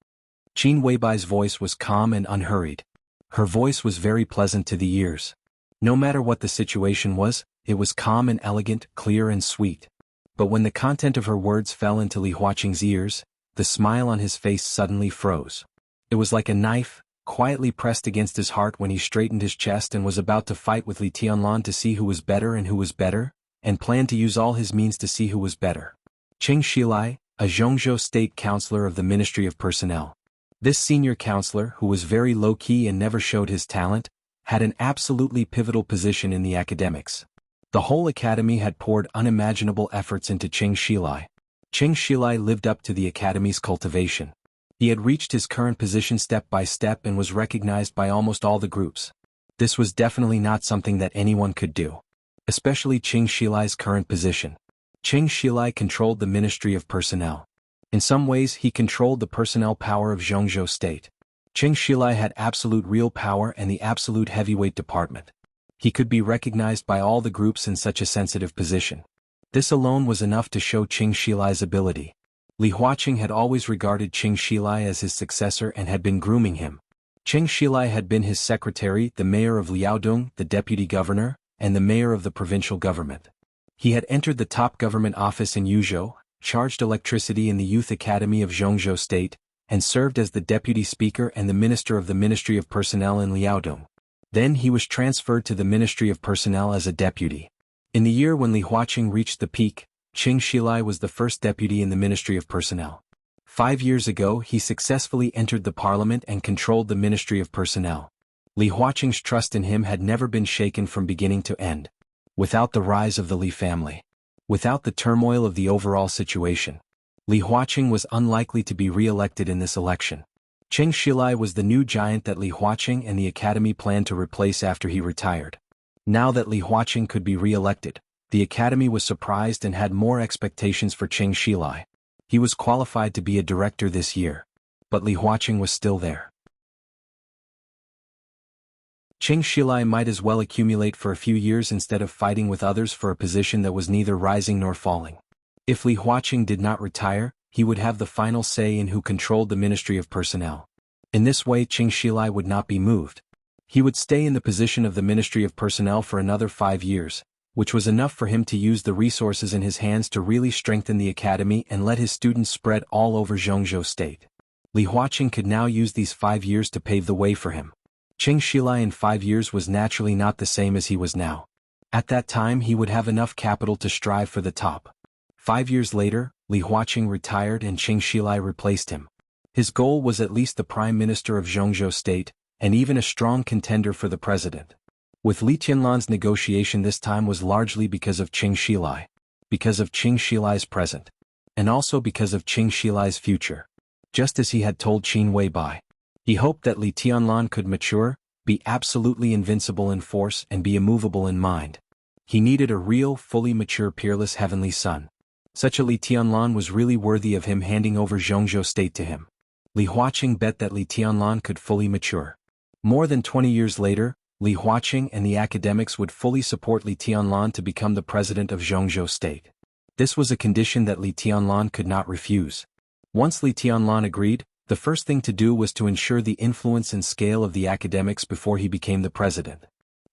Qin Weibai's voice was calm and unhurried. Her voice was very pleasant to the ears. No matter what the situation was, it was calm and elegant, clear and sweet. But when the content of her words fell into Li Huaqing's ears, the smile on his face suddenly froze. It was like a knife, quietly pressed against his heart when he straightened his chest and was about to fight with Li Tianlan to see who was better and who was better, and planned to use all his means to see who was better. Cheng Shilai, a Zhongzhou state counselor of the Ministry of Personnel. This senior counselor, who was very low-key and never showed his talent, had an absolutely pivotal position in the academics. The whole academy had poured unimaginable efforts into Cheng Shilai. Cheng Shilai lived up to the academy's cultivation. He had reached his current position step by step and was recognized by almost all the groups. This was definitely not something that anyone could do. Especially Cheng Shilai's current position. Cheng Shilai controlled the Ministry of Personnel. In some ways he controlled the personnel power of Zhongzhou State. Cheng Shilai had absolute real power and the absolute heavyweight department. He could be recognized by all the groups in such a sensitive position. This alone was enough to show Cheng Shilai's ability. Li Huaqing had always regarded Cheng Shilai as his successor and had been grooming him. Cheng Shilai had been his secretary, the mayor of Liaodong, the deputy governor, and the mayor of the provincial government. He had entered the top government office in Yuzhou, charged electricity in the Youth Academy of Zhongzhou State, and served as the deputy speaker and the minister of the Ministry of Personnel in Liaodong. Then he was transferred to the Ministry of Personnel as a deputy. In the year when Li Huaqing reached the peak, Cheng Shilai was the first deputy in the Ministry of Personnel. 5 years ago he successfully entered the parliament and controlled the Ministry of Personnel. Li Huaqing's trust in him had never been shaken from beginning to end. Without the rise of the Li family, without the turmoil of the overall situation, Li Huaqing was unlikely to be re-elected in this election. Cheng Shilai was the new giant that Li Huaqing and the academy planned to replace after he retired. Now that Li Huaqing could be re-elected, the academy was surprised and had more expectations for Cheng Shilai. He was qualified to be a director this year. But Li Huaqing was still there. Cheng Shilai might as well accumulate for a few years instead of fighting with others for a position that was neither rising nor falling. If Li Huaqing did not retire, he would have the final say in who controlled the Ministry of Personnel. In this way Cheng Shilai would not be moved. He would stay in the position of the Ministry of Personnel for another 5 years, which was enough for him to use the resources in his hands to really strengthen the academy and let his students spread all over Zhongzhou State. Li Huaqing could now use these 5 years to pave the way for him. Cheng Shilai in 5 years was naturally not the same as he was now. At that time he would have enough capital to strive for the top. 5 years later, Li Huaqing retired and Cheng Shilai replaced him. His goal was at least the Prime Minister of Zhongzhou State, and even a strong contender for the president. With Li Tianlan's negotiation this time was largely because of Cheng Shilai, because of Cheng Shilai's present, and also because of Cheng Shilai's future. Just as he had told Qin Weibai. He hoped that Li Tianlan could mature, be absolutely invincible in force and be immovable in mind. He needed a real, fully mature peerless heavenly son. Such a Li Tianlan was really worthy of him handing over Zhongzhou State to him. Li Huaqing bet that Li Tianlan could fully mature. More than 20 years later, Li Huaqing and the academics would fully support Li Tianlan to become the president of Zhongzhou State. This was a condition that Li Tianlan could not refuse. Once Li Tianlan agreed, the first thing to do was to ensure the influence and scale of the academics before he became the president.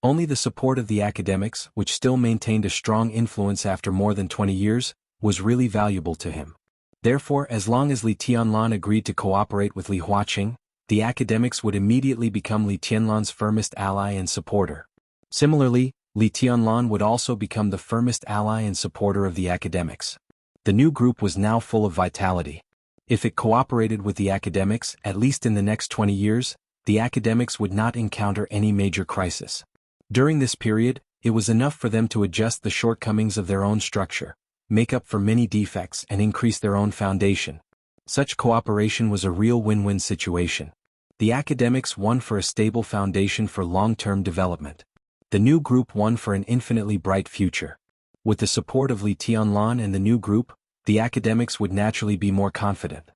Only the support of the academics, which still maintained a strong influence after more than 20 years, was really valuable to him. Therefore, as long as Li Tianlan agreed to cooperate with Li Huaqing, the academics would immediately become Li Tianlan's firmest ally and supporter. Similarly, Li Tianlan would also become the firmest ally and supporter of the academics. The new group was now full of vitality. If it cooperated with the academics, at least in the next 20 years, the academics would not encounter any major crisis. During this period, it was enough for them to adjust the shortcomings of their own structure, make up for many defects and increase their own foundation. Such cooperation was a real win-win situation. The academics won for a stable foundation for long-term development. The new group won for an infinitely bright future. With the support of Li Tianlan and the new group, the academics would naturally be more confident.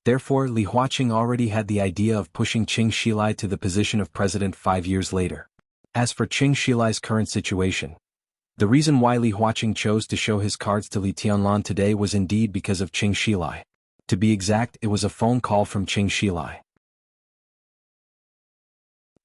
Therefore, Li Huaqing already had the idea of pushing Cheng Shilai to the position of president 5 years later. As for Cheng Shilai's current situation, the reason why Li Huaqing chose to show his cards to Li Tianlan today was indeed because of Cheng Shilai. To be exact, it was a phone call from Cheng Shilai.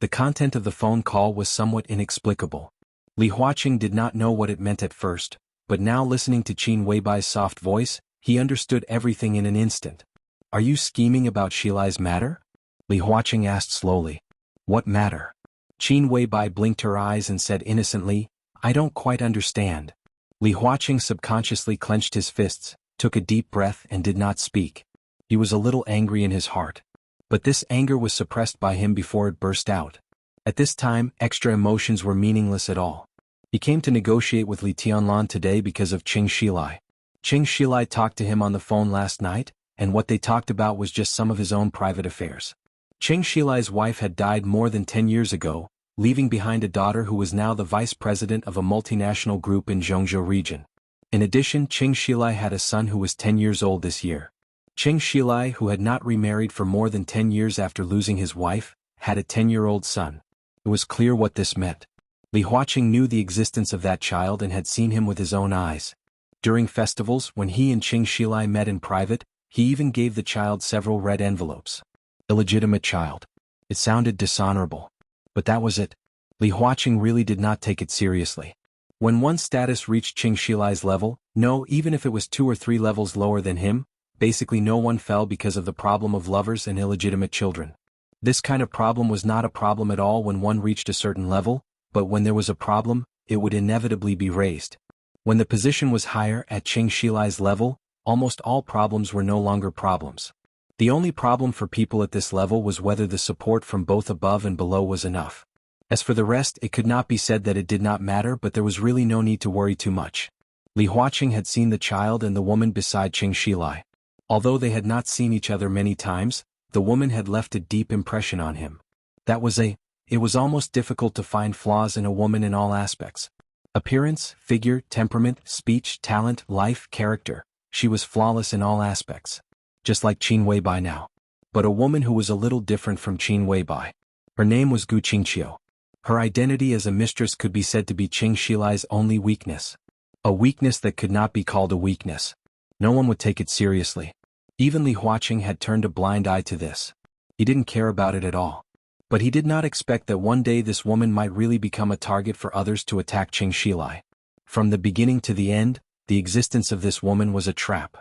The content of the phone call was somewhat inexplicable. Li Huaqing did not know what it meant at first, but now listening to Qin Weibai's soft voice, he understood everything in an instant. "Are you scheming about Shilai's matter?" Li Huaqing asked slowly. "What matter?" Qin Weibai blinked her eyes and said innocently, "I don't quite understand." Li Huaqing subconsciously clenched his fists, took a deep breath and did not speak. He was a little angry in his heart. But this anger was suppressed by him before it burst out. At this time, extra emotions were meaningless at all. He came to negotiate with Li Tianlan today because of Qing Shilai. Qing Shilai talked to him on the phone last night, and what they talked about was just some of his own private affairs. Qing Shilai's wife had died more than 10 years ago, leaving behind a daughter who was now the vice president of a multinational group in Zhongzhou region. In addition, Qing Shilai had a son who was 10 years old this year. Qing Shilai, who had not remarried for more than 10 years after losing his wife, had a 10-year-old son. It was clear what this meant. Li Huaqing knew the existence of that child and had seen him with his own eyes. During festivals, when he and Qing Shilai met in private, he even gave the child several red envelopes. Illegitimate child. It sounded dishonorable. But that was it. Li Huaqing really did not take it seriously. When one's status reached Qing Shilai's level, no, even if it was 2 or 3 levels lower than him, basically no one fell because of the problem of lovers and illegitimate children. This kind of problem was not a problem at all when one reached a certain level, but when there was a problem, it would inevitably be raised. When the position was higher at Qing Shilai's level, almost all problems were no longer problems. The only problem for people at this level was whether the support from both above and below was enough. As for the rest, it could not be said that it did not matter, but there was really no need to worry too much. Li Huaqing had seen the child and the woman beside Qing Shilai. Although they had not seen each other many times, the woman had left a deep impression on him. It was almost difficult to find flaws in a woman in all aspects. Appearance, figure, temperament, speech, talent, life, character. She was flawless in all aspects. Just like Qin Weibai now. But a woman who was a little different from Qin Weibai. Her name was Gu Qingqiu. Her identity as a mistress could be said to be Qing Shilai's only weakness. A weakness that could not be called a weakness. No one would take it seriously. Even Li Huaqing had turned a blind eye to this. He didn't care about it at all. But he did not expect that one day this woman might really become a target for others to attack Qing Shilai. From the beginning to the end, the existence of this woman was a trap.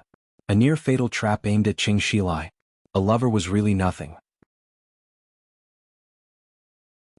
A near-fatal trap aimed at Qing Shilai. A lover was really nothing.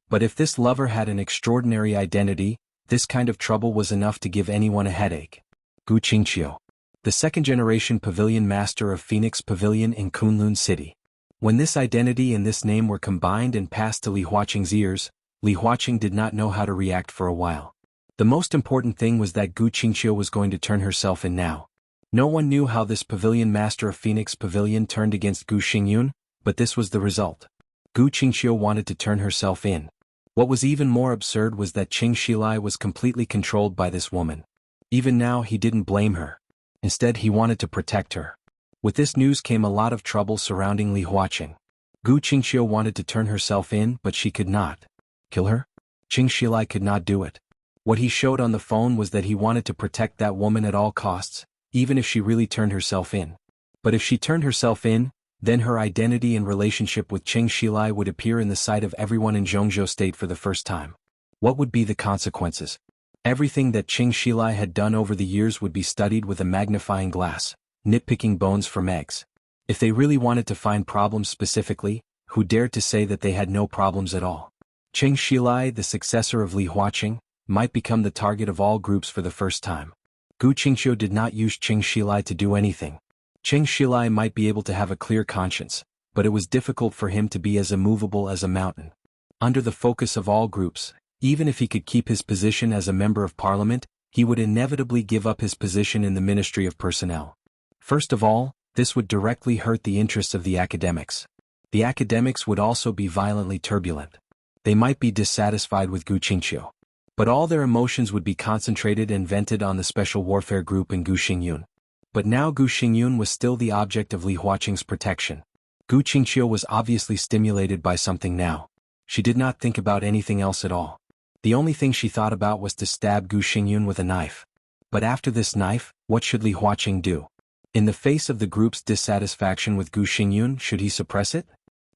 But if this lover had an extraordinary identity, this kind of trouble was enough to give anyone a headache. Gu Qingqiu, the second-generation pavilion master of Phoenix Pavilion in Kunlun City. When this identity and this name were combined and passed to Li Huaqing's ears, Li Huaqing did not know how to react for a while. The most important thing was that Gu Qingqiu was going to turn herself in now. No one knew how this pavilion master of Phoenix Pavilion turned against Gu Xingyun, but this was the result. Gu Qingqiu wanted to turn herself in. What was even more absurd was that Qing Shilai was completely controlled by this woman. Even now he didn't blame her. Instead he wanted to protect her. With this news came a lot of trouble surrounding Li Huaqing. Gu Qingqiu wanted to turn herself in, but she could not. Kill her? Qing Shilai could not do it. What he showed on the phone was that he wanted to protect that woman at all costs, even if she really turned herself in. But if she turned herself in, then her identity and relationship with Qing Shilai would appear in the sight of everyone in Zhongzhou State for the first time. What would be the consequences? Everything that Qing Shilai had done over the years would be studied with a magnifying glass, nitpicking bones from eggs. If they really wanted to find problems specifically, who dared to say that they had no problems at all? Qing Shilai, the successor of Li Huaqing, might become the target of all groups for the first time. Gu Qingqiu did not use Qing Shilai to do anything. Qing Shilai might be able to have a clear conscience, but it was difficult for him to be as immovable as a mountain. Under the focus of all groups, even if he could keep his position as a member of parliament, he would inevitably give up his position in the Ministry of Personnel. First of all, this would directly hurt the interests of the academics. The academics would also be violently turbulent. They might be dissatisfied with Gu Qingqiu. But all their emotions would be concentrated and vented on the Special Warfare Group and Gu Xingyun. But now Gu Xingyun was still the object of Li Huaqing's protection. Gu Qingqiu was obviously stimulated by something now. She did not think about anything else at all. The only thing she thought about was to stab Gu Xingyun with a knife. But after this knife, what should Li Huaqing do? In the face of the group's dissatisfaction with Gu Xingyun, should he suppress it?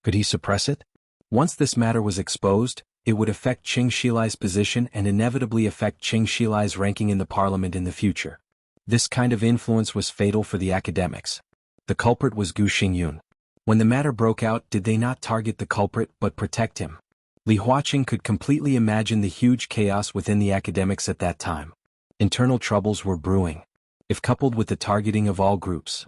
Could he suppress it? Once this matter was exposed, it would affect Qing Shilai's position and inevitably affect Qing Shilai's ranking in the parliament in the future. This kind of influence was fatal for the academics. The culprit was Gu Xingyun. When the matter broke out, did they not target the culprit but protect him? Li Huaqing could completely imagine the huge chaos within the academics at that time. Internal troubles were brewing. If coupled with the targeting of all groups,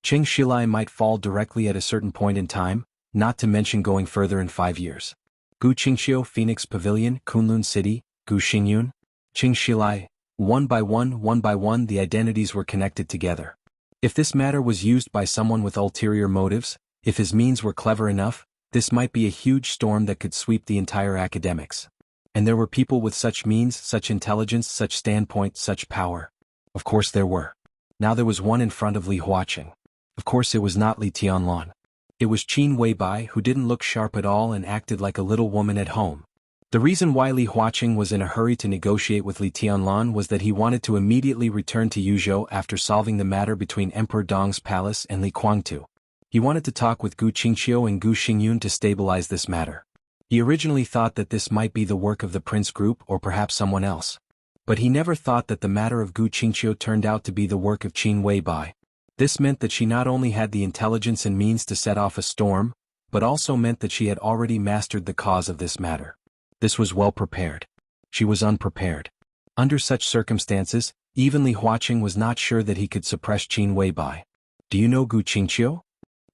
Qing Shilai might fall directly at a certain point in time, not to mention going further in 5 years. Gu Qingxiu Phoenix Pavilion, Kunlun City, Gu Xingyun, Qing Shilai, one by one the identities were connected together. If this matter was used by someone with ulterior motives, if his means were clever enough, this might be a huge storm that could sweep the entire academics. And there were people with such means, such intelligence, such standpoint, such power. Of course there were. Now there was one in front of Li Huaqing. Of course it was not Li Tianlan. It was Qin Weibai, who didn't look sharp at all and acted like a little woman at home. The reason why Li Huaqing was in a hurry to negotiate with Li Tianlan was that he wanted to immediately return to Yuzhou after solving the matter between Emperor Dong's palace and Li Guangtu. He wanted to talk with Gu Qingxiu and Gu Xingyun to stabilize this matter. He originally thought that this might be the work of the Prince Group or perhaps someone else. But he never thought that the matter of Gu Qingxiu turned out to be the work of Qin Weibai. This meant that she not only had the intelligence and means to set off a storm, but also meant that she had already mastered the cause of this matter. This was well prepared. She was unprepared. Under such circumstances, even Li Huaqing was not sure that he could suppress Qin Weibai. Do you know Gu Qingxiu?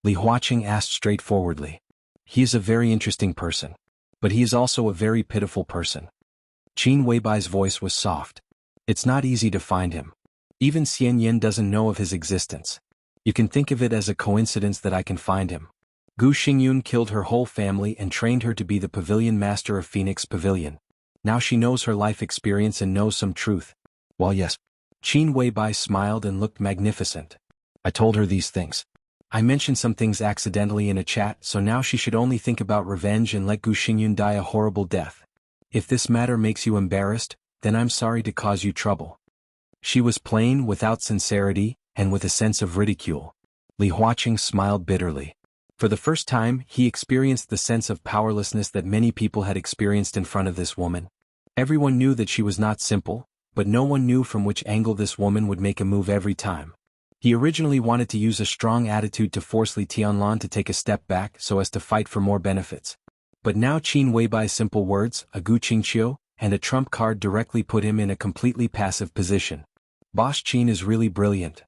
Li Huaqing asked straightforwardly. He is a very interesting person. But he is also a very pitiful person. Qin Weibai's voice was soft. It's not easy to find him. Even Xian Yin doesn't know of his existence. You can think of it as a coincidence that I can find him. Gu Xingyun killed her whole family and trained her to be the pavilion master of Phoenix Pavilion. Now she knows her life experience and knows some truth. Well, yes. Qin Weibai smiled and looked magnificent. I told her these things. I mentioned some things accidentally in a chat, so now she should only think about revenge and let Gu Xingyun die a horrible death. If this matter makes you embarrassed, then I'm sorry to cause you trouble. She was plain, without sincerity, and with a sense of ridicule. Li Huaqing smiled bitterly. For the first time, he experienced the sense of powerlessness that many people had experienced in front of this woman. Everyone knew that she was not simple, but no one knew from which angle this woman would make a move every time. He originally wanted to use a strong attitude to force Li Tianlan to take a step back so as to fight for more benefits. But now Qin Weibai's simple words, a Gu Qingxiu, and a trump card directly put him in a completely passive position. Boss Qin is really brilliant.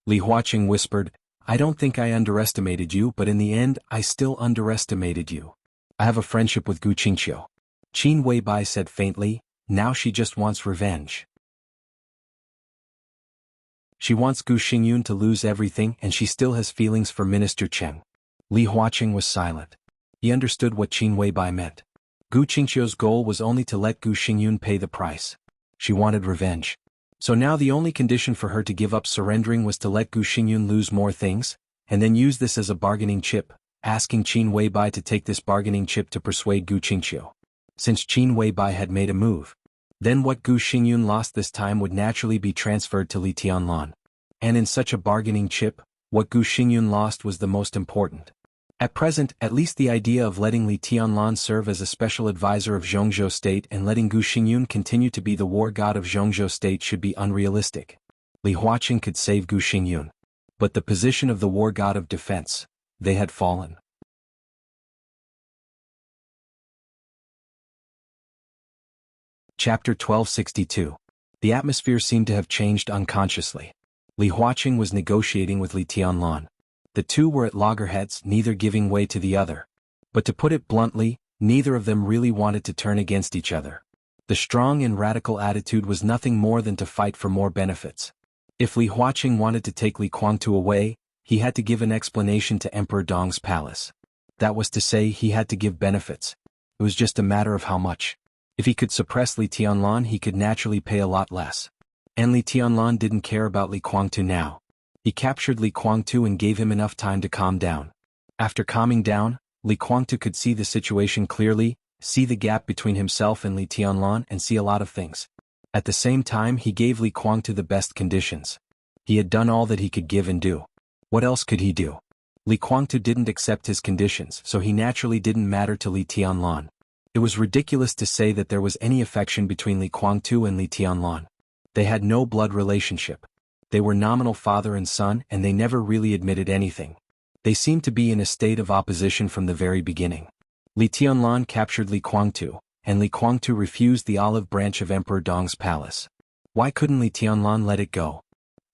Li Huaqing whispered, I don't think I underestimated you, but in the end, I still underestimated you. I have a friendship with Gu Qingxiu. Qin Weibai said faintly, now she just wants revenge. She wants Gu Xingyun to lose everything and she still has feelings for Minister Cheng. Li Huaqing was silent. He understood what Qin Weibai meant. Gu Qingxiu's goal was only to let Gu Xingyun pay the price. She wanted revenge. So now the only condition for her to give up surrendering was to let Gu Xingyun lose more things, and then use this as a bargaining chip, asking Qin Weibai to take this bargaining chip to persuade Gu Qingxiu. Since Qin Weibai had made a move, then what Gu Xingyun lost this time would naturally be transferred to Li Tianlan. And in such a bargaining chip, what Gu Xingyun lost was the most important. At present, at least the idea of letting Li Tianlan serve as a special advisor of Zhongzhou State and letting Gu Xingyun continue to be the war god of Zhongzhou State should be unrealistic. Li Huaqing could save Gu Xingyun. But the position of the war god of defense, they had fallen. Chapter 1262. The atmosphere seemed to have changed unconsciously. Li Huaqing was negotiating with Li Tianlan. The two were at loggerheads, neither giving way to the other. But to put it bluntly, neither of them really wanted to turn against each other. The strong and radical attitude was nothing more than to fight for more benefits. If Li Huaqing wanted to take Li Guangtu away, he had to give an explanation to Emperor Dong's palace. That was to say, he had to give benefits. It was just a matter of how much. If he could suppress Li Tianlan, he could naturally pay a lot less. And Li Tianlan didn't care about Li Guangtu now. He captured Li Guangtu and gave him enough time to calm down. After calming down, Li Guangtu could see the situation clearly, see the gap between himself and Li Tianlan and see a lot of things. At the same time, he gave Li Guangtu the best conditions. He had done all that he could give and do. What else could he do? Li Guangtu didn't accept his conditions, so he naturally didn't matter to Li Tianlan. It was ridiculous to say that there was any affection between Li Guangtu and Li Tianlan. They had no blood relationship. They were nominal father and son, and they never really admitted anything. They seemed to be in a state of opposition from the very beginning. Li Tianlan captured Li Guangtu, and Li Guangtu refused the olive branch of Emperor Dong's palace. Why couldn't Li Tianlan let it go?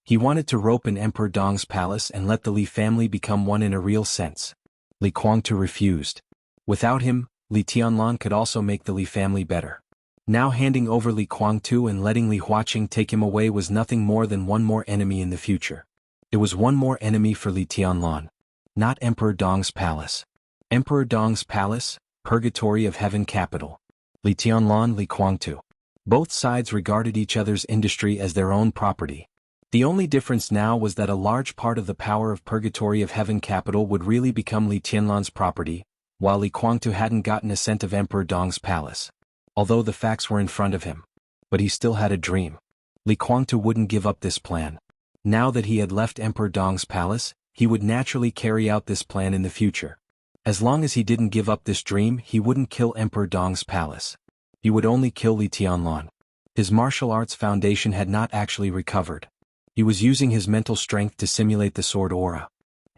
He wanted to rope in Emperor Dong's palace and let the Li family become one in a real sense. Li Guangtu refused. Without him, Li Tianlan could also make the Li family better. Now handing over Li Guangtu and letting Li Huaqing take him away was nothing more than one more enemy in the future. It was one more enemy for Li Tianlan. Not Emperor Dong's palace. Emperor Dong's palace, purgatory of heaven capital. Li Tianlan, Li Guangtu. Both sides regarded each other's industry as their own property. The only difference now was that a large part of the power of purgatory of heaven capital would really become Li Tianlan's property, while Li Guangtu hadn't gotten a cent of Emperor Dong's palace. Although the facts were in front of him. But he still had a dream. Li Guangtu wouldn't give up this plan. Now that he had left Emperor Dong's palace, he would naturally carry out this plan in the future. As long as he didn't give up this dream, he wouldn't kill Emperor Dong's palace. He would only kill Li Tianlan. His martial arts foundation had not actually recovered. He was using his mental strength to simulate the sword aura.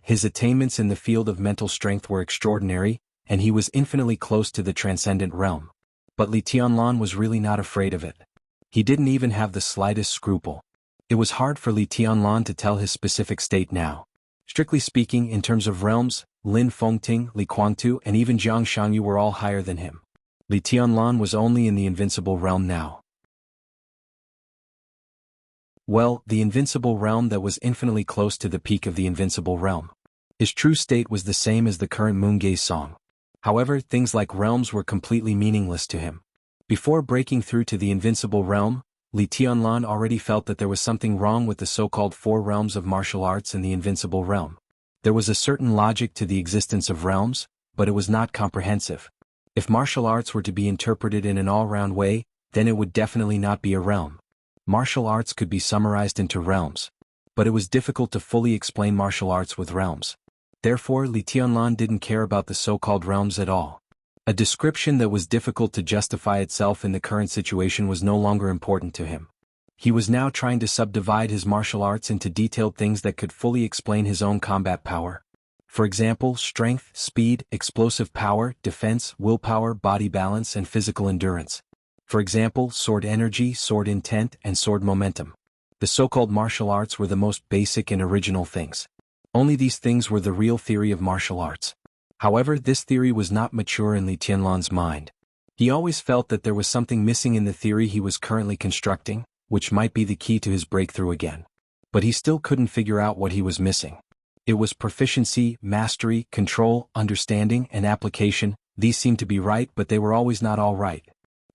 His attainments in the field of mental strength were extraordinary, and he was infinitely close to the transcendent realm. But Li Tianlan was really not afraid of it. He didn't even have the slightest scruple. It was hard for Li Tianlan to tell his specific state now. Strictly speaking, in terms of realms, Lin Fengting, Li Guangtu, and even Jiang Shangyu were all higher than him. Li Tianlan was only in the invincible realm now. Well, the invincible realm that was infinitely close to the peak of the invincible realm. His true state was the same as the current moon gaze song. However, things like realms were completely meaningless to him. Before breaking through to the invincible realm, Li Tianlan already felt that there was something wrong with the so-called four realms of martial arts in the invincible realm. There was a certain logic to the existence of realms, but it was not comprehensive. If martial arts were to be interpreted in an all-round way, then it would definitely not be a realm. Martial arts could be summarized into realms. But it was difficult to fully explain martial arts with realms. Therefore, Li Tianlan didn't care about the so-called realms at all. A description that was difficult to justify itself in the current situation was no longer important to him. He was now trying to subdivide his martial arts into detailed things that could fully explain his own combat power. For example, strength, speed, explosive power, defense, willpower, body balance, and physical endurance. For example, sword energy, sword intent, and sword momentum. The so-called martial arts were the most basic and original things. Only these things were the real theory of martial arts. However, this theory was not mature in Li Tianlan's mind. He always felt that there was something missing in the theory he was currently constructing, which might be the key to his breakthrough again. But he still couldn't figure out what he was missing. It was proficiency, mastery, control, understanding, and application. These seemed to be right, but they were always not all right.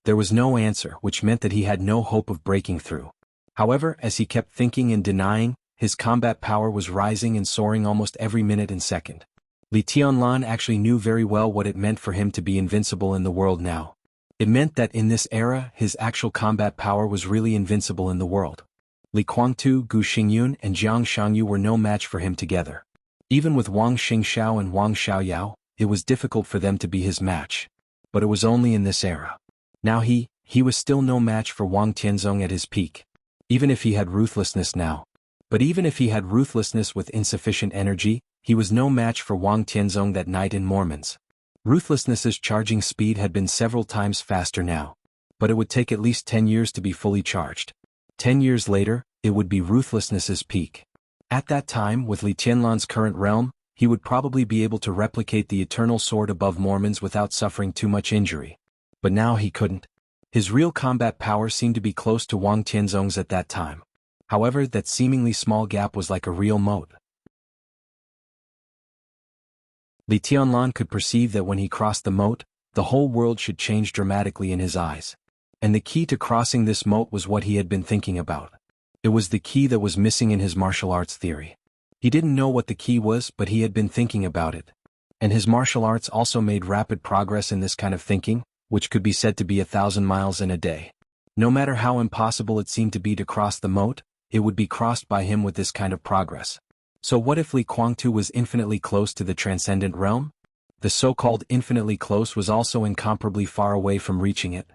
There was no answer, which meant that he had no hope of breaking through. However, as he kept thinking and denying, his combat power was rising and soaring almost every minute and second. Li Tianlan actually knew very well what it meant for him to be invincible in the world now. It meant that in this era, his actual combat power was really invincible in the world. Li Guangtu, Gu Xingyun, and Jiang Shangyu were no match for him together. Even with Wang Xingxiao and Wang Xiaoyao, it was difficult for them to be his match. But it was only in this era. Now he was still no match for Wang Tianzong at his peak. Even if he had ruthlessness now. But even if he had ruthlessness with insufficient energy, he was no match for Wang Tianzong that night in Mormon's. Ruthlessness's charging speed had been several times faster now. But it would take at least 10 years to be fully charged. 10 years later, it would be ruthlessness's peak. At that time, with Li Tianlan's current realm, he would probably be able to replicate the eternal sword above Mormon's without suffering too much injury. But now he couldn't. His real combat power seemed to be close to Wang Tianzong's at that time. However, that seemingly small gap was like a real moat. Li Tianlan could perceive that when he crossed the moat, the whole world should change dramatically in his eyes. And the key to crossing this moat was what he had been thinking about. It was the key that was missing in his martial arts theory. He didn't know what the key was, but he had been thinking about it. And his martial arts also made rapid progress in this kind of thinking, which could be said to be 1,000 miles in a day. No matter how impossible it seemed to be to cross the moat, it would be crossed by him with this kind of progress. So what if Li Kuangtu was infinitely close to the transcendent realm? The so-called infinitely close was also incomparably far away from reaching it.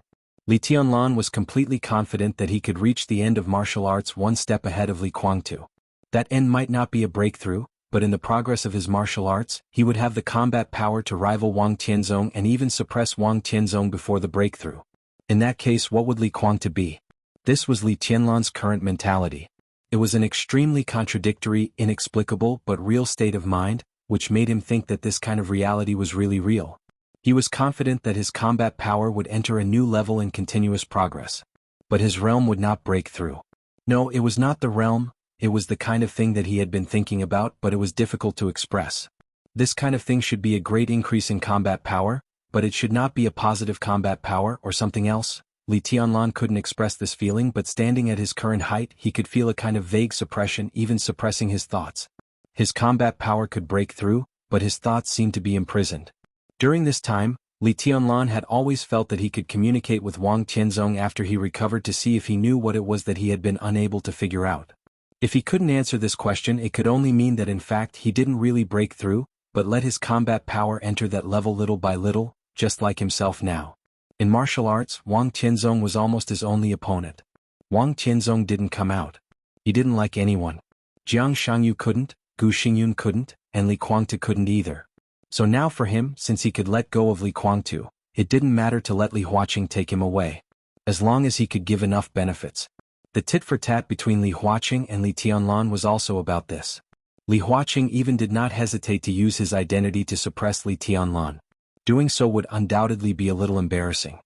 Li Tianlan was completely confident that he could reach the end of martial arts one step ahead of Li Kuangtu. That end might not be a breakthrough, but in the progress of his martial arts, he would have the combat power to rival Wang Tianzong and even suppress Wang Tianzong before the breakthrough. In that case, what would Li Kuangtu be? This was Li Tianlan's current mentality. It was an extremely contradictory, inexplicable but real state of mind, which made him think that this kind of reality was really real. He was confident that his combat power would enter a new level in continuous progress. But his realm would not break through. No, it was not the realm, it was the kind of thing that he had been thinking about, but it was difficult to express. This kind of thing should be a great increase in combat power, but it should not be a positive combat power or something else. Li Tianlan couldn't express this feeling, but standing at his current height he could feel a kind of vague suppression, even suppressing his thoughts. His combat power could break through, but his thoughts seemed to be imprisoned. During this time, Li Tianlan had always felt that he could communicate with Wang Tianzong after he recovered to see if he knew what it was that he had been unable to figure out. If he couldn't answer this question, it could only mean that in fact he didn't really break through, but let his combat power enter that level little by little, just like himself now. In martial arts, Wang Tianzong was almost his only opponent. Wang Tianzong didn't come out. He didn't like anyone. Jiang Shangyu couldn't, Gu Xingyun couldn't, and Li Kuangtu couldn't either. So now for him, since he could let go of Li Kuangtu, it didn't matter to let Li Huaqing take him away. As long as he could give enough benefits. The tit-for-tat between Li Huaqing and Li Tianlan was also about this. Li Huaqing even did not hesitate to use his identity to suppress Li Tianlan. Doing so would undoubtedly be a little embarrassing.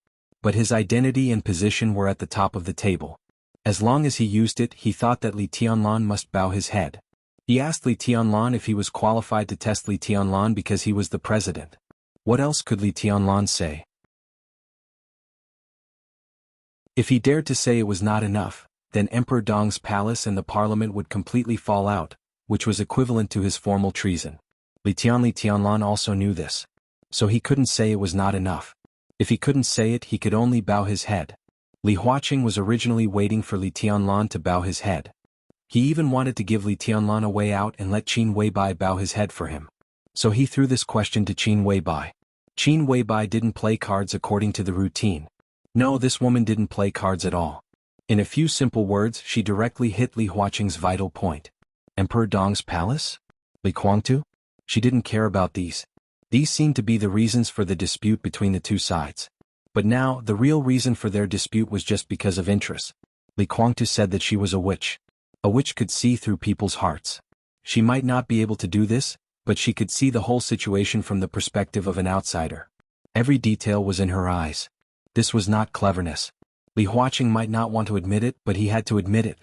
But his identity and position were at the top of the table. As long as he used it, he thought that Li Tianlan must bow his head. He asked Li Tianlan if he was qualified to test Li Tianlan because he was the president. What else could Li Tianlan say? If he dared to say it was not enough, then Emperor Dong's palace and the parliament would completely fall out, which was equivalent to his formal treason. Li Tianlan also knew this. So he couldn't say it was not enough. If he couldn't say it, he could only bow his head. Li Huaqing was originally waiting for Li Tianlan to bow his head. He even wanted to give Li Tianlan a way out and let Qin Weibai bow his head for him. So he threw this question to Qin Weibai. Qin Weibai didn't play cards according to the routine. No, this woman didn't play cards at all. In a few simple words, she directly hit Li Huaqing's vital point. Emperor Dong's palace? Li Kuangtu? She didn't care about these. These seemed to be the reasons for the dispute between the two sides. But now, the real reason for their dispute was just because of interest. Li Kuangtu said that she was a witch. A witch could see through people's hearts. She might not be able to do this, but she could see the whole situation from the perspective of an outsider. Every detail was in her eyes. This was not cleverness. Li Huaqing might not want to admit it, but he had to admit it.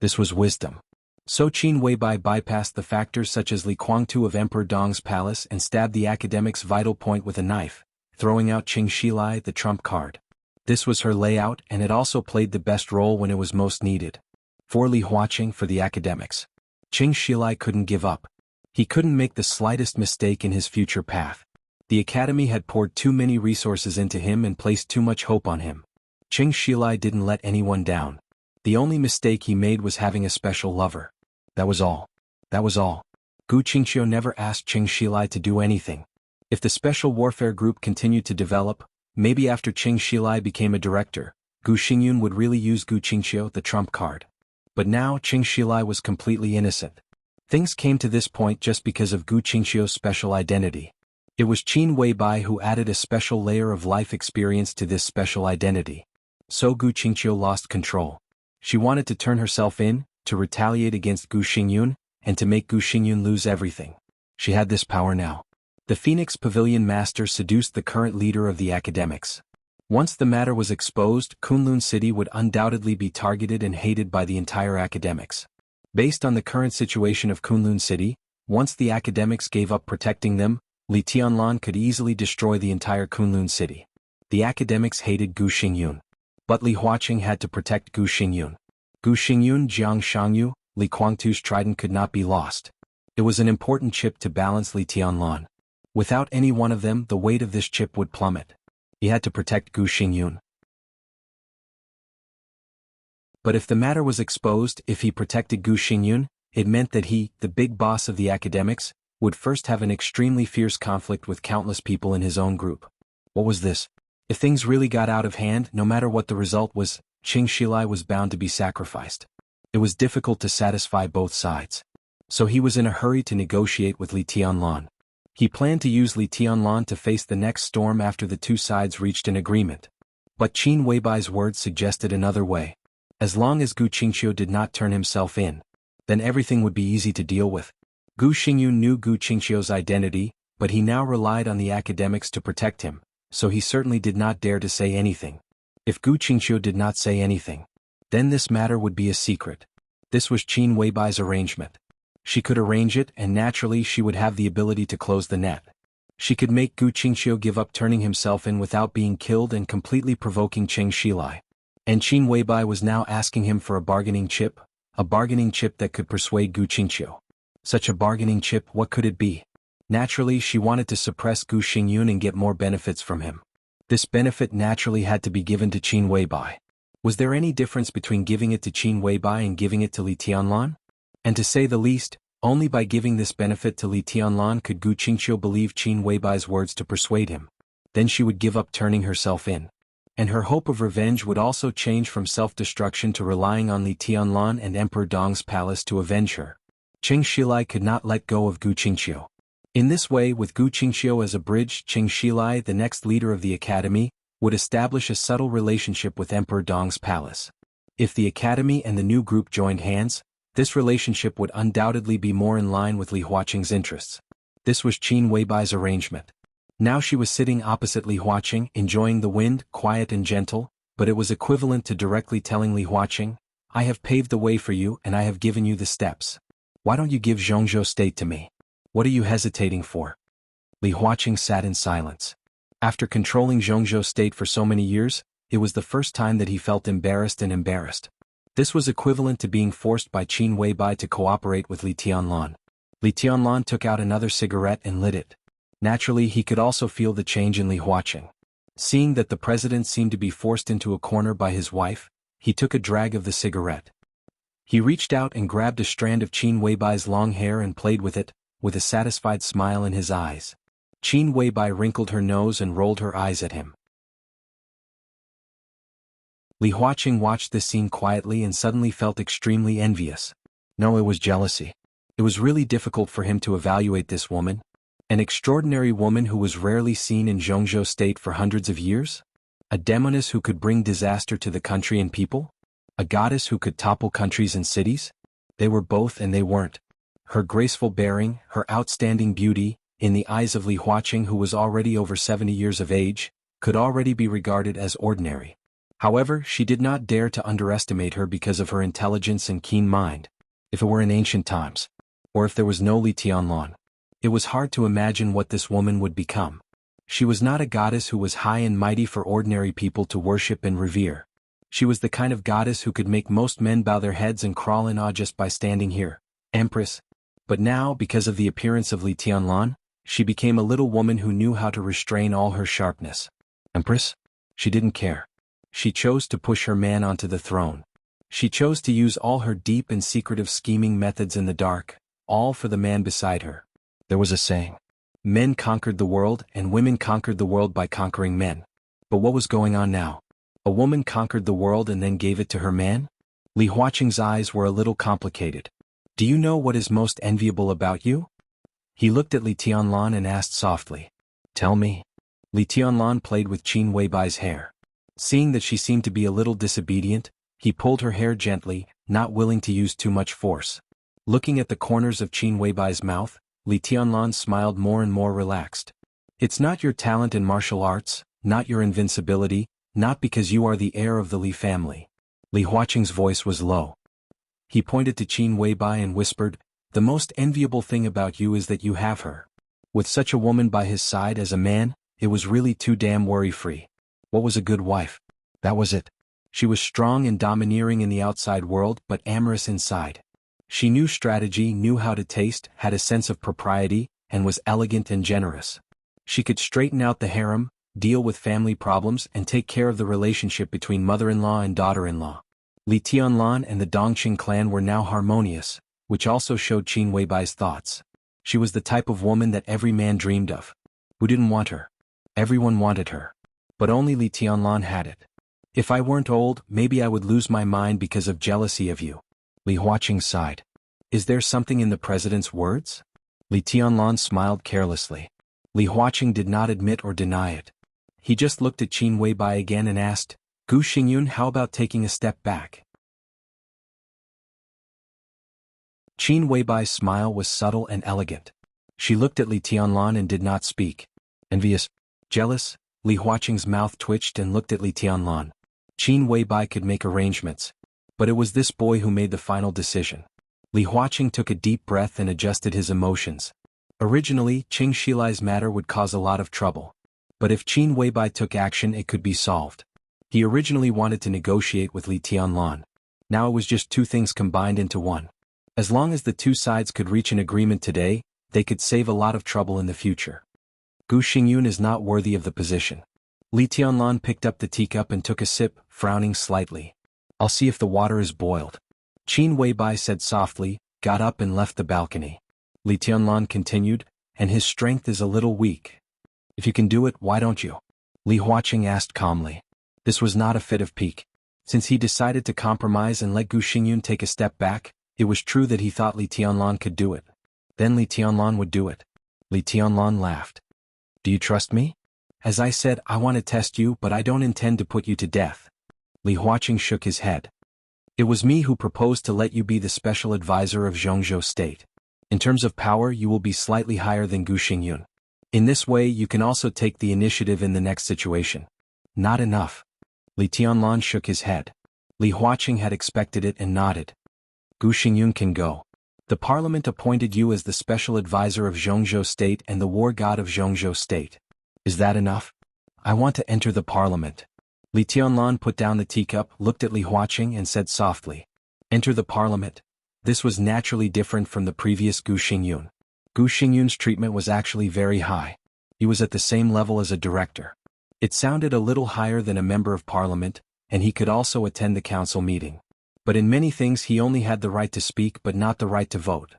This was wisdom. So Qin Weibai bypassed the factors such as Li Kuangtu of Emperor Dong's palace and stabbed the academic's vital point with a knife, throwing out Qing Shilai, the trump card. This was her layout, and it also played the best role when it was most needed. For Li Huaqing, for the academics. Qing Shilai couldn't give up. He couldn't make the slightest mistake in his future path. The academy had poured too many resources into him and placed too much hope on him. Qing Shilai didn't let anyone down. The only mistake he made was having a special lover. That was all. That was all. Gu Qingqiu never asked Qing Shilai to do anything. If the special warfare group continued to develop, maybe after Qing Shilai became a director, Gu Xingyun would really use Gu Qingqiu, the trump card. But now Qing Shilai was completely innocent. Things came to this point just because of Gu Qingqiu's special identity. It was Qin Weibai who added a special layer of life experience to this special identity. So Gu Qingqiu lost control. She wanted to turn herself in, to retaliate against Gu Xingyun, and to make Gu Xingyun lose everything. She had this power now. The Phoenix Pavilion Master seduced the current leader of the academics. Once the matter was exposed, Kunlun City would undoubtedly be targeted and hated by the entire academics. Based on the current situation of Kunlun City, once the academics gave up protecting them, Li Tianlan could easily destroy the entire Kunlun City. The academics hated Gu Xingyun. But Li Huaqing had to protect Gu Xingyun. Gu Xingyun, Jiang Shangyu, Li Kuangtu's trident could not be lost. It was an important chip to balance Li Tianlan. Without any one of them, the weight of this chip would plummet. He had to protect Gu Xingyun. But if the matter was exposed, if he protected Gu Xingyun, it meant that he, the big boss of the academics, would first have an extremely fierce conflict with countless people in his own group. What was this? If things really got out of hand, no matter what the result was, Qing Shilai was bound to be sacrificed. It was difficult to satisfy both sides. So he was in a hurry to negotiate with Li Tianlan. He planned to use Li Tianlan to face the next storm after the two sides reached an agreement. But Qin Weibai's words suggested another way. As long as Gu Qingqiu did not turn himself in, then everything would be easy to deal with. Gu Xingyu knew Gu Qingqiu's identity, but he now relied on the academics to protect him, so he certainly did not dare to say anything. If Gu Qingqiu did not say anything, then this matter would be a secret. This was Qin Weibai's arrangement. She could arrange it, and naturally she would have the ability to close the net. She could make Gu Qingqiu give up turning himself in without being killed and completely provoking Qing Shilai. And Qin Weibai was now asking him for a bargaining chip that could persuade Gu Qingqiu. Such a bargaining chip, what could it be? Naturally, she wanted to suppress Gu Xingyun and get more benefits from him. This benefit naturally had to be given to Qin Weibai. Was there any difference between giving it to Qin Weibai and giving it to Li Tianlan? And to say the least, only by giving this benefit to Li Tianlan could Gu Qingqiu believe Qin Weibai's words to persuade him. Then she would give up turning herself in. And her hope of revenge would also change from self-destruction to relying on Li Tianlan and Emperor Dong's palace to avenge her. Qing Shilai could not let go of Gu Qingqiu. In this way, with Gu Qingqiu as a bridge, Qing Shilai, the next leader of the academy, would establish a subtle relationship with Emperor Dong's palace. If the academy and the new group joined hands, this relationship would undoubtedly be more in line with Li Huaqing's interests. This was Qin Weibai's arrangement. Now she was sitting opposite Li Huaqing, enjoying the wind, quiet and gentle, but it was equivalent to directly telling Li Huaqing, "I have paved the way for you and I have given you the steps. Why don't you give Zhongzhou State to me? What are you hesitating for?" Li Huaqing sat in silence. After controlling Zhongzhou State for so many years, it was the first time that he felt embarrassed. This was equivalent to being forced by Qin Weibai to cooperate with Li Tianlan. Li Tianlan took out another cigarette and lit it. Naturally, he could also feel the change in Li Huaqing. Seeing that the president seemed to be forced into a corner by his wife, he took a drag of the cigarette. He reached out and grabbed a strand of Qin Weibai's long hair and played with it, with a satisfied smile in his eyes. Qin Weibai wrinkled her nose and rolled her eyes at him. Li Huaqing watched this scene quietly and suddenly felt extremely envious. No, it was jealousy. It was really difficult for him to evaluate this woman. An extraordinary woman who was rarely seen in Zhongzhou State for hundreds of years? A demoness who could bring disaster to the country and people? A goddess who could topple countries and cities? They were both and they weren't. Her graceful bearing, her outstanding beauty, in the eyes of Li Huaqing, who was already over 70 years of age, could already be regarded as ordinary. However, she did not dare to underestimate her because of her intelligence and keen mind. If it were in ancient times, or if there was no Li Tianlan, it was hard to imagine what this woman would become. She was not a goddess who was high and mighty for ordinary people to worship and revere. She was the kind of goddess who could make most men bow their heads and crawl in awe just by standing here. Empress. But now, because of the appearance of Li Tianlan, she became a little woman who knew how to restrain all her sharpness. Empress? She didn't care. She chose to push her man onto the throne. She chose to use all her deep and secretive scheming methods in the dark, all for the man beside her. There was a saying. Men conquered the world and women conquered the world by conquering men. But what was going on now? A woman conquered the world and then gave it to her man? Li Huaqing's eyes were a little complicated. Do you know what is most enviable about you? He looked at Li Tianlan and asked softly. Tell me. Li Tianlan played with Qin Weibai's hair. Seeing that she seemed to be a little disobedient, he pulled her hair gently, not willing to use too much force. Looking at the corners of Qin Weibai's mouth, Li Tianlan smiled more and more relaxed. It's not your talent in martial arts, not your invincibility, not because you are the heir of the Li family. Li Huaqing's voice was low. He pointed to Qin Weibai and whispered, the most enviable thing about you is that you have her. With such a woman by his side as a man, it was really too damn worry-free. What was a good wife? That was it. She was strong and domineering in the outside world but amorous inside. She knew strategy, knew how to taste, had a sense of propriety, and was elegant and generous. She could straighten out the harem, deal with family problems, and take care of the relationship between mother-in-law and daughter-in-law. Li Tianlan and the Dongqing clan were now harmonious, which also showed Qin Weibai's thoughts. She was the type of woman that every man dreamed of. Who didn't want her? Everyone wanted her. But only Li Tianlan had it. If I weren't old, maybe I would lose my mind because of jealousy of you. Li Huaqing sighed. Is there something in the president's words? Li Tianlan smiled carelessly. Li Huaqing did not admit or deny it. He just looked at Qin Weibai again and asked, Gu Xingyun, how about taking a step back? Qin Weibai's smile was subtle and elegant. She looked at Li Tianlan and did not speak. Envious, jealous, Li Huaqing's mouth twitched and looked at Li Tianlan. Qin Weibai could make arrangements. But it was this boy who made the final decision. Li Huaqing took a deep breath and adjusted his emotions. Originally, Qing Shilai's matter would cause a lot of trouble. But if Qin Weibai took action, it could be solved. He originally wanted to negotiate with Li Tianlan. Now it was just two things combined into one. As long as the two sides could reach an agreement today, they could save a lot of trouble in the future. Gu Xingyun is not worthy of the position. Li Tianlan picked up the teacup and took a sip, frowning slightly. I'll see if the water is boiled. Qin Weibai said softly, got up and left the balcony. Li Tianlan continued, and his strength is a little weak. If you can do it, why don't you? Li Huaqing asked calmly. This was not a fit of pique. Since he decided to compromise and let Gu Xingyun take a step back, it was true that he thought Li Tianlan could do it. Then Li Tianlan would do it. Li Tianlan laughed. Do you trust me? As I said, I want to test you, but I don't intend to put you to death. Li Huaqing shook his head. It was me who proposed to let you be the special advisor of Zhongzhou State. In terms of power, you will be slightly higher than Gu Xingyun. In this way, you can also take the initiative in the next situation. Not enough. Li Tianlan shook his head. Li Huaqing had expected it and nodded. Gu Xingyun can go. The parliament appointed you as the special advisor of Zhongzhou State and the war god of Zhongzhou State. Is that enough? I want to enter the parliament. Li Tianlan put down the teacup, looked at Li Huaqing and said softly. Enter the parliament. This was naturally different from the previous Gu Xingyun. Gu Xingyun's treatment was actually very high. He was at the same level as a director. It sounded a little higher than a member of parliament, and he could also attend the council meeting. But in many things he only had the right to speak but not the right to vote.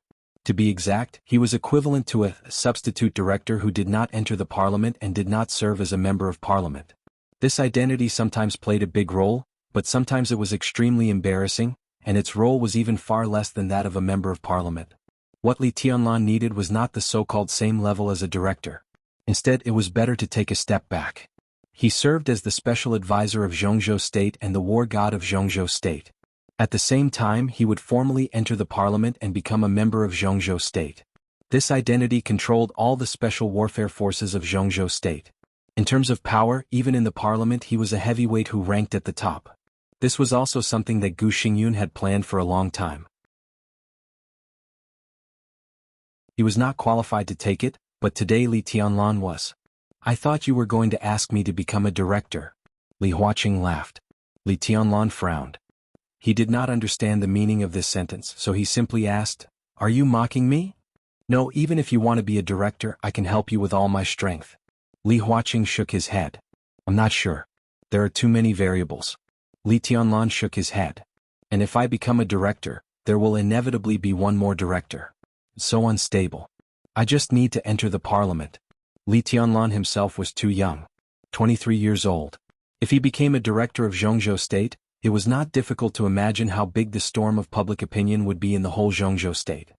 To be exact, he was equivalent to a substitute director who did not enter the parliament and did not serve as a member of parliament. This identity sometimes played a big role, but sometimes it was extremely embarrassing, and its role was even far less than that of a member of parliament. What Li Tianlan needed was not the so-called same level as a director. Instead, it was better to take a step back. He served as the special advisor of Zhongzhou State and the war god of Zhongzhou State. At the same time, he would formally enter the parliament and become a member of Zhongzhou State. This identity controlled all the special warfare forces of Zhongzhou State. In terms of power, even in the parliament he was a heavyweight who ranked at the top. This was also something that Gu Xingyun had planned for a long time. He was not qualified to take it, but today Li Tianlan was. I thought you were going to ask me to become a director. Li Huaqing laughed. Li Tianlan frowned. He did not understand the meaning of this sentence, so he simply asked, Are you mocking me? No, even if you want to be a director, I can help you with all my strength. Li Huaqing shook his head. I'm not sure. There are too many variables. Li Tianlan shook his head. And if I become a director, there will inevitably be one more director. So unstable. I just need to enter the parliament. Li Tianlan himself was too young. 23 years old. If he became a director of Zhongzhou State, it was not difficult to imagine how big the storm of public opinion would be in the whole Zhongzhou State.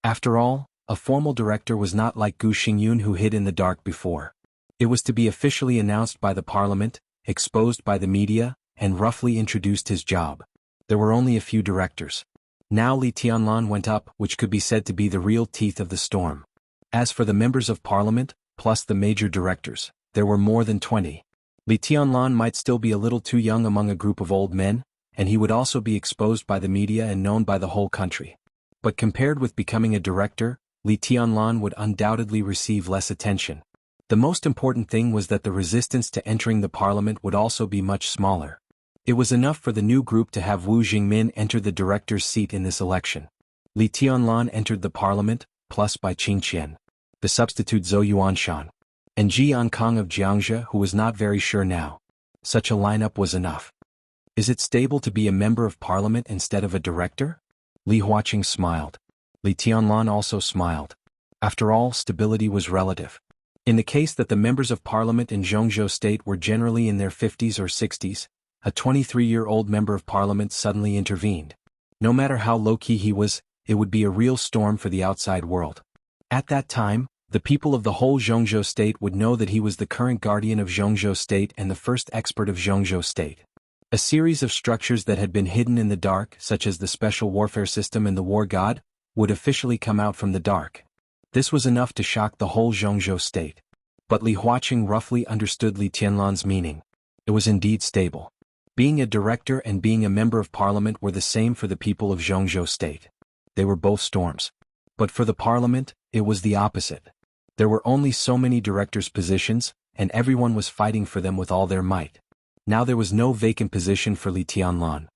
After all, a formal director was not like Gu Xingyun who hid in the dark before. It was to be officially announced by the parliament, exposed by the media, and roughly introduced his job. There were only a few directors. Now Li Tianlan went up, which could be said to be the real teeth of the storm. As for the members of parliament, plus the major directors, there were more than 20. Li Tianlan might still be a little too young among a group of old men, and he would also be exposed by the media and known by the whole country. But compared with becoming a director, Li Tianlan would undoubtedly receive less attention. The most important thing was that the resistance to entering the parliament would also be much smaller. It was enough for the new group to have Wu Jingmin enter the director's seat in this election. Li Tianlan entered the parliament, plus by Qing Qian, the substitute Zhou Yuanshan, and Ji Ankang of Jiangxia, who was not very sure now. Such a lineup was enough. Is it stable to be a member of parliament instead of a director? Li Huaqing smiled. Li Tianlan also smiled. After all, stability was relative. In the case that the members of parliament in Zhongzhou state were generally in their 50s or 60s, a 23-year-old member of parliament suddenly intervened. No matter how low-key he was, it would be a real storm for the outside world. At that time, the people of the whole Zhongzhou state would know that he was the current guardian of Zhongzhou state and the first expert of Zhongzhou state. A series of structures that had been hidden in the dark, such as the special warfare system and the war god, would officially come out from the dark. This was enough to shock the whole Zhongzhou state. But Li Huaqing roughly understood Li Tianlan's meaning. It was indeed stable. Being a director and being a member of parliament were the same for the people of Zhongzhou state. They were both storms. But for the parliament, it was the opposite. There were only so many directors' positions, and everyone was fighting for them with all their might. Now there was no vacant position for Li Tianlan.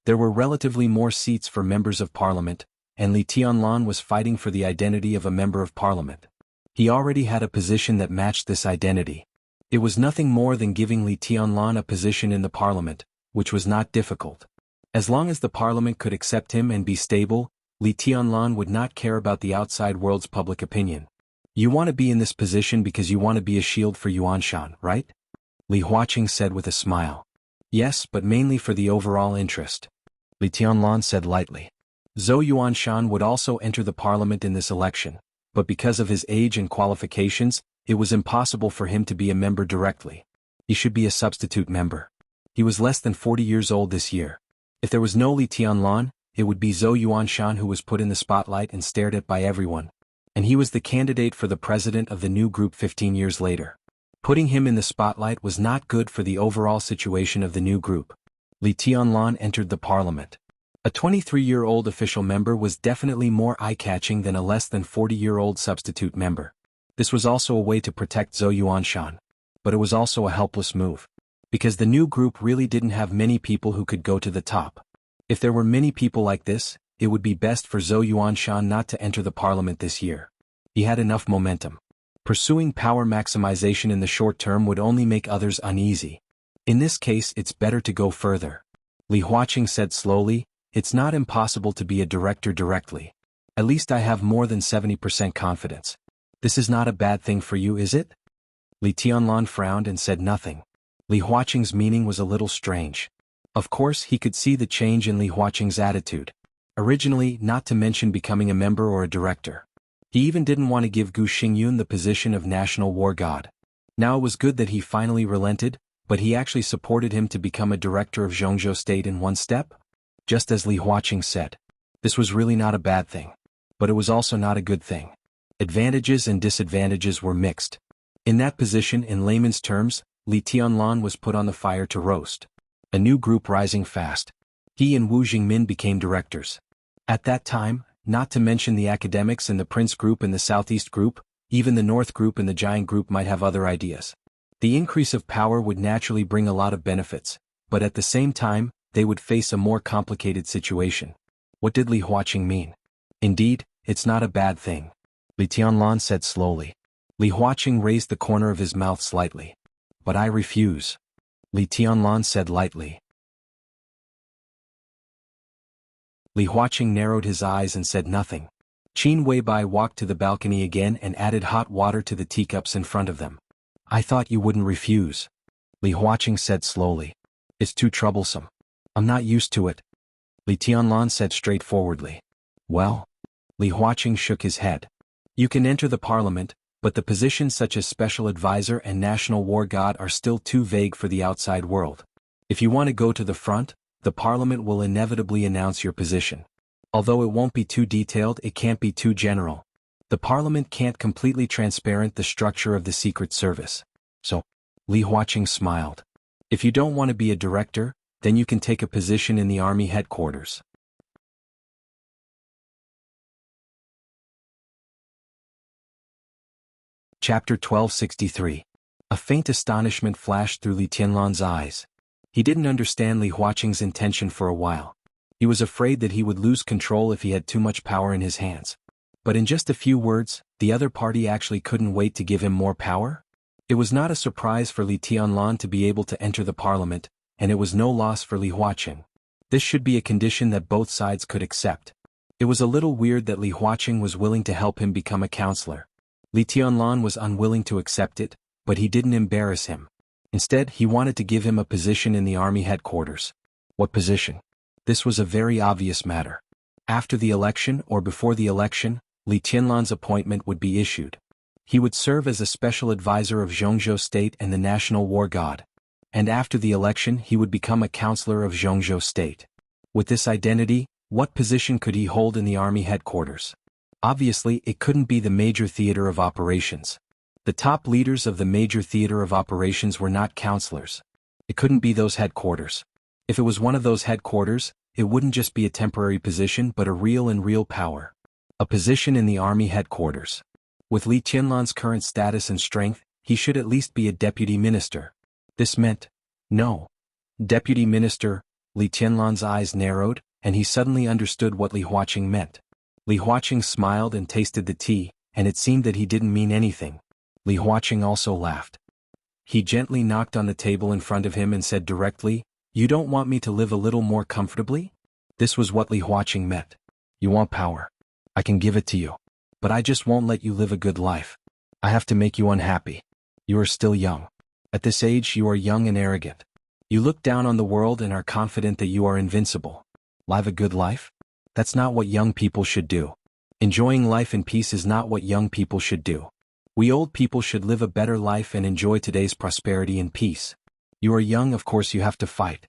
There were relatively more seats for members of parliament, and Li Tianlan was fighting for the identity of a member of parliament. He already had a position that matched this identity. It was nothing more than giving Li Tianlan a position in the parliament, which was not difficult. As long as the parliament could accept him and be stable, Li Tianlan would not care about the outside world's public opinion. You want to be in this position because you want to be a shield for Yuanshan, right? Li Huaqing said with a smile. Yes, but mainly for the overall interest. Li Tianlan said lightly. Zhou Yuanshan would also enter the parliament in this election, but because of his age and qualifications, it was impossible for him to be a member directly. He should be a substitute member. He was less than 40 years old this year. If there was no Li Tianlan, it would be Zhou Yuanshan who was put in the spotlight and stared at by everyone. And he was the candidate for the president of the new group 15 years later. Putting him in the spotlight was not good for the overall situation of the new group. Li Tianlan entered the parliament. A 23-year-old official member was definitely more eye-catching than a less than 40-year-old substitute member. This was also a way to protect Zhou Yuanshan. But it was also a helpless move. Because the new group really didn't have many people who could go to the top. If there were many people like this, it would be best for Zhou Yuanshan not to enter the parliament this year. He had enough momentum. Pursuing power maximization in the short term would only make others uneasy. In this case, it's better to go further. Li Huaqing said slowly, it's not impossible to be a director directly. At least I have more than 70% confidence. This is not a bad thing for you, is it? Li Tianlan frowned and said nothing. Li Huaqing's meaning was a little strange. Of course, he could see the change in Li Huaqing's attitude. Originally, not to mention becoming a member or a director. He even didn't want to give Gu Xingyun the position of national war god. Now it was good that he finally relented, but he actually supported him to become a director of Zhongzhou state in one step? Just as Li Huaqing said. This was really not a bad thing. But it was also not a good thing. Advantages and disadvantages were mixed. In that position, in layman's terms, Li Tianlan was put on the fire to roast. A new group rising fast. He and Wu Jingmin became directors. At that time, not to mention the academics and the Prince group and the Southeast group, even the North group and the Giant group might have other ideas. The increase of power would naturally bring a lot of benefits, but at the same time, they would face a more complicated situation. What did Li Huaqing mean? Indeed, it's not a bad thing. Li Tianlan said slowly. Li Huaqing raised the corner of his mouth slightly. But I refuse. Li Tianlan said lightly. Li Huaqing narrowed his eyes and said nothing. Qin Weibai walked to the balcony again and added hot water to the teacups in front of them. I thought you wouldn't refuse. Li Huaqing said slowly. It's too troublesome. I'm not used to it. Li Tianlan said straightforwardly. Well? Li Huaqing shook his head. You can enter the parliament, but the positions such as special advisor and national war god are still too vague for the outside world. If you want to go to the front, the parliament will inevitably announce your position. Although it won't be too detailed, it can't be too general. The parliament can't completely transparent the structure of the secret service. So, Li Huaqing smiled. If you don't want to be a director, then you can take a position in the army headquarters. Chapter 1263. A faint astonishment flashed through Li Tianlan's eyes. He didn't understand Li Huaqing's intention for a while. He was afraid that he would lose control if he had too much power in his hands. But in just a few words, the other party actually couldn't wait to give him more power? It was not a surprise for Li Tianlan to be able to enter the parliament, and it was no loss for Li Huaqing. This should be a condition that both sides could accept. It was a little weird that Li Huaqing was willing to help him become a counselor. Li Tianlan was unwilling to accept it, but he didn't embarrass him. Instead, he wanted to give him a position in the army headquarters. What position? This was a very obvious matter. After the election or before the election, Li Tianlan's appointment would be issued. He would serve as a special advisor of Zhongzhou State and the National War God. And after the election he would become a counselor of Zhongzhou State. With this identity, what position could he hold in the army headquarters? Obviously, it couldn't be the major theater of operations. The top leaders of the major theater of operations were not counselors. It couldn't be those headquarters. If it was one of those headquarters, it wouldn't just be a temporary position but a real power. A position in the army headquarters. With Li Tianlan's current status and strength, he should at least be a deputy minister. This meant, no. Deputy minister. Li Tianlan's eyes narrowed, and he suddenly understood what Li Huaqing meant. Li Huaqing smiled and tasted the tea, and it seemed that he didn't mean anything. Li Huaqing also laughed. He gently knocked on the table in front of him and said directly, "You don't want me to live a little more comfortably?" This was what Li Huaqing meant. You want power. I can give it to you. But I just won't let you live a good life. I have to make you unhappy. You are still young. At this age you are young and arrogant. You look down on the world and are confident that you are invincible. Live a good life? That's not what young people should do. Enjoying life in peace is not what young people should do. We old people should live a better life and enjoy today's prosperity and peace. You are young, of course you have to fight.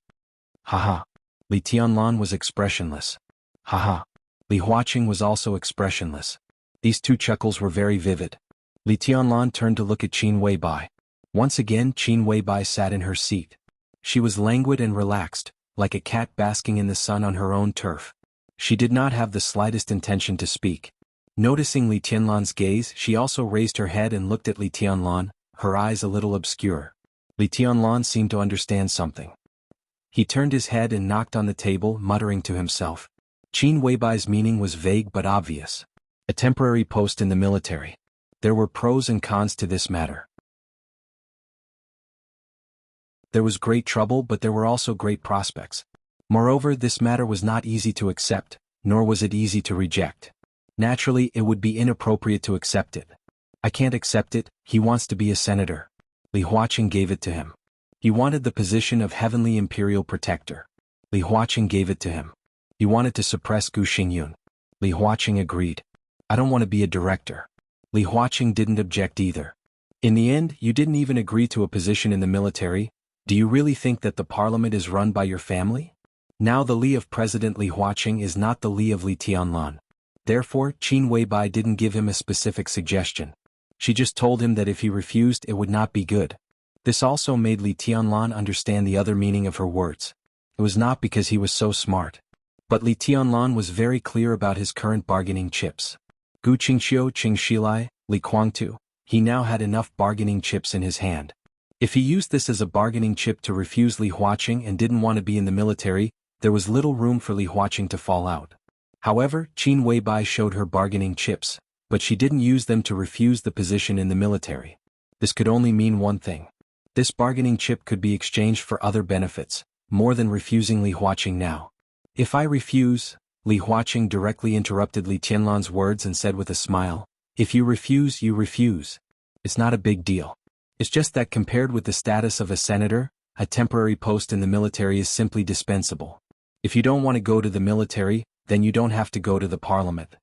Haha. Li Tianlan was expressionless. Haha. Li Huaqing was also expressionless. These two chuckles were very vivid. Li Tianlan turned to look at Qin Weibai. Once again Qin Weibai sat in her seat. She was languid and relaxed, like a cat basking in the sun on her own turf. She did not have the slightest intention to speak. Noticing Li Tianlan's gaze, she also raised her head and looked at Li Tianlan, her eyes a little obscure. Li Tianlan seemed to understand something. He turned his head and knocked on the table, muttering to himself. Qin Weibai's meaning was vague but obvious. A temporary post in the military. There were pros and cons to this matter. There was great trouble, but there were also great prospects. Moreover, this matter was not easy to accept, nor was it easy to reject. Naturally, it would be inappropriate to accept it. I can't accept it. He wants to be a senator. Li Huaqing gave it to him. He wanted the position of Heavenly Imperial Protector. Li Huaqing gave it to him. He wanted to suppress Gu Xingyun. Li Huaqing agreed. I don't want to be a director. Li Huaqing didn't object either. In the end, you didn't even agree to a position in the military. Do you really think that the parliament is run by your family? Now the Li of President Li Huaqing is not the Li of Li Tianlan. Therefore, Qin Weibai didn't give him a specific suggestion. She just told him that if he refused it would not be good. This also made Li Tianlan understand the other meaning of her words. It was not because he was so smart. But Li Tianlan was very clear about his current bargaining chips. Gu Qingxiu Qingxilai, Li Guangtu, he now had enough bargaining chips in his hand. If he used this as a bargaining chip to refuse Li Huaqing and didn't want to be in the military, there was little room for Li Huaqing to fall out. However, Qin Weibai showed her bargaining chips, but she didn't use them to refuse the position in the military. This could only mean one thing. This bargaining chip could be exchanged for other benefits, more than refusing Li Huaqing now. If I refuse, Li Huaqing directly interrupted Li Tianlan's words and said with a smile, if you refuse, you refuse. It's not a big deal. It's just that compared with the status of a senator, a temporary post in the military is simply dispensable. If you don't want to go to the military, then you don't have to go to the parliament.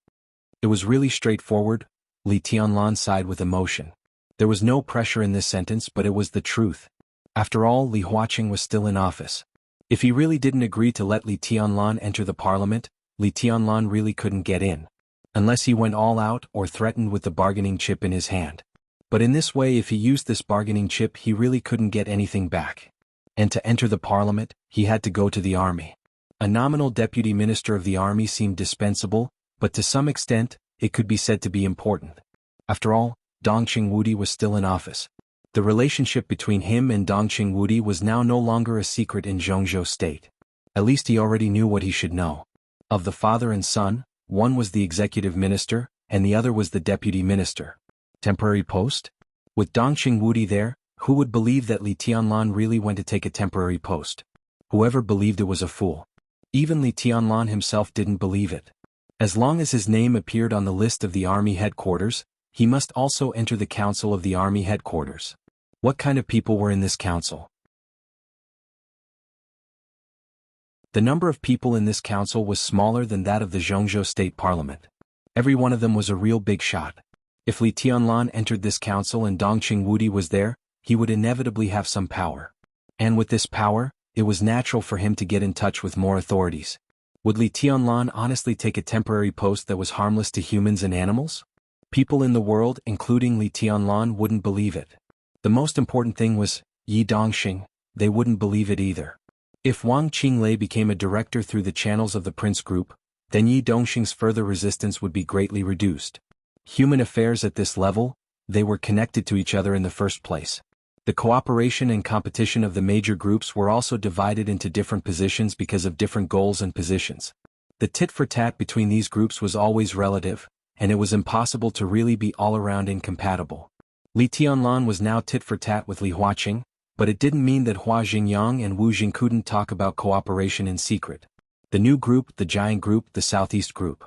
It was really straightforward. Li Tianlan sighed with emotion. There was no pressure in this sentence, but it was the truth. After all, Li Huaqing was still in office. If he really didn't agree to let Li Tianlan enter the parliament, Li Tianlan really couldn't get in. Unless he went all out or threatened with the bargaining chip in his hand. But in this way, if he used this bargaining chip, he really couldn't get anything back. And to enter the parliament, he had to go to the army. A nominal deputy minister of the army seemed dispensable, but to some extent, it could be said to be important. After all, Dongqing Wudi was still in office. The relationship between him and Dongqing Wudi was now no longer a secret in Zhongzhou State. At least he already knew what he should know. Of the father and son, one was the executive minister, and the other was the deputy minister. Temporary post? With Dongqing Wudi there, who would believe that Li Tianlan really went to take a temporary post? Whoever believed it was a fool. Even Li Tianlan himself didn't believe it. As long as his name appeared on the list of the army headquarters, he must also enter the council of the army headquarters. What kind of people were in this council? The number of people in this council was smaller than that of the Zhongzhou state parliament. Every one of them was a real big shot. If Li Tianlan entered this council and Dongqing Wudi was there, he would inevitably have some power. And with this power, it was natural for him to get in touch with more authorities. Would Li Tianlan honestly take a temporary post that was harmless to humans and animals? People in the world, including Li Tianlan, wouldn't believe it. The most important thing was, Yi Dongxing, they wouldn't believe it either. If Wang Qinglei became a director through the channels of the Prince Group, then Yi Dongxing's further resistance would be greatly reduced. Human affairs at this level, they were connected to each other in the first place. The cooperation and competition of the major groups were also divided into different positions because of different goals and positions. The tit-for-tat between these groups was always relative, and it was impossible to really be all-around incompatible. Li Tianlan was now tit-for-tat with Li Huaqing, but it didn't mean that Hua Xingyang and Wu Jing couldn't talk about cooperation in secret. The new group, the giant group, the Southeast Group.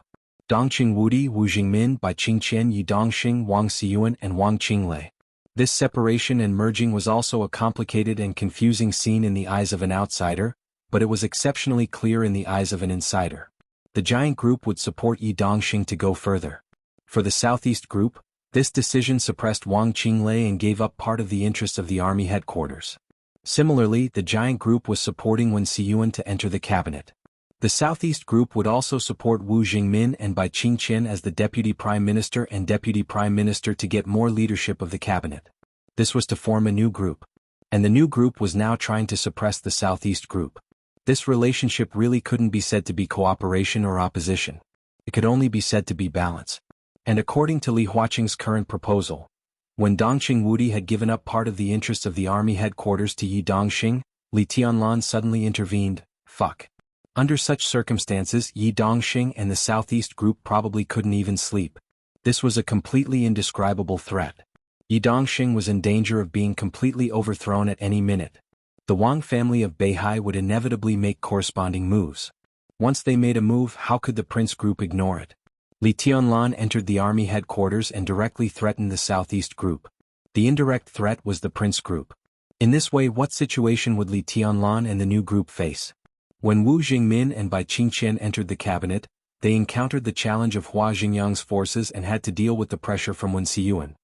Dongqing Wudi, Wu Jingmin, Bai Qingqian, Yi Dongxing, Wang Xiyuan and Wang Qinglei. This separation and merging was also a complicated and confusing scene in the eyes of an outsider, but it was exceptionally clear in the eyes of an insider. The giant group would support Yi Dongxing to go further. For the Southeast Group, this decision suppressed Wang Qinglei and gave up part of the interest of the army headquarters. Similarly, the giant group was supporting Wen Xiyuan to enter the cabinet. The Southeast Group would also support Wu Jingmin and Bai Qingqian as the Deputy Prime Minister and Deputy Prime Minister to get more leadership of the cabinet. This was to form a new group. And the new group was now trying to suppress the Southeast Group. This relationship really couldn't be said to be cooperation or opposition. It could only be said to be balance. And according to Li Huaqing's current proposal, when Dongqing Wudi had given up part of the interests of the army headquarters to Yi Dongxing, Li Tianlan suddenly intervened. Fuck. Under such circumstances, Yi Dongxing and the Southeast Group probably couldn't even sleep. This was a completely indescribable threat. Yi Dongxing was in danger of being completely overthrown at any minute. The Wang family of Beihai would inevitably make corresponding moves. Once they made a move, how could the Prince Group ignore it? Li Tianlan entered the army headquarters and directly threatened the Southeast Group. The indirect threat was the Prince Group. In this way, what situation would Li Tianlan and the new group face? When Wu Jingmin and Bai Qingqian entered the cabinet, they encountered the challenge of Hua Xingyang's forces and had to deal with the pressure from Wen Xiyuan.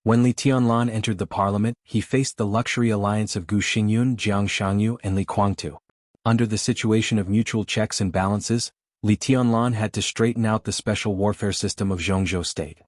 When Li Tianlan entered the parliament, he faced the luxury alliance of Gu Xingyun, Jiang Shangyu and Li Guangtu. Under the situation of mutual checks and balances, Li Tianlan had to straighten out the special warfare system of Zhongzhou state.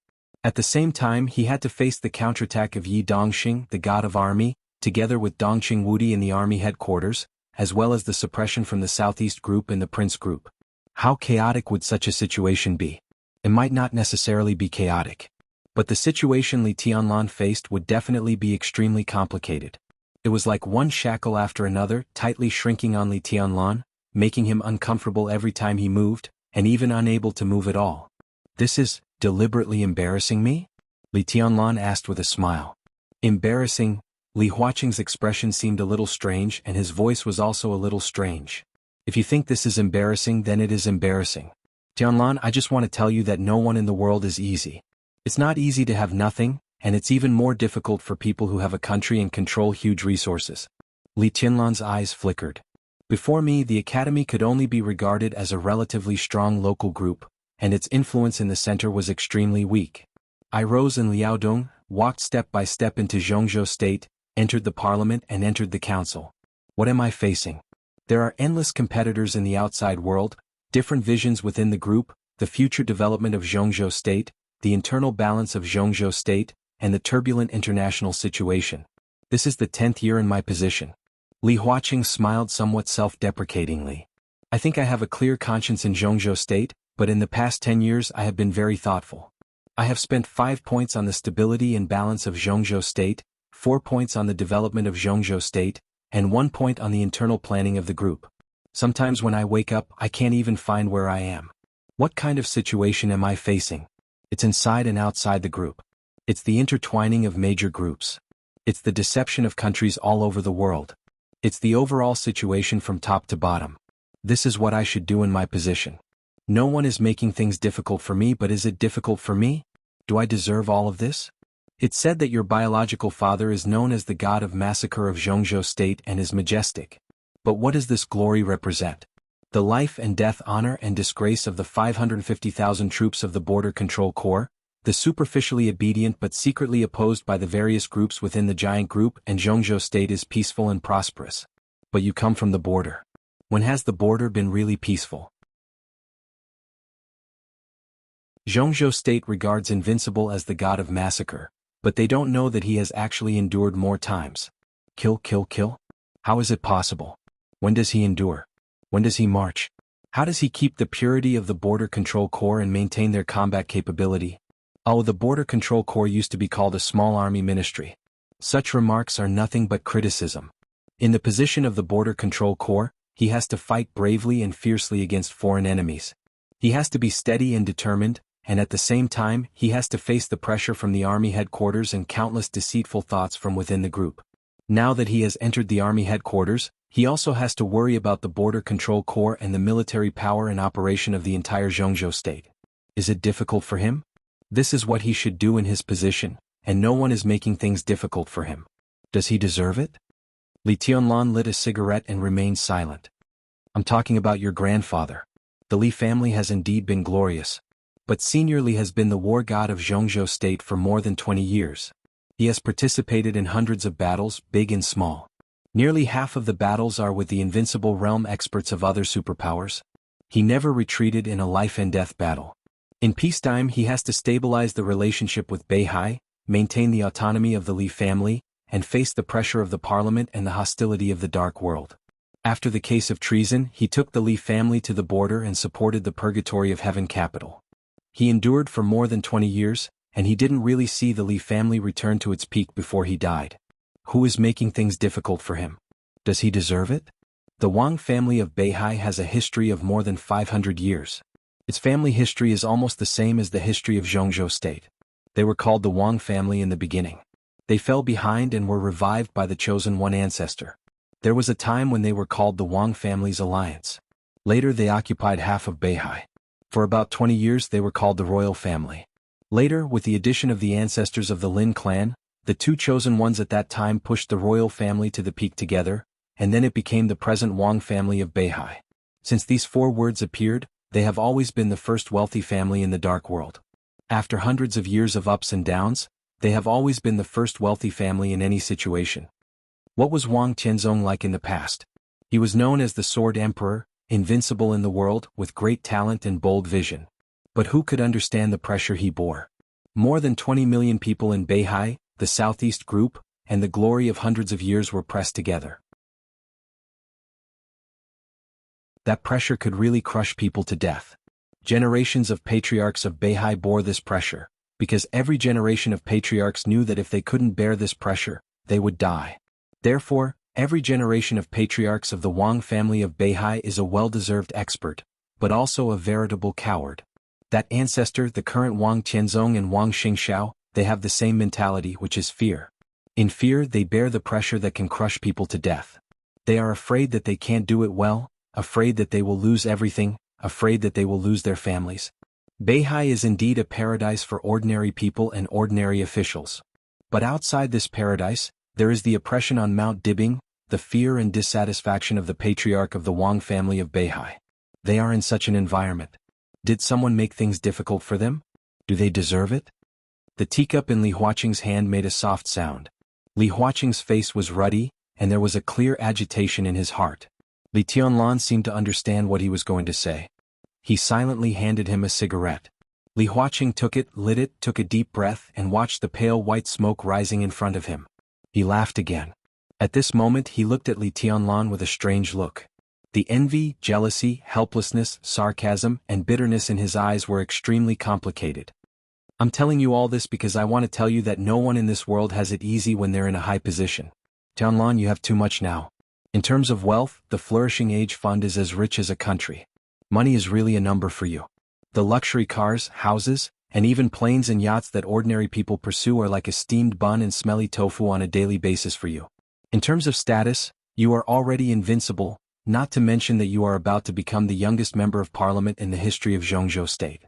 At the same time, he had to face the counterattack of Yi Dongxing, the god of army, together with Dongqing Wudi in the army headquarters, as well as the suppression from the Southeast Group and the Prince Group. How chaotic would such a situation be? It might not necessarily be chaotic. But the situation Li Tianlan faced would definitely be extremely complicated. It was like one shackle after another, tightly shrinking on Li Tianlan, making him uncomfortable every time he moved, and even unable to move at all. This is deliberately embarrassing me? Li Tianlan asked with a smile. Embarrassing? Li Huaqing's expression seemed a little strange and his voice was also a little strange. If you think this is embarrassing, then it is embarrassing. Tianlan, I just want to tell you that no one in the world is easy. It's not easy to have nothing, and it's even more difficult for people who have a country and control huge resources. Li Tianlan's eyes flickered. Before me, the academy could only be regarded as a relatively strong local group, and its influence in the center was extremely weak. I rose in Liaodong, walked step by step into Zhongzhou state, entered the parliament and entered the council. What am I facing? There are endless competitors in the outside world, different visions within the group, the future development of Zhongzhou state, the internal balance of Zhongzhou state, and the turbulent international situation. This is the 10th year in my position. Li Huaqing smiled somewhat self-deprecatingly. I think I have a clear conscience in Zhongzhou state, but in the past 10 years I have been very thoughtful. I have spent 5 points on the stability and balance of Zhongzhou state, 4 points on the development of Zhongzhou state, and 1 point on the internal planning of the group. Sometimes when I wake up, I can't even find where I am. What kind of situation am I facing? It's inside and outside the group. It's the intertwining of major groups. It's the deception of countries all over the world. It's the overall situation from top to bottom. This is what I should do in my position. No one is making things difficult for me, but is it difficult for me? Do I deserve all of this? It's said that your biological father is known as the god of massacre of Zhongzhou state and is majestic. But what does this glory represent? The life and death, honor and disgrace of the 550,000 troops of the Border Control Corps, the superficially obedient but secretly opposed by the various groups within the giant group, and Zhongzhou state is peaceful and prosperous. But you come from the border. When has the border been really peaceful? Zhongzhou state regards Invincible as the god of massacre, but they don't know that he has actually endured more times. Kill, kill, kill? How is it possible? When does he endure? When does he march? How does he keep the purity of the Border Control Corps and maintain their combat capability? Oh, the Border Control Corps used to be called a small army ministry. Such remarks are nothing but criticism. In the position of the Border Control Corps, he has to fight bravely and fiercely against foreign enemies. He has to be steady and determined, and at the same time, he has to face the pressure from the army headquarters and countless deceitful thoughts from within the group. Now that he has entered the army headquarters, he also has to worry about the Border Control Corps and the military power and operation of the entire Zhongzhou state. Is it difficult for him? This is what he should do in his position, and no one is making things difficult for him. Does he deserve it? Li Tianlan lit a cigarette and remained silent. I'm talking about your grandfather. The Li family has indeed been glorious. But Senior Li has been the war god of Zhongzhou state for more than 20 years. He has participated in hundreds of battles, big and small. Nearly half of the battles are with the invincible realm experts of other superpowers. He never retreated in a life-and-death battle. In peacetime he has to stabilize the relationship with Beihai, maintain the autonomy of the Li family, and face the pressure of the parliament and the hostility of the dark world. After the case of treason, he took the Li family to the border and supported the Purgatory of Heaven capital. He endured for more than 20 years, and he didn't really see the Li family return to its peak before he died. Who is making things difficult for him? Does he deserve it? The Wang family of Beihai has a history of more than 500 years. Its family history is almost the same as the history of Zhongzhou state. They were called the Wang family in the beginning. They fell behind and were revived by the chosen one ancestor. There was a time when they were called the Wang family's alliance. Later they occupied half of Beihai. For about 20 years they were called the royal family. Later, with the addition of the ancestors of the Lin clan, the two chosen ones at that time pushed the royal family to the peak together, and then it became the present Wang family of Beihai. Since these four words appeared, they have always been the first wealthy family in the dark world. After hundreds of years of ups and downs, they have always been the first wealthy family in any situation. What was Wang Tianzong like in the past? He was known as the Sword Emperor, invincible in the world, with great talent and bold vision. But who could understand the pressure he bore? More than 20 million people in Beihai, the southeast group, and the glory of hundreds of years were pressed together. That pressure could really crush people to death. Generations of patriarchs of Beihai bore this pressure, because every generation of patriarchs knew that if they couldn't bear this pressure, they would die. Therefore, every generation of patriarchs of the Wang family of Beihai is a well-deserved expert, but also a veritable coward. That ancestor, the current Wang Tianzong and Wang Xingxiao, they have the same mentality, which is fear. In fear they bear the pressure that can crush people to death. They are afraid that they can't do it well, afraid that they will lose everything, afraid that they will lose their families. Beihai is indeed a paradise for ordinary people and ordinary officials. But outside this paradise, there is the oppression on Mount Dibing, the fear and dissatisfaction of the patriarch of the Wang family of Beihai. They are in such an environment. Did someone make things difficult for them? Do they deserve it? The teacup in Li Huaqing's hand made a soft sound. Li Huaqing's face was ruddy, and there was a clear agitation in his heart. Li Tianlan seemed to understand what he was going to say. He silently handed him a cigarette. Li Huaqing took it, lit it, took a deep breath, and watched the pale white smoke rising in front of him. He laughed again. At this moment he looked at Li Tianlan with a strange look. The envy, jealousy, helplessness, sarcasm, and bitterness in his eyes were extremely complicated. I'm telling you all this because I want to tell you that no one in this world has it easy when they're in a high position. Tianlan, you have too much now. In terms of wealth, the Flourishing Age Fund is as rich as a country. Money is really a number for you. The luxury cars, houses, and even planes and yachts that ordinary people pursue are like a steamed bun and smelly tofu on a daily basis for you. In terms of status, You are already invincible, not to mention that you are about to become the youngest member of parliament in the history of Zhongzhou State.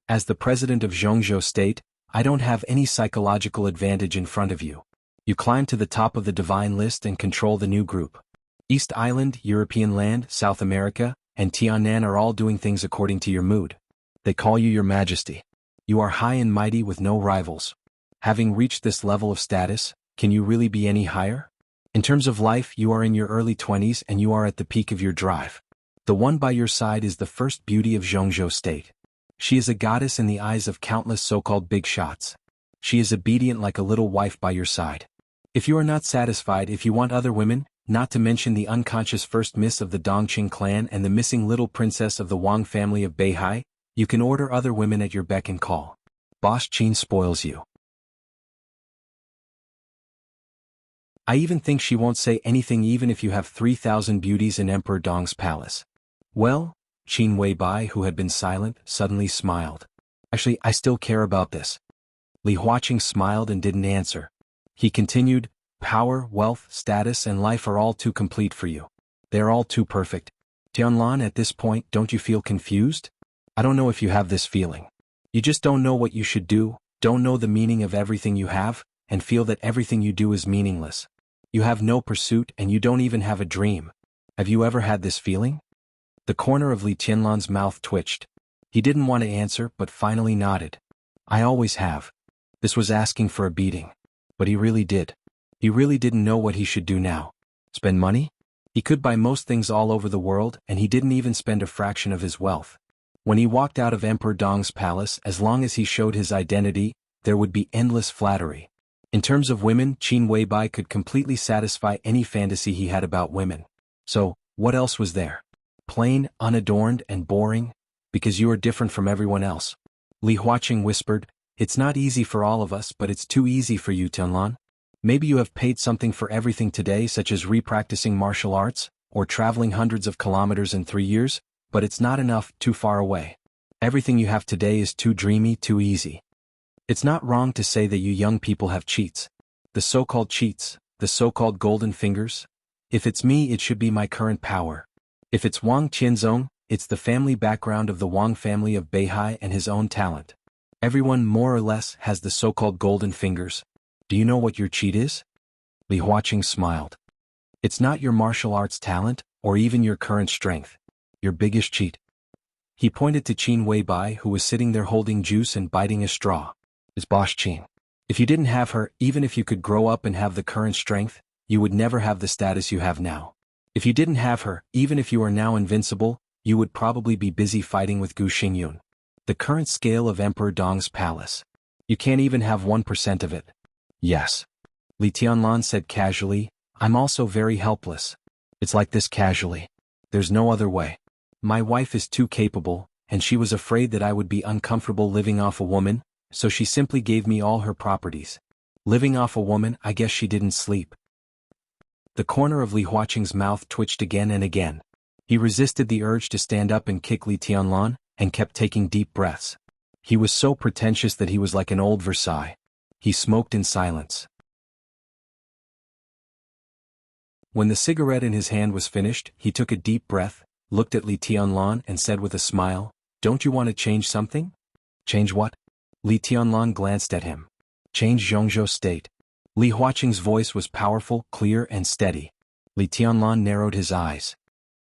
As the president of Zhongzhou State, I don't have any psychological advantage in front of you. You climb to the top of the divine list and control the new group. East Island, European land, South America, and Tianan are all doing things according to your mood. They call you your majesty. You are high and mighty with no rivals. Having reached this level of status, can you really be any higher? In terms of life, you are in your early 20s and you are at the peak of your drive. The one by your side is the first beauty of Zhongzhou State. She is a goddess in the eyes of countless so-called big shots. She is obedient like a little wife by your side. If you are not satisfied, if you want other women, not to mention the unconscious first miss of the Dongqing clan and the missing little princess of the Wang family of Beihai, you can order other women at your beck and call. Boss Qin spoils you. I even think she won't say anything even if you have 3,000 beauties in Emperor Dong's palace. Well, Qin Weibai, who had been silent, suddenly smiled. Actually, I still care about this. Li Huaqing smiled and didn't answer. He continued, power, wealth, status, and life are all too complete for you. They are all too perfect. Tianlan, at this point, don't you feel confused? I don't know if you have this feeling. You just don't know what you should do, don't know the meaning of everything you have, and feel that everything you do is meaningless. You have no pursuit and you don't even have a dream. Have you ever had this feeling? The corner of Li Tianlan's mouth twitched. He didn't want to answer but finally nodded. I always have. This was asking for a beating. But he really did. He really didn't know what he should do now. Spend money? He could buy most things all over the world and he didn't even spend a fraction of his wealth. When he walked out of Emperor Dong's palace, as long as he showed his identity, there would be endless flattery. In terms of women, Qin Weibai could completely satisfy any fantasy he had about women. So, what else was there? Plain, unadorned, and boring? Because you are different from everyone else. Li Huaqing whispered, it's not easy for all of us, but it's too easy for you, Tianlan. Maybe you have paid something for everything today, such as repracticing martial arts, or traveling hundreds of kilometers in 3 years, but it's not enough, too far away. Everything you have today is too dreamy, too easy. It's not wrong to say that you young people have cheats. The so-called cheats, the so-called golden fingers. If it's me, it should be my current power. If it's Wang Qianzong, it's the family background of the Wang family of Beihai and his own talent. Everyone more or less has the so-called golden fingers. Do you know what your cheat is? Li Huaqing smiled. It's not your martial arts talent, or even your current strength. Your biggest cheat. He pointed to Qin Weibai, who was sitting there holding juice and biting a straw. Is Boss Qin. If you didn't have her, even if you could grow up and have the current strength, you would never have the status you have now. If you didn't have her, even if you are now invincible, you would probably be busy fighting with Gu Xingyun. The current scale of Emperor Dong's palace. You can't even have 1% of it. Yes. Li Tianlan said casually, I'm also very helpless. It's like this casually. There's no other way. My wife is too capable, and she was afraid that I would be uncomfortable living off a woman, so she simply gave me all her properties. Living off a woman, I guess she didn't sleep. The corner of Li Huaqing's mouth twitched again and again. He resisted the urge to stand up and kick Li Tianlan, and kept taking deep breaths. He was so pretentious that he was like an old Versailles. He smoked in silence. When the cigarette in his hand was finished, he took a deep breath, looked at Li Tianlan and said with a smile, Don't you want to change something? Change what? Li Tianlan glanced at him. Change Zhongzhou State. Li Huaqing's voice was powerful, clear, and steady. Li Tianlan narrowed his eyes.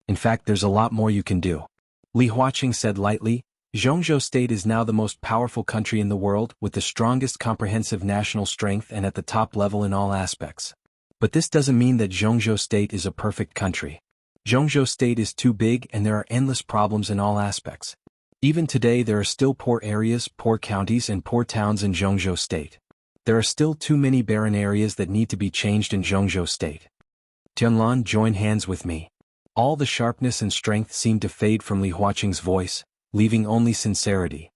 In fact, there's a lot more you can do. Li Huaqing said lightly, Zhongzhou State is now the most powerful country in the world, with the strongest comprehensive national strength and at the top level in all aspects. But this doesn't mean that Zhongzhou State is a perfect country. Zhongzhou State is too big and there are endless problems in all aspects. Even today there are still poor areas, poor counties and poor towns in Zhongzhou State. There are still too many barren areas that need to be changed in Zhongzhou State. Tianlan, join hands with me. All the sharpness and strength seemed to fade from Li Huaqing's voice, leaving only sincerity.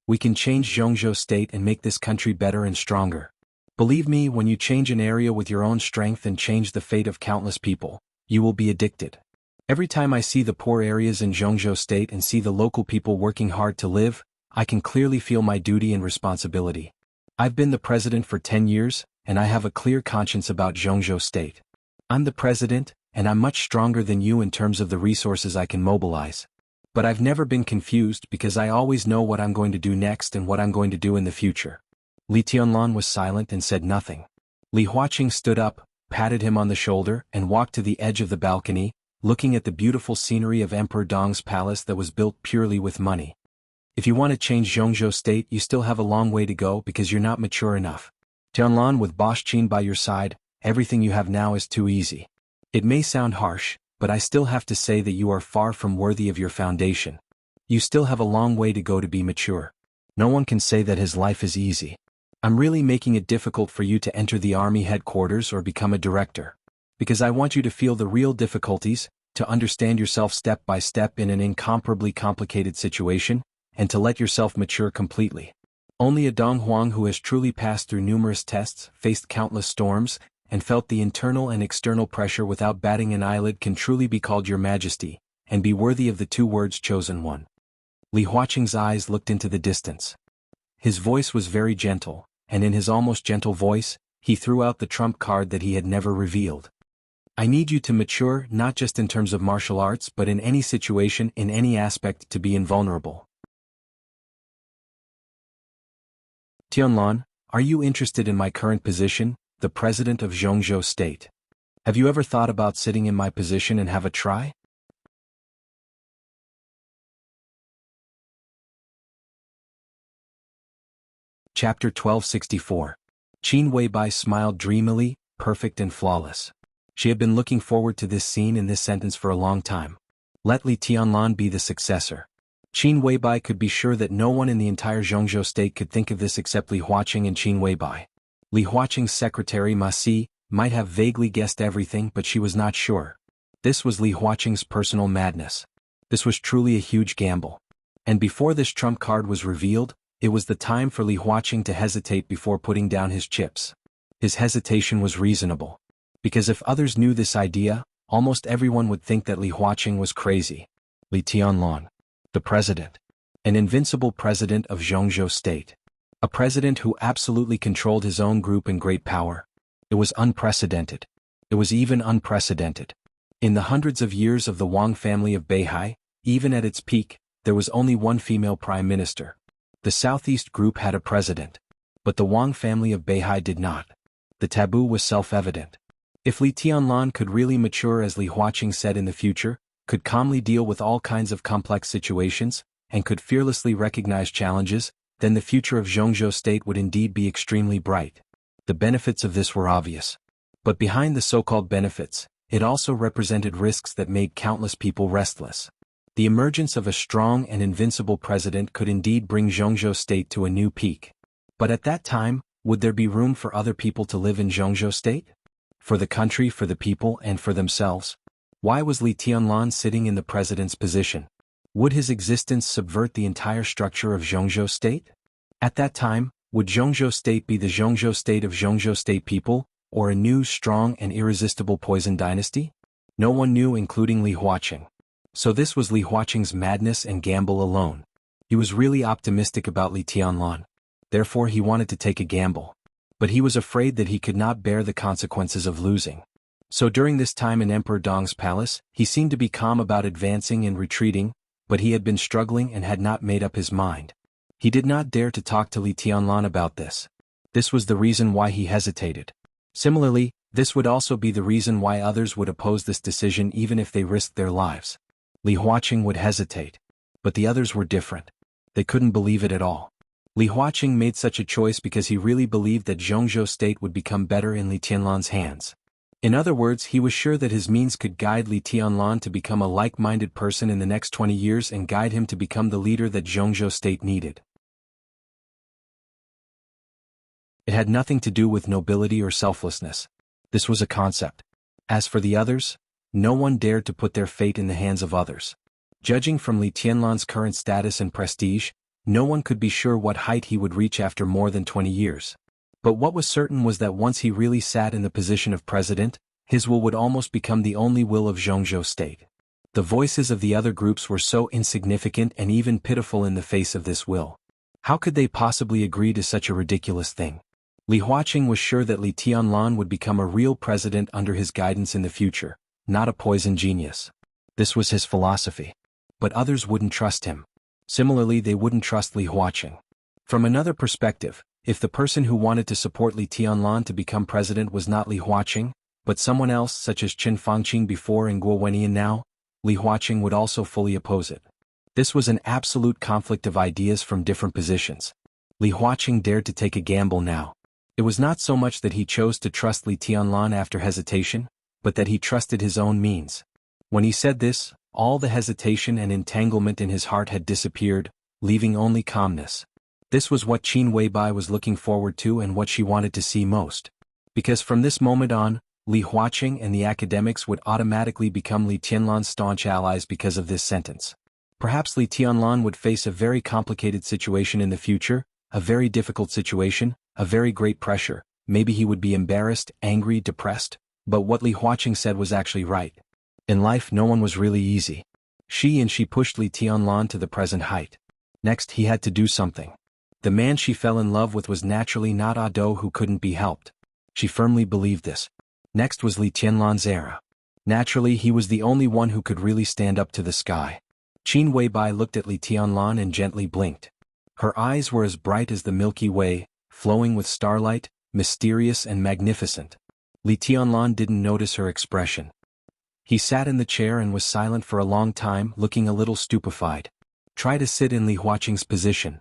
We can change Zhongzhou State and make this country better and stronger. Believe me, when you change an area with your own strength and change the fate of countless people, you will be addicted. Every time I see the poor areas in Zhongzhou State and see the local people working hard to live, I can clearly feel my duty and responsibility. I've been the president for 10 years, and I have a clear conscience about Zhongzhou State. I'm the president, and I'm much stronger than you in terms of the resources I can mobilize. But I've never been confused because I always know what I'm going to do next and what I'm going to do in the future." Li Tianlan was silent and said nothing. Li Huaqing stood up, patted him on the shoulder, and walked to the edge of the balcony, looking at the beautiful scenery of Emperor Dong's palace that was built purely with money. "If you want to change Zhongzhou state, you still have a long way to go because you're not mature enough. Tianlan, with Bosch Qin by your side, everything you have now is too easy. It may sound harsh, but I still have to say that you are far from worthy of your foundation. You still have a long way to go to be mature. No one can say that his life is easy. I'm really making it difficult for you to enter the army headquarters or become a director. Because I want you to feel the real difficulties, to understand yourself step by step in an incomparably complicated situation, and to let yourself mature completely. Only a Dong Huang who has truly passed through numerous tests, faced countless storms, and felt the internal and external pressure without batting an eyelid can truly be called your majesty, and be worthy of the two words chosen one." Li Huaqing's eyes looked into the distance. His voice was very gentle, and in his almost gentle voice, he threw out the trump card that he had never revealed. "I need you to mature not just in terms of martial arts but in any situation, in any aspect, to be invulnerable." "Tianlan, are you interested in my current position, the president of Zhongzhou state? Have you ever thought about sitting in my position and have a try?" Chapter 1264. Qin Weibai smiled dreamily, perfect and flawless. She had been looking forward to this scene in this sentence for a long time. Let Li Tianlan be the successor. Qin Weibai could be sure that no one in the entire Zhongzhou state could think of this except Li Huaqing and Qin Weibai. Li Huaqing's secretary Ma Si might have vaguely guessed everything, but she was not sure. This was Li Huaqing's personal madness. This was truly a huge gamble. And before this trump card was revealed, it was the time for Li Huaqing to hesitate before putting down his chips. His hesitation was reasonable. Because if others knew this idea, almost everyone would think that Li Huaqing was crazy. Li Tianlan, the president. An invincible president of Zhongzhou state. A president who absolutely controlled his own group in great power. It was unprecedented. It was even unprecedented. In the hundreds of years of the Wang family of Beihai, even at its peak, there was only one female prime minister. The Southeast group had a president. But the Wang family of Beihai did not. The taboo was self-evident. If Li Tianlan could really mature as Li Huaqing said in the future, could calmly deal with all kinds of complex situations, and could fearlessly recognize challenges, then the future of Zhongzhou state would indeed be extremely bright. The benefits of this were obvious. But behind the so-called benefits, it also represented risks that made countless people restless. The emergence of a strong and invincible president could indeed bring Zhongzhou state to a new peak. But at that time, would there be room for other people to live in Zhongzhou state? For the country, for the people, and for themselves? Why was Li Tianlan sitting in the president's position? Would his existence subvert the entire structure of Zhongzhou state? At that time, would Zhongzhou state be the Zhongzhou state of Zhongzhou state people, or a new, strong, and irresistible poison dynasty? No one knew, including Li Huaqing. So this was Li Huaqing's madness and gamble alone. He was really optimistic about Li Tianlan. Therefore he wanted to take a gamble. But he was afraid that he could not bear the consequences of losing. So during this time in Emperor Dong's palace, he seemed to be calm about advancing and retreating, but he had been struggling and had not made up his mind. He did not dare to talk to Li Tianlan about this. This was the reason why he hesitated. Similarly, this would also be the reason why others would oppose this decision even if they risked their lives. Li Huaqing would hesitate. But the others were different. They couldn't believe it at all. Li Huaqing made such a choice because he really believed that Zhongzhou state would become better in Li Tianlan's hands. In other words, he was sure that his means could guide Li Tianlan to become a like-minded person in the next 20 years and guide him to become the leader that Zhongzhou state needed. It had nothing to do with nobility or selflessness. This was a concept. As for the others, no one dared to put their fate in the hands of others. Judging from Li Tianlan's current status and prestige, no one could be sure what height he would reach after more than 20 years. But what was certain was that once he really sat in the position of president, his will would almost become the only will of Zhongzhou state. The voices of the other groups were so insignificant and even pitiful in the face of this will. How could they possibly agree to such a ridiculous thing? Li Huaqing was sure that Li Tianlan would become a real president under his guidance in the future, not a poison genius. This was his philosophy. But others wouldn't trust him. Similarly, they wouldn't trust Li Huaqing. From another perspective, if the person who wanted to support Li Tianlan to become president was not Li Huaqing, but someone else such as Qin Fangqing before and Guo Wenian now, Li Huaqing would also fully oppose it. This was an absolute conflict of ideas from different positions. Li Huaqing dared to take a gamble now. It was not so much that he chose to trust Li Tianlan after hesitation, but that he trusted his own means. When he said this, all the hesitation and entanglement in his heart had disappeared, leaving only calmness. This was what Qin Weibai was looking forward to and what she wanted to see most. Because from this moment on, Li Huaqing and the academics would automatically become Li Tianlan's staunch allies because of this sentence. Perhaps Li Tianlan would face a very complicated situation in the future, a very difficult situation, a very great pressure. Maybe he would be embarrassed, angry, depressed, but what Li Huaqing said was actually right. In life no one was really easy. She pushed Li Tianlan to the present height. Next he had to do something. The man she fell in love with was naturally not Ado who couldn't be helped. She firmly believed this. Next was Li Tianlan's era. Naturally he was the only one who could really stand up to the sky. Qin Weibai looked at Li Tianlan and gently blinked. Her eyes were as bright as the Milky Way, flowing with starlight, mysterious and magnificent. Li Tianlan didn't notice her expression. He sat in the chair and was silent for a long time, looking a little stupefied. Try to sit in Li Huaqing's position.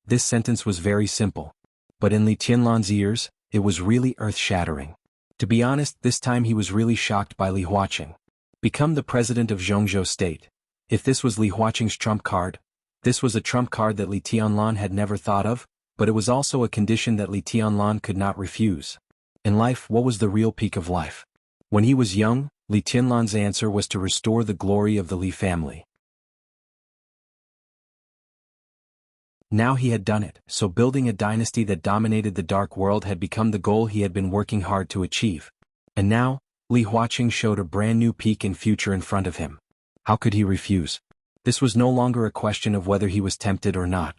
This sentence was very simple. But in Li Tianlan's ears, it was really earth-shattering. To be honest, this time he was really shocked by Li Huaqing. Become the president of Zhongzhou state. If this was Li Huaqing's trump card, this was a trump card that Li Tianlan had never thought of, but it was also a condition that Li Tianlan could not refuse. In life, what was the real peak of life? When he was young, Li Tianlan's answer was to restore the glory of the Li family. Now he had done it, so building a dynasty that dominated the dark world had become the goal he had been working hard to achieve. And now, Li Huaqing showed a brand new peak and future in front of him. How could he refuse? This was no longer a question of whether he was tempted or not.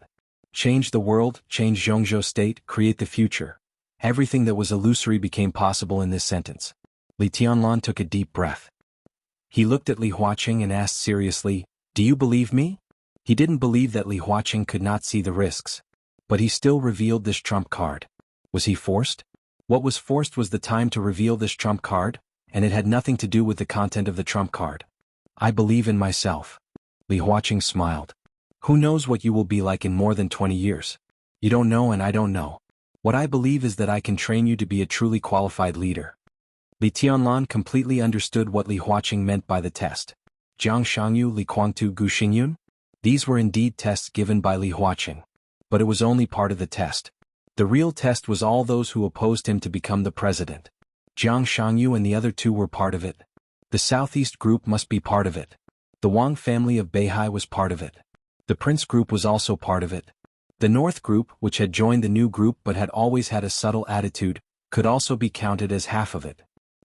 Change the world, change Zhongzhou state, create the future. Everything that was illusory became possible in this sentence. Li Tianlan took a deep breath. He looked at Li Huaqing and asked seriously, "Do you believe me?" He didn't believe that Li Huaqing could not see the risks. But he still revealed this trump card. Was he forced? What was forced was the time to reveal this trump card, and it had nothing to do with the content of the trump card. "I believe in myself." Li Huaqing smiled. "Who knows what you will be like in more than 20 years? You don't know and I don't know. What I believe is that I can train you to be a truly qualified leader." Li Tianlan completely understood what Li Huaqing meant by the test. Jiang Shangyu Li Kuangtu Gu Xingyun? These were indeed tests given by Li Huaqing. But it was only part of the test. The real test was all those who opposed him to become the president. Jiang Shangyu and the other two were part of it. The Southeast group must be part of it. The Wang family of Beihai was part of it. The Prince group was also part of it. The North group, which had joined the new group but had always had a subtle attitude, could also be counted as half of it.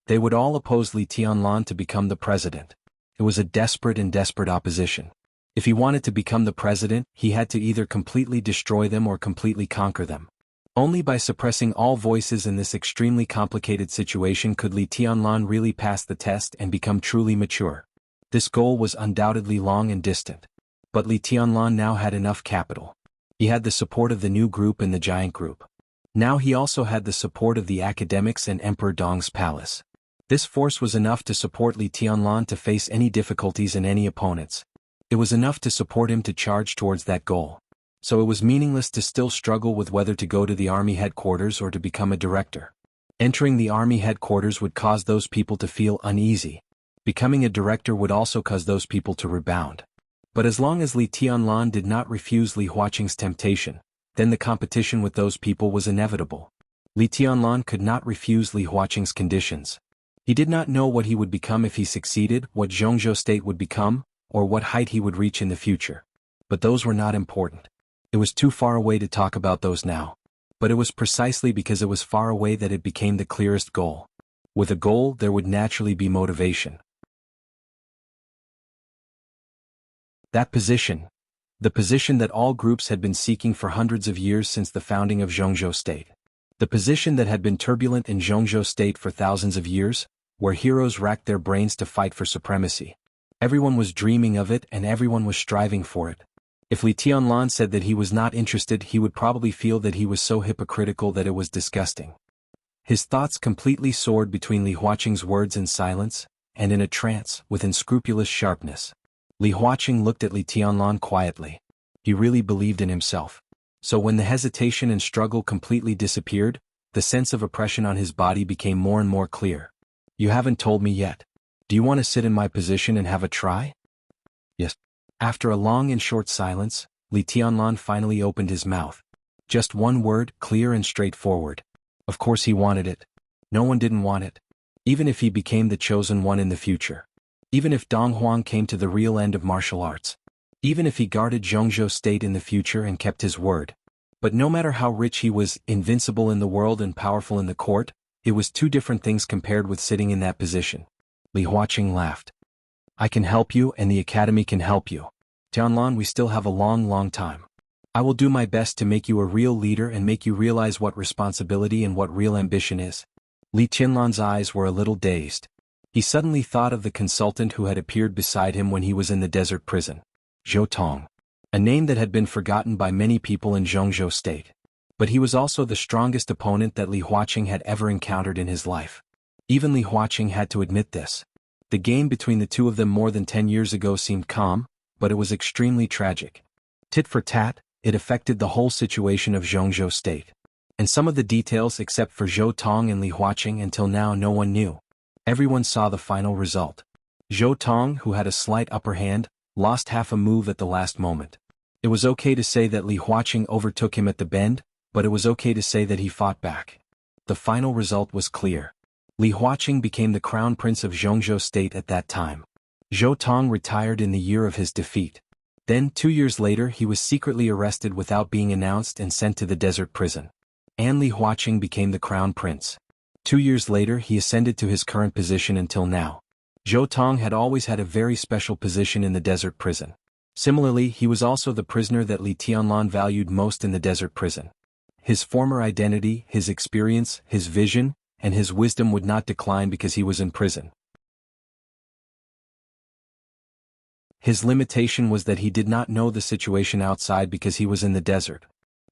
They would all oppose Li Tianlan to become the president. It was a desperate opposition. If he wanted to become the president, he had to either completely destroy them or completely conquer them. Only by suppressing all voices in this extremely complicated situation could Li Tianlan really pass the test and become truly mature. This goal was undoubtedly long and distant. But Li Tianlan now had enough capital. He had the support of the new group and the giant group. Now he also had the support of the academics and Emperor Dong's palace. This force was enough to support Li Tianlan to face any difficulties and any opponents. It was enough to support him to charge towards that goal. So it was meaningless to still struggle with whether to go to the army headquarters or to become a director. Entering the army headquarters would cause those people to feel uneasy. Becoming a director would also cause those people to rebound. But as long as Li Tianlan did not refuse Li Huaqing's temptation, then the competition with those people was inevitable. Li Tianlan could not refuse Li Huaqing's conditions. He did not know what he would become if he succeeded, what Zhongzhou state would become, or what height he would reach in the future. But those were not important. It was too far away to talk about those now. But it was precisely because it was far away that it became the clearest goal. With a goal, there would naturally be motivation. That position, the position that all groups had been seeking for hundreds of years since the founding of Zhongzhou state. The position that had been turbulent in Zhongzhou state for thousands of years, where heroes racked their brains to fight for supremacy. Everyone was dreaming of it and everyone was striving for it. If Li Tianlan said that he was not interested, he would probably feel that he was so hypocritical that it was disgusting. His thoughts completely soared between Li Huaqing's words in silence, and in a trance, with unscrupulous sharpness. Li Huaqing looked at Li Tianlan quietly. He really believed in himself. So when the hesitation and struggle completely disappeared, the sense of oppression on his body became more and more clear. "You haven't told me yet. Do you want to sit in my position and have a try?" "Yes." After a long and short silence, Li Tianlan finally opened his mouth. Just one word, clear and straightforward. Of course he wanted it. No one didn't want it. Even if he became the chosen one in the future. Even if Dong Huang came to the real end of martial arts. Even if he guarded Zhongzhou state in the future and kept his word. But no matter how rich he was, invincible in the world and powerful in the court, it was two different things compared with sitting in that position. Li Huaqing laughed. "I can help you and the academy can help you. Tianlan, we still have a long time. I will do my best to make you a real leader and make you realize what responsibility and what real ambition is." Li Tianlan's eyes were a little dazed. He suddenly thought of the consultant who had appeared beside him when he was in the desert prison. Zhou Tong. A name that had been forgotten by many people in Zhongzhou state. But he was also the strongest opponent that Li Huaqing had ever encountered in his life. Even Li Huaqing had to admit this. The game between the two of them more than 10 years ago seemed calm, but it was extremely tragic. Tit for tat, it affected the whole situation of Zhongzhou state. And some of the details except for Zhou Tong and Li Huaqing until now no one knew. Everyone saw the final result. Zhou Tong, who had a slight upper hand, lost half a move at the last moment. It was okay to say that Li Huaqing overtook him at the bend, but it was okay to say that he fought back. The final result was clear. Li Huaqing became the crown prince of Zhongzhou state at that time. Zhou Tong retired in the year of his defeat. Then 2 years later he was secretly arrested without being announced and sent to the desert prison. And Li Huaqing became the crown prince. 2 years later he ascended to his current position until now. Zhou Tong had always had a very special position in the desert prison. Similarly, he was also the prisoner that Li Tianlan valued most in the desert prison. His former identity, his experience, his vision, and his wisdom would not decline because he was in prison. His limitation was that he did not know the situation outside because he was in the desert.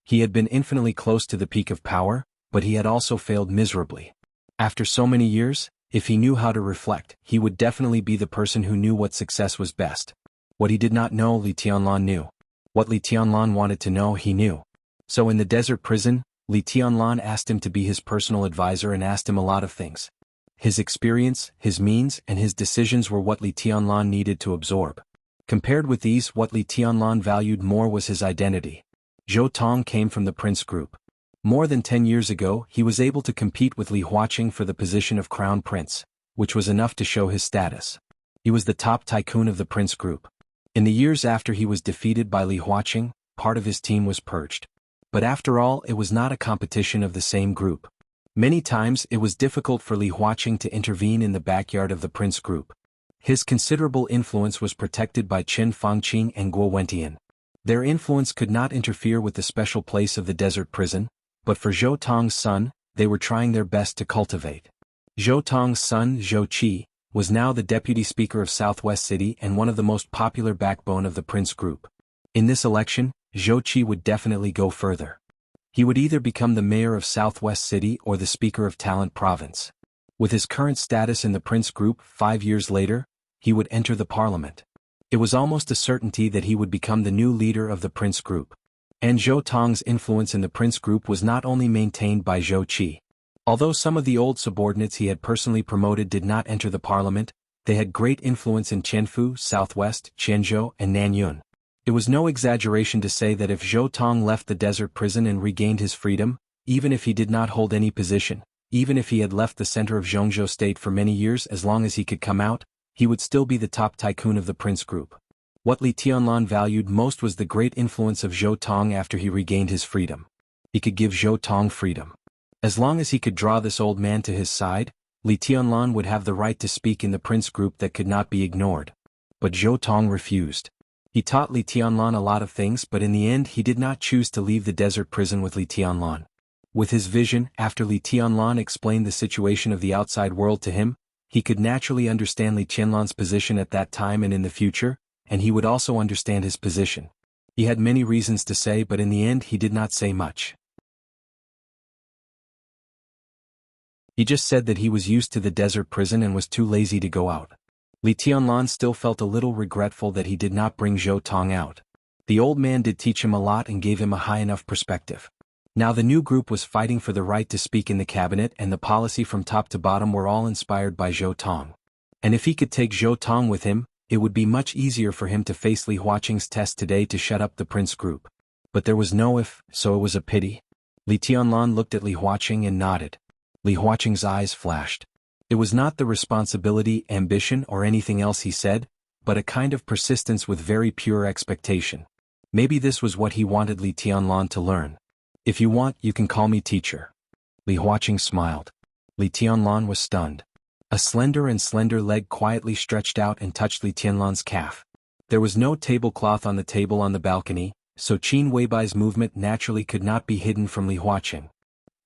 He had been infinitely close to the peak of power, but he had also failed miserably. After so many years, if he knew how to reflect, he would definitely be the person who knew what success was best. What he did not know, Li Tianlan knew. What Li Tianlan wanted to know, he knew. So in the desert prison, Li Tianlan asked him to be his personal advisor and asked him a lot of things. His experience, his means, and his decisions were what Li Tianlan needed to absorb. Compared with these, what Li Tianlan valued more was his identity. Zhou Tong came from the prince group. More than 10 years ago, he was able to compete with Li Huaqing for the position of crown prince, which was enough to show his status. He was the top tycoon of the prince group. In the years after he was defeated by Li Huaqing, part of his team was purged. But after all, it was not a competition of the same group. Many times, it was difficult for Li Huaqing to intervene in the backyard of the prince group. His considerable influence was protected by Chen Fangqing and Guo Wentian. Their influence could not interfere with the special place of the desert prison, but for Zhou Tong's son, they were trying their best to cultivate. Zhou Tong's son, Zhou Qi, was now the deputy speaker of Southwest City and one of the most popular backbone of the prince group. In this election, Zhou Qi would definitely go further. He would either become the mayor of Southwest City or the speaker of Talent Province. With his current status in the prince group, 5 years later, he would enter the parliament. It was almost a certainty that he would become the new leader of the prince group. And Zhou Tong's influence in the prince group was not only maintained by Zhou Qi. Although some of the old subordinates he had personally promoted did not enter the parliament, they had great influence in Qianfu, Southwest, Qianzhou, and Nanyun. It was no exaggeration to say that if Zhou Tong left the desert prison and regained his freedom, even if he did not hold any position, even if he had left the center of Zhongzhou state for many years, as long as he could come out, he would still be the top tycoon of the prince group. What Li Tianlan valued most was the great influence of Zhou Tong after he regained his freedom. He could give Zhou Tong freedom. As long as he could draw this old man to his side, Li Tianlan would have the right to speak in the prince group that could not be ignored. But Zhou Tong refused. He taught Li Tianlan a lot of things, but in the end he did not choose to leave the desert prison with Li Tianlan. With his vision, after Li Tianlan explained the situation of the outside world to him, He could naturally understand Li Qianlan's position at that time and in the future, and he would also understand his position. He had many reasons to say, but in the end he did not say much. He just said that he was used to the desert prison and was too lazy to go out. Li Qianlan still felt a little regretful that he did not bring Zhou Tong out. The old man did teach him a lot and gave him a high enough perspective. Now the new group was fighting for the right to speak in the cabinet, and the policy from top to bottom were all inspired by Zhou Tong. And if he could take Zhou Tong with him, it would be much easier for him to face Li Huaqing's test today to shut up the prince group. But there was no if, so it was a pity. Li Qianlan looked at Li Huaqing and nodded. Li Huaqing's eyes flashed. It was not the responsibility, ambition, or anything else he said, but a kind of persistence with very pure expectation. Maybe this was what he wanted Li Qianlan to learn. If you want, you can call me teacher. Li Huaqing smiled. Li Qianlan was stunned. A slender leg quietly stretched out and touched Li Qianlan's calf. There was no tablecloth on the table on the balcony, so Qin Weibai's movement naturally could not be hidden from Li Huaqing.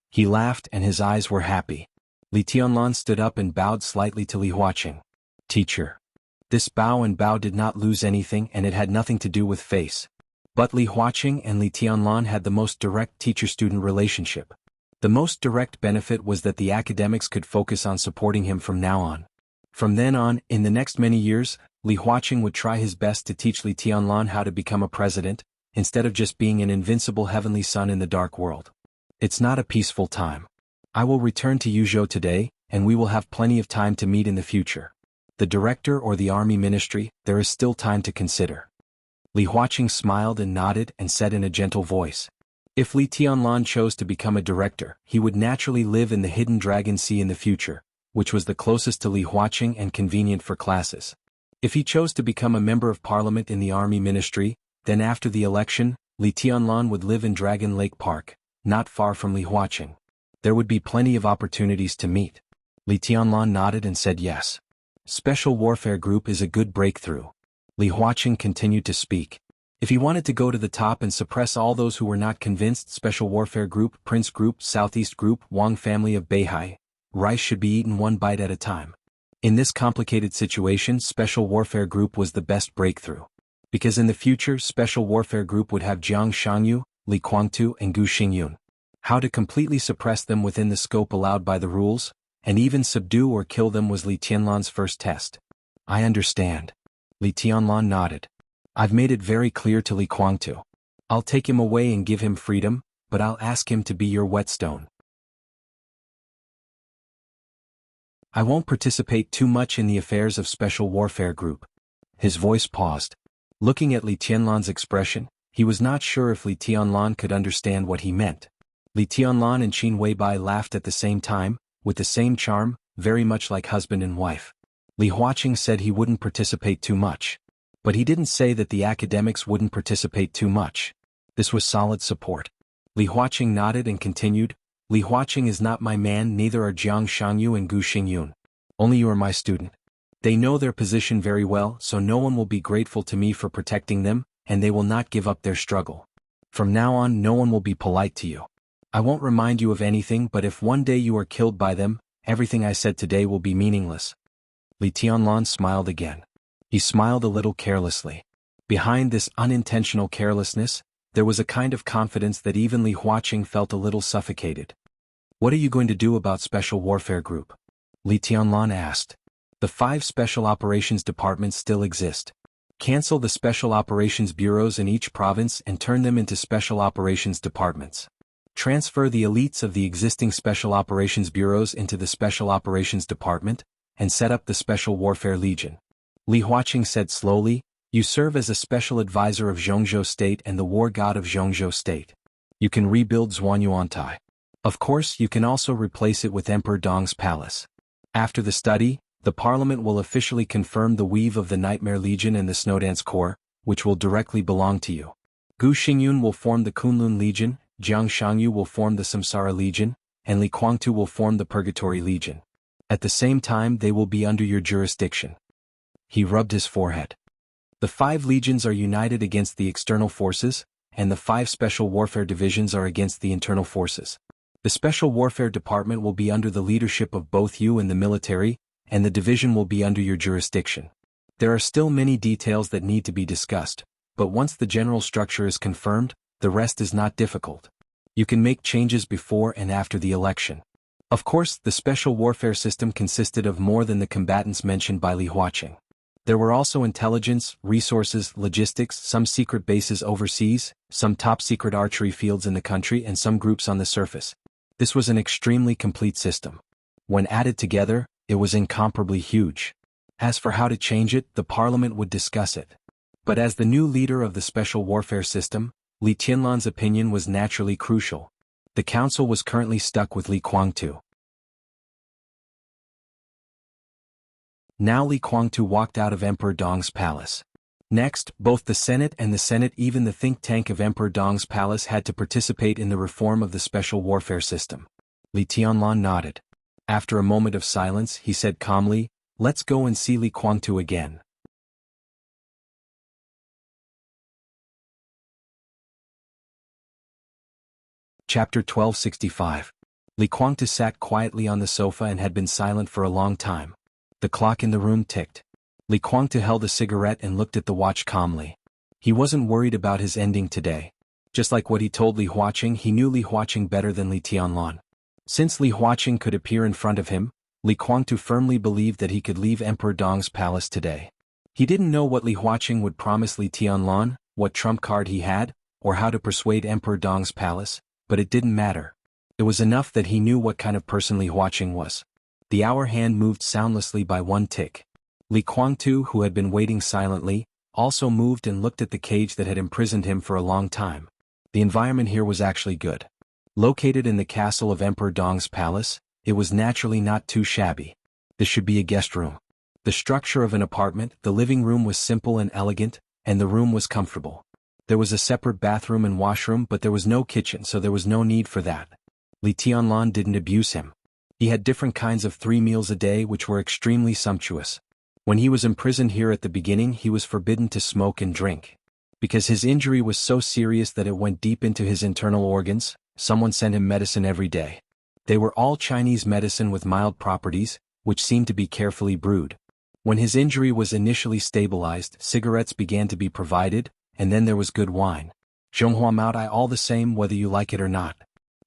He laughed and his eyes were happy. Li Qianlan stood up and bowed slightly to Li Huaqing. Teacher. This bow did not lose anything, and it had nothing to do with face. But Li Huaqing and Li Qianlan had the most direct teacher-student relationship. The most direct benefit was that the academics could focus on supporting him from now on. From then on, in the next many years, Li Huaqing would try his best to teach Li Qianlan how to become a president, instead of just being an invincible heavenly sun in the dark world. It's not a peaceful time. I will return to Yuzhou today, and we will have plenty of time to meet in the future. The director or the army ministry, there is still time to consider. Li Huaqing smiled and nodded and said in a gentle voice. If Li Qianlan chose to become a director, he would naturally live in the Hidden Dragon Sea in the future, which was the closest to Li Huaqing and convenient for classes. If he chose to become a member of parliament in the army ministry, then after the election, Li Qianlan would live in Dragon Lake Park, not far from Li Huaqing. There would be plenty of opportunities to meet. Li Qianlan nodded and said yes. Special Warfare Group is a good breakthrough. Li Huaqing continued to speak. If he wanted to go to the top and suppress all those who were not convinced, Special Warfare Group, Prince Group, Southeast Group, Wang family of Beihai, rice should be eaten one bite at a time. In this complicated situation, Special Warfare Group was the best breakthrough. Because in the future, Special Warfare Group would have Jiang Shangyu, Li Guangtu, and Gu Xingyun. How to completely suppress them within the scope allowed by the rules, and even subdue or kill them was Li Qianlan's first test. I understand. Li Qianlan nodded. I've made it very clear to Li Guangtu. I'll take him away and give him freedom, but I'll ask him to be your whetstone. I won't participate too much in the affairs of Special Warfare Group. His voice paused. Looking at Li Qianlan's expression, he was not sure if Li Qianlan could understand what he meant. Li Qianlan and Qin Weibai laughed at the same time, with the same charm, very much like husband and wife. Li Huaqing said he wouldn't participate too much. But he didn't say that the academics wouldn't participate too much. This was solid support. Li Huaqing nodded and continued, Li Huaqing is not my man, neither are Jiang Shangyu and Gu Xingyun. Only you are my student. They know their position very well, so no one will be grateful to me for protecting them, and they will not give up their struggle. From now on, no one will be polite to you. I won't remind you of anything, but if one day you are killed by them, everything I said today will be meaningless. Li Qianlan smiled again. He smiled a little carelessly. Behind this unintentional carelessness, there was a kind of confidence that even Li Huaqing felt a little suffocated. What are you going to do about Special Warfare Group? Li Qianlan asked. The 5 Special Operations Departments still exist. Cancel the Special Operations Bureaus in each province and turn them into Special Operations Departments. Transfer the elites of the existing Special Operations Bureaus into the Special Operations Department, and set up the Special Warfare Legion. Li Huaqing said slowly, you serve as a special advisor of Zhongzhou State and the war god of Zhongzhou State. You can rebuild Zhuanyuantai. Of course, you can also replace it with Emperor Dong's palace. After the study, the parliament will officially confirm the weave of the Nightmare Legion and the Snowdance Corps, which will directly belong to you. Gu Xingyun will form the Kunlun Legion, Jiang Shangyu will form the Samsara Legion, and Li Guangtu will form the Purgatory Legion. At the same time, they will be under your jurisdiction. He rubbed his forehead. The 5 legions are united against the external forces, and the 5 special warfare divisions are against the internal forces. The Special Warfare Department will be under the leadership of both you and the military, and the division will be under your jurisdiction. There are still many details that need to be discussed, but once the general structure is confirmed, the rest is not difficult. You can make changes before and after the election. Of course, the special warfare system consisted of more than the combatants mentioned by Li Huaqing. There were also intelligence, resources, logistics, some secret bases overseas, some top-secret archery fields in the country, and some groups on the surface. This was an extremely complete system. When added together, it was incomparably huge. As for how to change it, the parliament would discuss it. But as the new leader of the special warfare system, Li Tianlan's opinion was naturally crucial. The council was currently stuck with Li Guangtu. Now Li Guangtu walked out of Emperor Dong's palace. Next, both the Senate and the Senate, even the think tank of Emperor Dong's palace, had to participate in the reform of the special warfare system. Li Tianlan nodded. After a moment of silence, he said calmly, "Let's go and see Li Guangtu again." Chapter 1265. Li Guangtu sat quietly on the sofa and had been silent for a long time. The clock in the room ticked. Li Guangtu held a cigarette and looked at the watch calmly. He wasn't worried about his ending today. Just like what he told Li Huaqing, he knew Li Huaqing better than Li Tianlan. Since Li Huaqing could appear in front of him, Li Guangtu firmly believed that he could leave Emperor Dong's palace today. He didn't know what Li Huaqing would promise Li Tianlan, what trump card he had, or how to persuade Emperor Dong's palace, but it didn't matter. It was enough that he knew what kind of person Li Huaqing was. The hour hand moved soundlessly by one tick. Li Guangtu, who had been waiting silently, also moved and looked at the cage that had imprisoned him for a long time. The environment here was actually good. Located in the castle of Emperor Dong's palace, it was naturally not too shabby. This should be a guest room. The structure of an apartment, the living room was simple and elegant, and the room was comfortable. There was a separate bathroom and washroom, but there was no kitchen, so there was no need for that. Li Tianlan didn't abuse him. He had different kinds of 3 meals a day which were extremely sumptuous. When he was imprisoned here at the beginning, he was forbidden to smoke and drink. Because his injury was so serious that it went deep into his internal organs, someone sent him medicine every day. They were all Chinese medicine with mild properties, which seemed to be carefully brewed. When his injury was initially stabilized, cigarettes began to be provided, and then there was good wine. Zhonghua Maodai all the same whether you like it or not.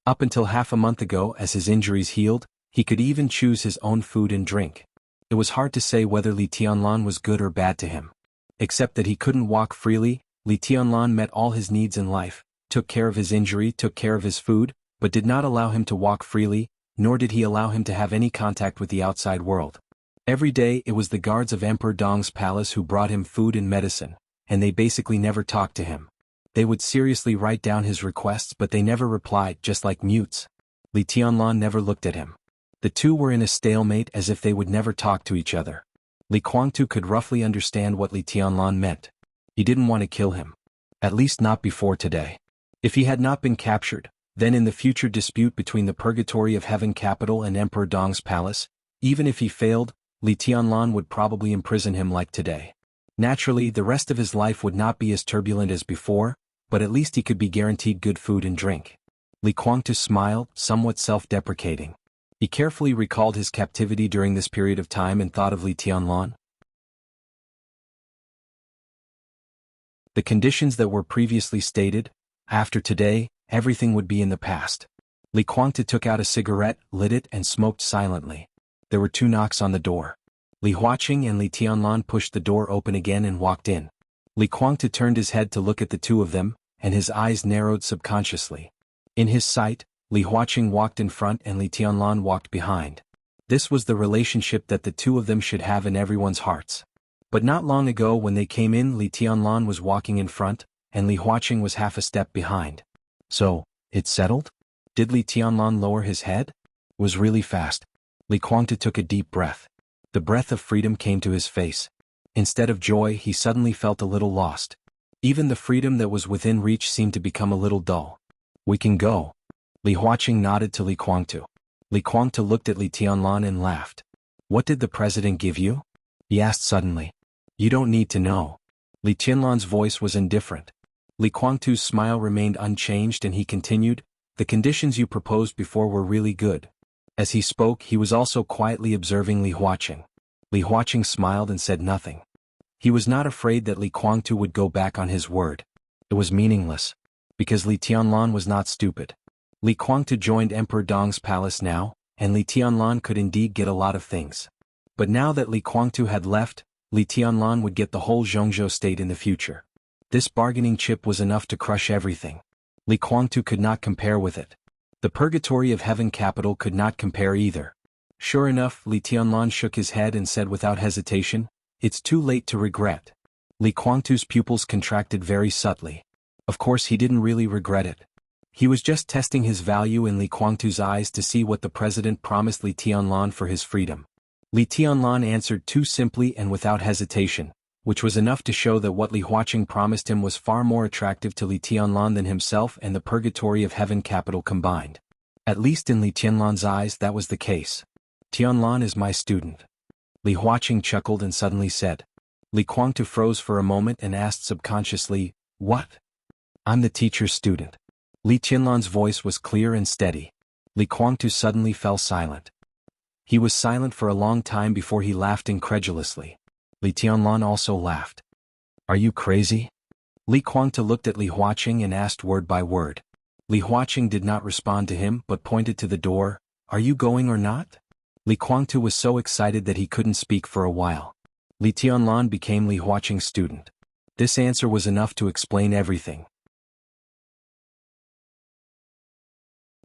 Up until half a month ago, as his injuries healed, he could even choose his own food and drink. It was hard to say whether Li Tianlan was good or bad to him. Except that he couldn't walk freely, Li Tianlan met all his needs in life, took care of his injury, took care of his food, but did not allow him to walk freely, nor did he allow him to have any contact with the outside world. Every day it was the guards of Emperor Dong's palace who brought him food and medicine, and they basically never talked to him. They would seriously write down his requests, but they never replied, just like mutes. Li Tianlan never looked at him. The two were in a stalemate, as if they would never talk to each other. Li Guangtu could roughly understand what Li Tianlan meant. He didn't want to kill him. At least not before today. If he had not been captured, then in the future dispute between the Purgatory of Heaven capital and Emperor Dong's palace, even if he failed, Li Tianlan would probably imprison him like today. Naturally, the rest of his life would not be as turbulent as before, but at least he could be guaranteed good food and drink. Li Guangtu smiled, somewhat self-deprecating. He carefully recalled his captivity during this period of time and thought of Li Tianlan. The conditions that were previously stated, after today, everything would be in the past. Li Guangtu took out a cigarette, lit it, and smoked silently. There were 2 knocks on the door. Li Huaqing and Li Tianlan pushed the door open again and walked in. Li Guangtu turned his head to look at the two of them, and his eyes narrowed subconsciously. In his sight, Li Huaqing walked in front and Li Tianlan walked behind. This was the relationship that the two of them should have in everyone's hearts. But not long ago when they came in, Li Tianlan was walking in front, and Li Huaqing was half a step behind. So, it's settled? Did Li Tianlan lower his head? It was really fast. Li Guangtu took a deep breath. The breath of freedom came to his face. Instead of joy, he suddenly felt a little lost. Even the freedom that was within reach seemed to become a little dull. We can go. Li Huaqing nodded to Li Guangtu. Li Guangtu looked at Li Tianlan and laughed. What did the president give you? He asked suddenly. You don't need to know. Li Tianlan's voice was indifferent. Li Guangtu's smile remained unchanged and he continued, the conditions you proposed before were really good. As he spoke, he was also quietly observing Li Huaqing. Li Huaqing smiled and said nothing. He was not afraid that Li Guangtu would go back on his word. It was meaningless. Because Li Tianlan was not stupid. Li Guangtu joined Emperor Dong's palace now, and Li Tianlan could indeed get a lot of things. But now that Li Guangtu had left, Li Tianlan would get the whole Zhongzhou state in the future. This bargaining chip was enough to crush everything. Li Guangtu could not compare with it. The purgatory of heaven capital could not compare either. Sure enough, Li Tianlan shook his head and said without hesitation, "It's too late to regret." Li Guangtu's pupils contracted very subtly. Of course he didn't really regret it. He was just testing his value in Li Guangtu's eyes to see what the president promised Li Tianlan for his freedom. Li Tianlan answered too simply and without hesitation, which was enough to show that what Li Huaqing promised him was far more attractive to Li Tianlan than himself and the purgatory of heaven capital combined. At least in Li Tianlan's eyes that was the case. "Tianlan is my student." Li Huaqing chuckled and suddenly said. Li Guangtu froze for a moment and asked subconsciously, "What?" "I'm the teacher's student." Li Tianlan's voice was clear and steady. Li Guangtu suddenly fell silent. He was silent for a long time before he laughed incredulously. Li Tianlan also laughed. "Are you crazy?" Li Guangtu looked at Li Huaqing and asked word by word. Li Huaqing did not respond to him but pointed to the door. "Are you going or not?" Li Guangtu was so excited that he couldn't speak for a while. Li Tianlan became Li Huaqing's student. This answer was enough to explain everything.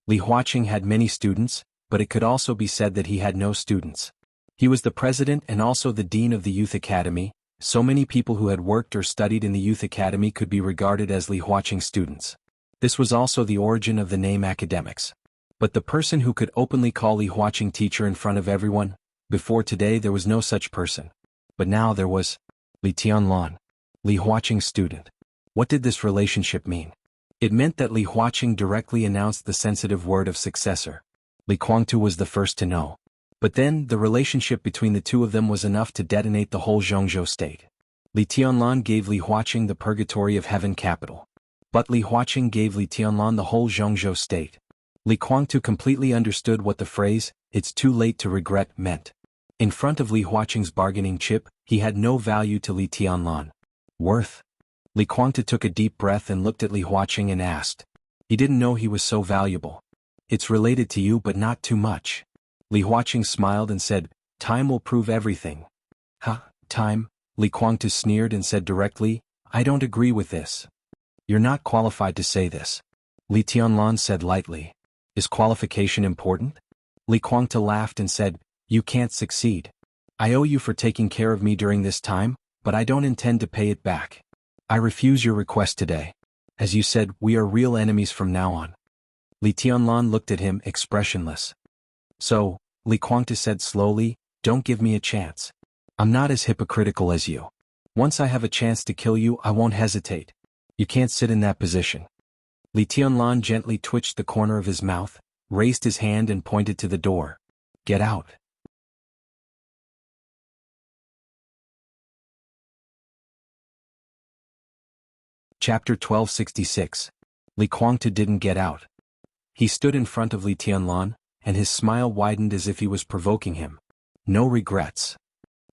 Li Huaqing had many students, but it could also be said that he had no students. He was the president and also the dean of the youth academy. So many people who had worked or studied in the youth academy could be regarded as Li Huaqing students. This was also the origin of the name academics. But the person who could openly call Li Huaqing teacher in front of everyone, before today there was no such person. But now there was. Li Tianlan, Li Huaqing's student. What did this relationship mean? It meant that Li Huaqing directly announced the sensitive word of successor. Li Guangtu was the first to know. But then, the relationship between the two of them was enough to detonate the whole Zhongzhou state. Li Tianlan gave Li Huaqing the purgatory of heaven capital. But Li Huaqing gave Li Tianlan the whole Zhongzhou state. Li Guangtu completely understood what the phrase, "It's too late to regret," meant. In front of Li Huaqing's bargaining chip, he had no value to Li Tianlan. Worth? Li Guangtu took a deep breath and looked at Li Huaqing and asked. He didn't know he was so valuable. "It's related to you but not too much." Li Huaqing smiled and said, "Time will prove everything." "Huh, time?" Li Guangtu sneered and said directly, "I don't agree with this." "You're not qualified to say this." Li Tianlan said lightly. "Is qualification important?" Li Guangtu laughed and said, "You can't succeed. I owe you for taking care of me during this time, but I don't intend to pay it back. I refuse your request today. As you said, we are real enemies from now on." Li Tianlan looked at him expressionless. "So," Li Guangtu said slowly, "don't give me a chance. I'm not as hypocritical as you. Once I have a chance to kill you, I won't hesitate. You can't sit in that position." Li Tianlan gently twitched the corner of his mouth, raised his hand and pointed to the door. "Get out." Chapter 1266. Li Guangtu didn't get out. He stood in front of Li Tianlan, and his smile widened as if he was provoking him. "No regrets.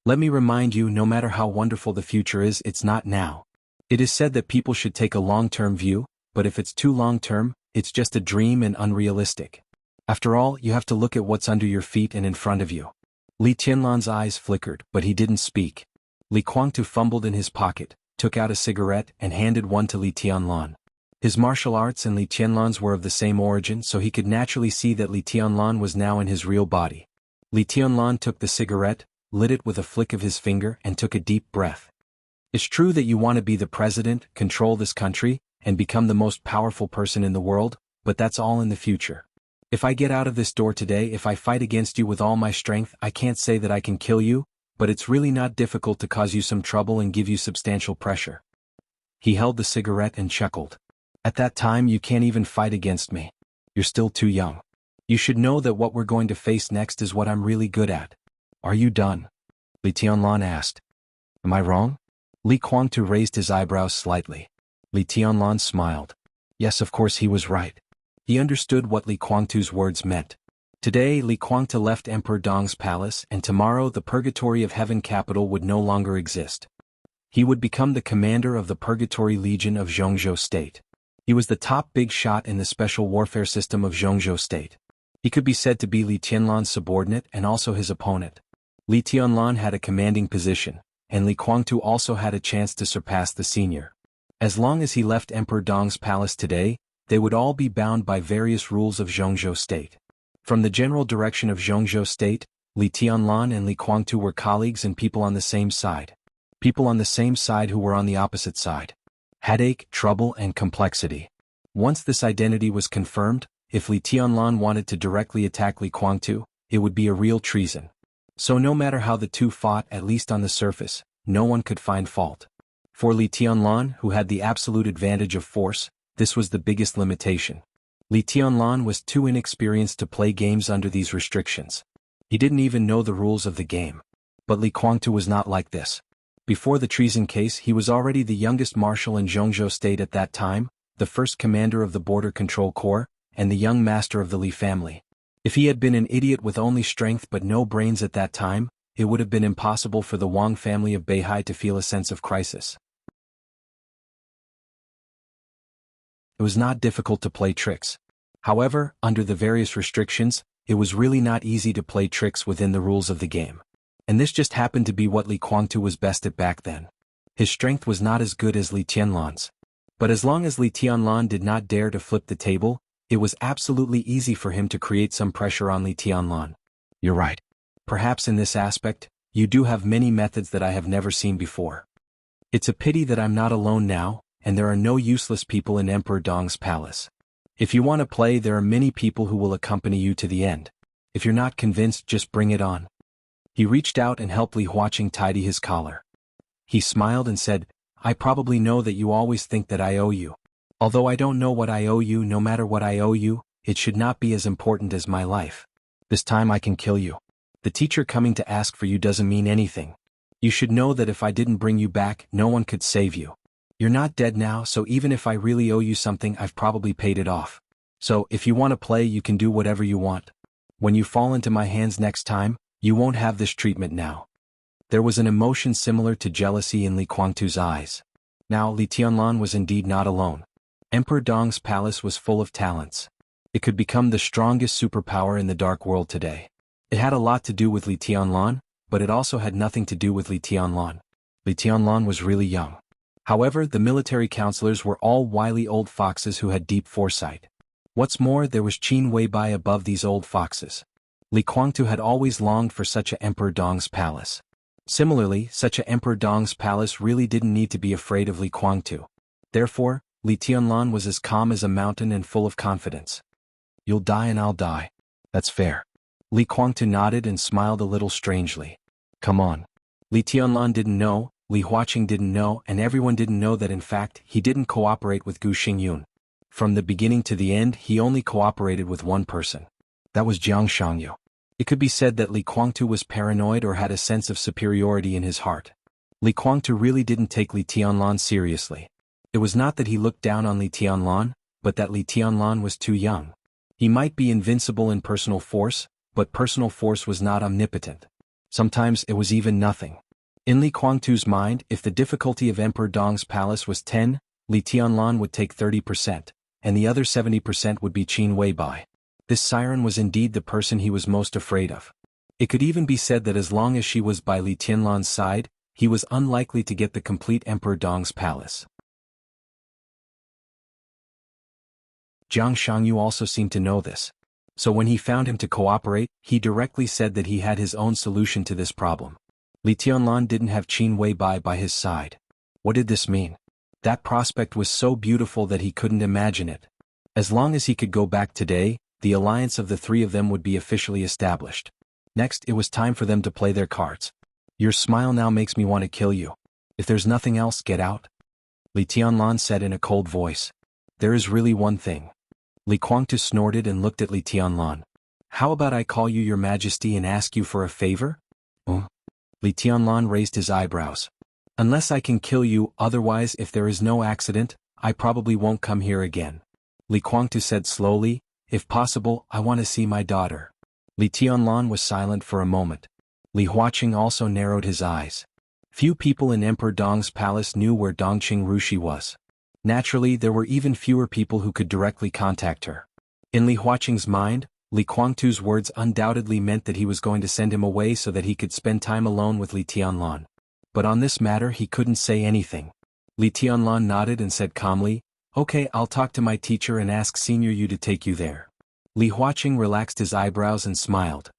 Let me remind you, no matter how wonderful the future is, it's not now. It is said that people should take a long-term view, but if it's too long-term, it's just a dream and unrealistic. After all, you have to look at what's under your feet and in front of you." Li Tianlan's eyes flickered, but he didn't speak. Li Guangtu fumbled in his pocket, took out a cigarette and handed one to Li Tianlan. His martial arts and Li Tianlan's were of the same origin, so he could naturally see that Li Tianlan was now in his real body. Li Tianlan took the cigarette, lit it with a flick of his finger and took a deep breath. "It's true that you want to be the president, control this country, and become the most powerful person in the world, but that's all in the future. If I get out of this door today, if I fight against you with all my strength, I can't say that I can kill you, but it's really not difficult to cause you some trouble and give you substantial pressure." He held the cigarette and chuckled. "At that time you can't even fight against me. You're still too young. You should know that what we're going to face next is what I'm really good at." "Are you done?" Li Tianlan asked. "Am I wrong?" Li Guangtu raised his eyebrows slightly. Li Tianlan smiled. Yes, of course he was right. He understood what Li Guangtu's words meant. Today Li Kuangtu left Emperor Dong's palace, and tomorrow the Purgatory of Heaven capital would no longer exist. He would become the commander of the Purgatory Legion of Zhongzhou State. He was the top big shot in the special warfare system of Zhongzhou State. He could be said to be Li Tianlan's subordinate and also his opponent. Li Tianlan had a commanding position, and Li Kuangtu also had a chance to surpass the senior. As long as he left Emperor Dong's palace today, they would all be bound by various rules of Zhongzhou State. From the general direction of Zhongzhou State, Li Tianlan and Li Kuangtu were colleagues and people on the same side. People on the same side who were on the opposite side. Headache, trouble, and complexity. Once this identity was confirmed, if Li Tianlan wanted to directly attack Li Kuangtu, it would be a real treason. So no matter how the two fought, at least on the surface, no one could find fault. For Li Tianlan, who had the absolute advantage of force, this was the biggest limitation. Li Tianlan was too inexperienced to play games under these restrictions. He didn't even know the rules of the game. But Li Kuangtu was not like this. Before the treason case, he was already the youngest marshal in Zhongzhou State at that time, the first commander of the Border Control Corps, and the young master of the Li family. If he had been an idiot with only strength but no brains at that time, it would have been impossible for the Wang family of Beihai to feel a sense of crisis. It was not difficult to play tricks. However, under the various restrictions, it was really not easy to play tricks within the rules of the game. And this just happened to be what Li Kuangtu was best at back then. His strength was not as good as Li Tianlan's. But as long as Li Tianlan did not dare to flip the table, it was absolutely easy for him to create some pressure on Li Tianlan. You're right. Perhaps in this aspect, you do have many methods that I have never seen before. It's a pity that I'm not alone now, and there are no useless people in Emperor Dong's palace. If you want to play, there are many people who will accompany you to the end. If you're not convinced, just bring it on. He reached out and helped Li Huaqing tidy his collar. He smiled and said, I probably know that you always think that I owe you. Although I don't know what I owe you, no matter what I owe you, it should not be as important as my life. This time I can kill you. The teacher coming to ask for you doesn't mean anything. You should know that if I didn't bring you back, no one could save you. You're not dead now, so even if I really owe you something, I've probably paid it off. So, if you want to play, you can do whatever you want. When you fall into my hands next time, you won't have this treatment now. There was an emotion similar to jealousy in Li Kuangtu's eyes. Now, Li Tianlan was indeed not alone. Emperor Dong's palace was full of talents. It could become the strongest superpower in the dark world today. It had a lot to do with Li Tianlan, but it also had nothing to do with Li Tianlan. Li Tianlan was really young. However, the military counselors were all wily old foxes who had deep foresight. What's more, there was Qin Weibai above these old foxes. Li Kuangtu had always longed for such a Emperor Dong's palace. Similarly, such a Emperor Dong's palace really didn't need to be afraid of Li Kuangtu. Therefore, Li Tianlan was as calm as a mountain and full of confidence. You'll die and I'll die. That's fair. Li Kuangtu nodded and smiled a little strangely. Come on. Li Tianlan didn't know, Li Huaqing didn't know, and everyone didn't know that in fact he didn't cooperate with Gu Xingyun. From the beginning to the end he only cooperated with one person. That was Jiang Shangyu. It could be said that Li Kuangtu was paranoid or had a sense of superiority in his heart. Li Kuangtu really didn't take Li Tianlan seriously. It was not that he looked down on Li Tianlan, but that Li Tianlan was too young. He might be invincible in personal force, but personal force was not omnipotent. Sometimes it was even nothing. In Li Kuangtu's mind, if the difficulty of Emperor Dong's palace was 10, Li Tianlan would take 30%, and the other 70% would be Qin Weibai. This siren was indeed the person he was most afraid of. It could even be said that as long as she was by Li Tianlan's side, he was unlikely to get the complete Emperor Dong's palace. Jiang Shangyu also seemed to know this. So when he found him to cooperate, he directly said that he had his own solution to this problem. Li Tianlan didn't have Qin Weibai by his side. What did this mean? That prospect was so beautiful that he couldn't imagine it. As long as he could go back today, the alliance of the three of them would be officially established. Next, it was time for them to play their cards. Your smile now makes me want to kill you. If there's nothing else, get out. Li Tianlan said in a cold voice. There is really one thing. Li Kuangtu snorted and looked at Li Tianlan. How about I call you your majesty and ask you for a favor? Li Tianlan raised his eyebrows. Unless I can kill you, otherwise if there is no accident, I probably won't come here again. Li Kuangtu said slowly, if possible, I want to see my daughter. Li Tianlan was silent for a moment. Li Huaqing also narrowed his eyes. Few people in Emperor Dong's palace knew where Dongqing Rushi was. Naturally, there were even fewer people who could directly contact her. In Li Huaqing's mind, Li Guangtu's words undoubtedly meant that he was going to send him away so that he could spend time alone with Li Tianlan. But on this matter he couldn't say anything. Li Tianlan nodded and said calmly, "Okay, I'll talk to my teacher and ask Senior Yu to take you there." Li Huaqing relaxed his eyebrows and smiled.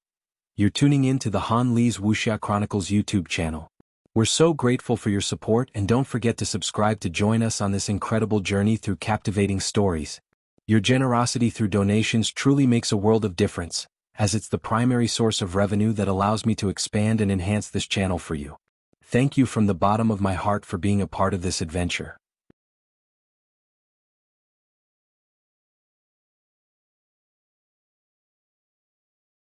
"You're tuning in to the Han Li's Wuxia Chronicles YouTube channel. We're so grateful for your support, and don't forget to subscribe to join us on this incredible journey through captivating stories. Your generosity through donations truly makes a world of difference, as it's the primary source of revenue that allows me to expand and enhance this channel for you. Thank you from the bottom of my heart for being a part of this adventure."